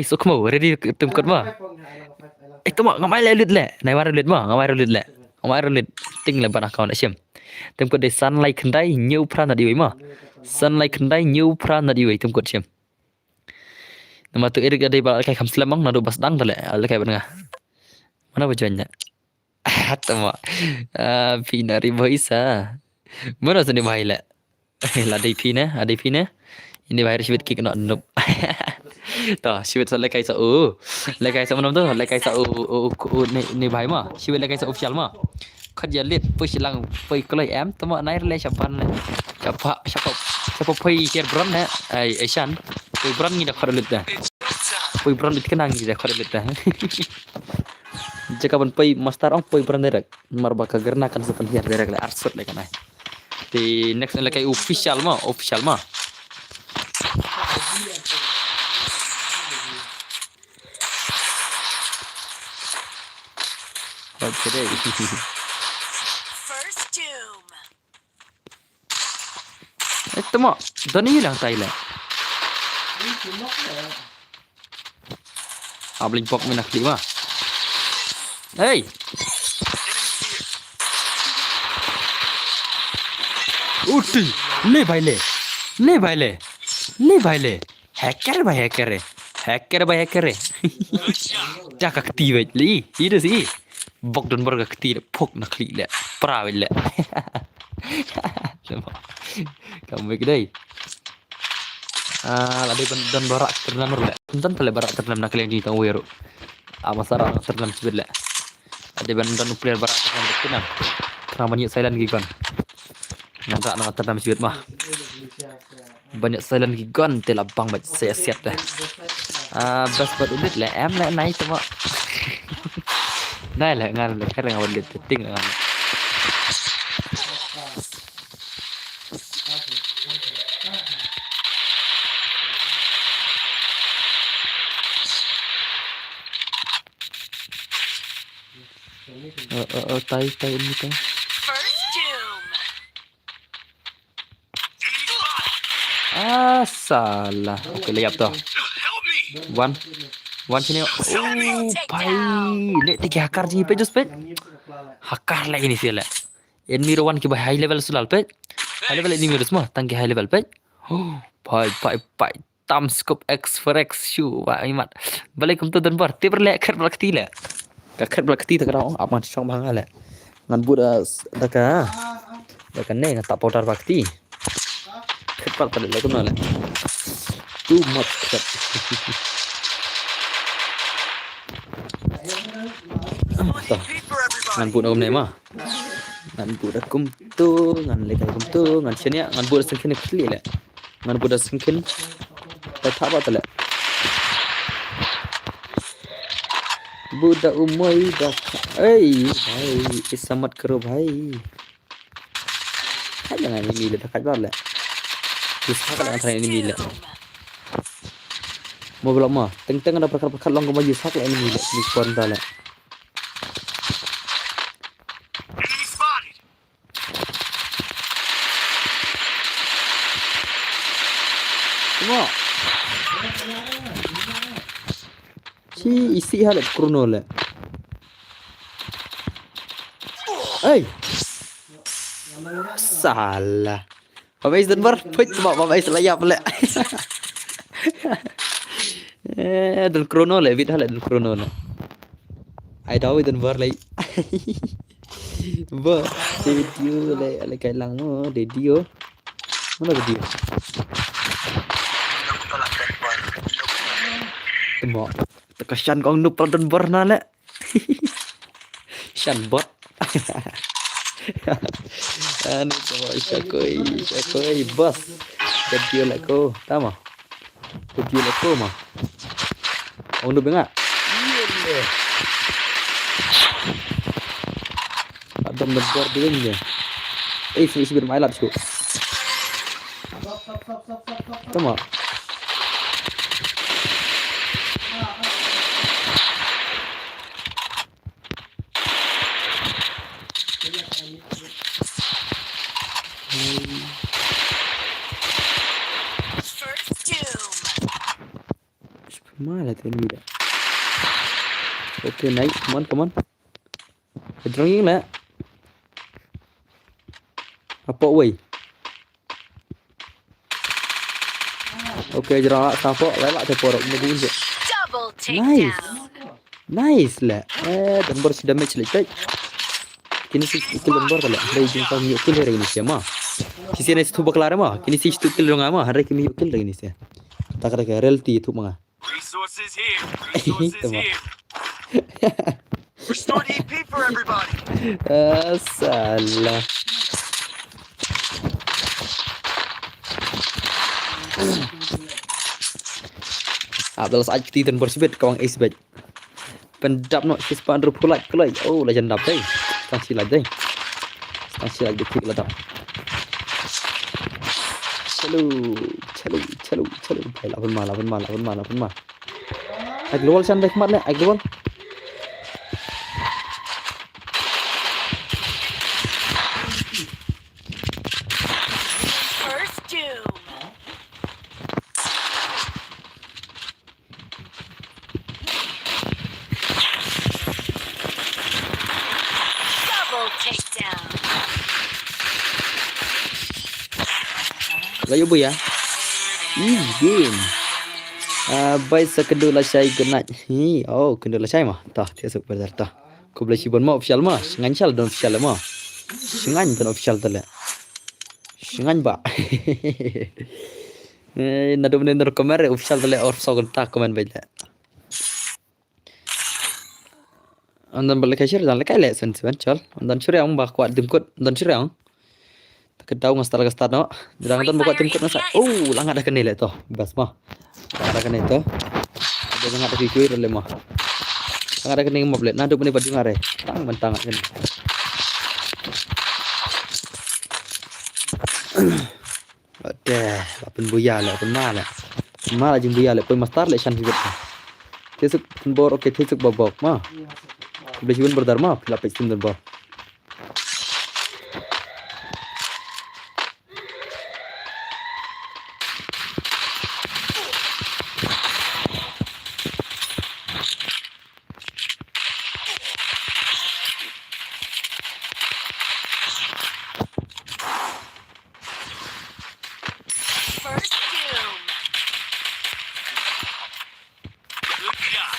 Sukmo ready tumkot mah. Itu mah ngamai lelit le. Nai waru lit mah, ngamai lit. Ting le ban account asyam. Tem ko de sunlight kendai new pra na diwi mah. Sunlight kendai new pra na diwi tem ko asyam. Nama tu Erik ada bal kai kham slamang na do bas dang tale. Al kai ban nga. Mana bajuannya? Tama. Pinari boisa. Mana sini bahai le. La DP ne. Ini bahai sibit kick na noob. Tah, sibit sa lekai sa lekai sa manam tu, lekai sa ni bhai ma, sibit lekai sa official ma. kerja lihat silang kelai tama nair le siapa here bron Asian bron ni dah lihat dah bron itu kenang ni dah lihat dah jika master ong bron derek marba kagerna kan sepan here derek le arsot le kan di next le kai official mah okay First doom. itu mah dan hilang Thailand abling pok minak lima hey uti le baile hacker dah kakti li itu sih bok dan berga kakti pok nak li le prawe le kamu gede ladi dan barak terdalam le dan pale barak terdalam nak li tang weru amasara terdalam sibir le ada dan nuklear barak terdalam betunan ramanya silent gigon nangka nak terdalam sibir mah banyak silent gigon telah bang bac saya siap dah bas buat ulit le le naik tu mak naik le ngan le kereng awal le ting ngan tai ini tai First doom. salah okey lihat tu Help me! one sini pai le tiga hakar ji pe just pe hakar la ini sila enemy rowan ki high level sulal pe high level enemy semua tangki high level pe pai tam scope x for x shu wa imat balik kum tu dan bar te berlek khat belakti la khat belakti tak rao aman song bang ala ngan buda daka ne tak powder bakti khat pak tak le kum la too much khat ngan buat om nema ngan buat kum tu ngan lekar kum tu ngan senia ngan buat sengkin kli le ngan buat sengkin tak apa tala budak umai dah bhai isamat karo bhai jangan ini le tak bar le bisa kalau antara ini le mau belum mah teng ada perkara long kau maju sak le ini le di konta le Enemy spotted! Tengok. Isi halat krono le. Salah. Pabais dan bar, put sebab pabais layap le. Dan krono le, bit halat dan krono le. Ai tahu dan bar lagi. Ba, video le kai lang mo, video. Mana video? Tengok. Tekasyan kau nup dan bar na le. Shan bot. Anu semua syakoi bos. Video lah ko, tama. Video lah ko mah. Kau nup enggak? Iya. Adam bar dia ni. Isi bermailat tu. Tama. First doom. Mana tu ni dah. Okay, nice. Come on. Drawing lah. Apa wei? Okay, jerang sampo lelak te porok ni je. Double Nice. takedown. Nice lah. Dan baru sudah match lagi. Kini sih skill dan baru lah. Dari jumpa ni skill hari ini siapa? Sisi ni tu bakal mah. Kini sih skill dong mah. Hari kini skill lagi ni sih. Tak ada reality tu mah. Resources here. Resources here. Restore EP for everybody. Salah. Abdul Said Titan bersibet kawang ace bet. Pendap no kispan rupulat kelai. Oh legend dap deh. Stang silat deh. Stang silat dikit lah dap. Chalo. Phải lawan ma. Ag lol san dek mat le, ag lol. First doom. Double takedown. Layu bu ya. Game. Baik sekedul lah saya genat. Oh, kedul lah saya mah. Tah, tiasuk berdar tah. Kau boleh sibun mah official mah. Sengan cal don official mah. Sengan don official tala. Sengan ba. Nado bener kamera official tala or so tak komen baik. Andan balik kasir dan lekai le sen cal. Andan suri ang ba kuat dimkut. Andan suri ang. Kedau ngastar no. Jangan andan buka dimkut nasa. Oh, lang ada kenil itu. Bas mah. Ada kena itu. Ada yang ada kikui rele mah. Ang ada kena ngoblet. Nado meni baju ngare. Tang mentang kan. Ada, lapan buaya lah, lapan mana. Mana jeng buaya lah, pun mastar lah shan hidup. Tesuk bor oke tesuk babok mah. Boleh jiwan berdharma, lapis tim dan bor. First doom. Good job.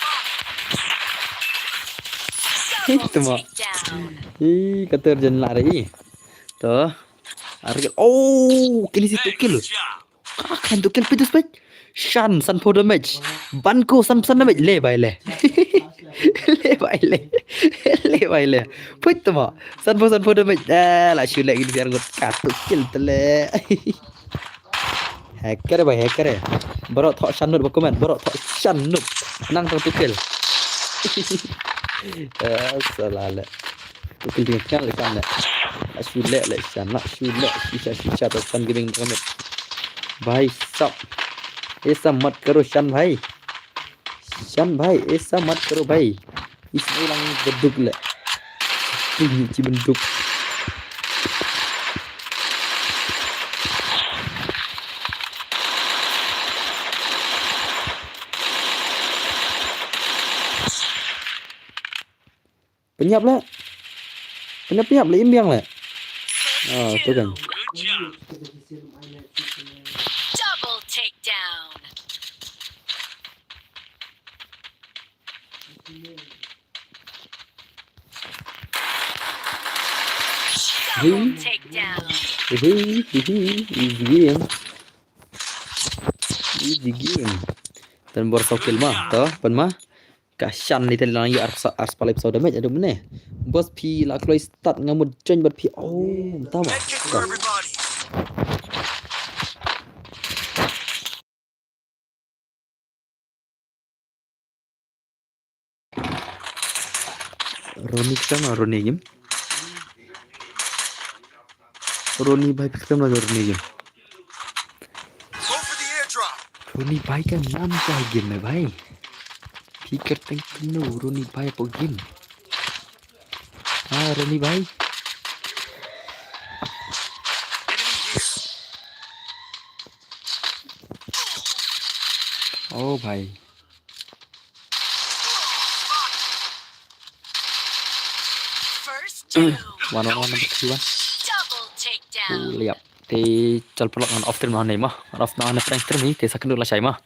Itu Double mah. takedown. Kata jen lari. Tuh. Argel. Oh, kini si tukil. Nice job. Kan tukil pitus bet. Shan san for damage. Banko san damage le bai le. Le bai le. Put mah. San for damage. Lah syulek gini biar ngot katukil tele. Hacker bai hacker. Borok thok shan nut komen. Borok thok shan nut. Nang tang tukil. Salah. Tukil dengan kan le kan le. Syulek le shan nak syulek sisa san giving komen. भाई सब ऐसा मत करो शन भाई ऐसा मत करो भाई इसमें lang beduk le ci bentuk penyap le imbiang le tu kan Good job. Double takedown. Double takedown. easy game dan bor sokil mah toh pen mah kashan ni telang yu ars palai episode damage ada meneh bos pi la kloi start ngamud change bat pi oh tahu mah Medkit for everybody. Roni sama Roni game Roni भाई sama Roni game Go for the airdrop. Roni भाई का नाम क्या है गेम में भाई फिकर तंग नो Roni भाई apa game Roni भाई oh भाई First doom. one number 1 Double takedown. lihat thì chal pelak ngan off stream này mah off na prank stream ni te sakun la shay mah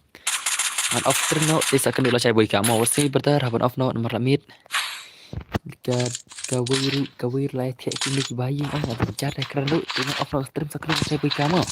ngan off stream no te sakun la shay boy ka mo wasi bertar haban off no nomor lamit ka wir lai the kini bayi ang ada jar ekran lu dengan off no stream sakun la shay boy ka mo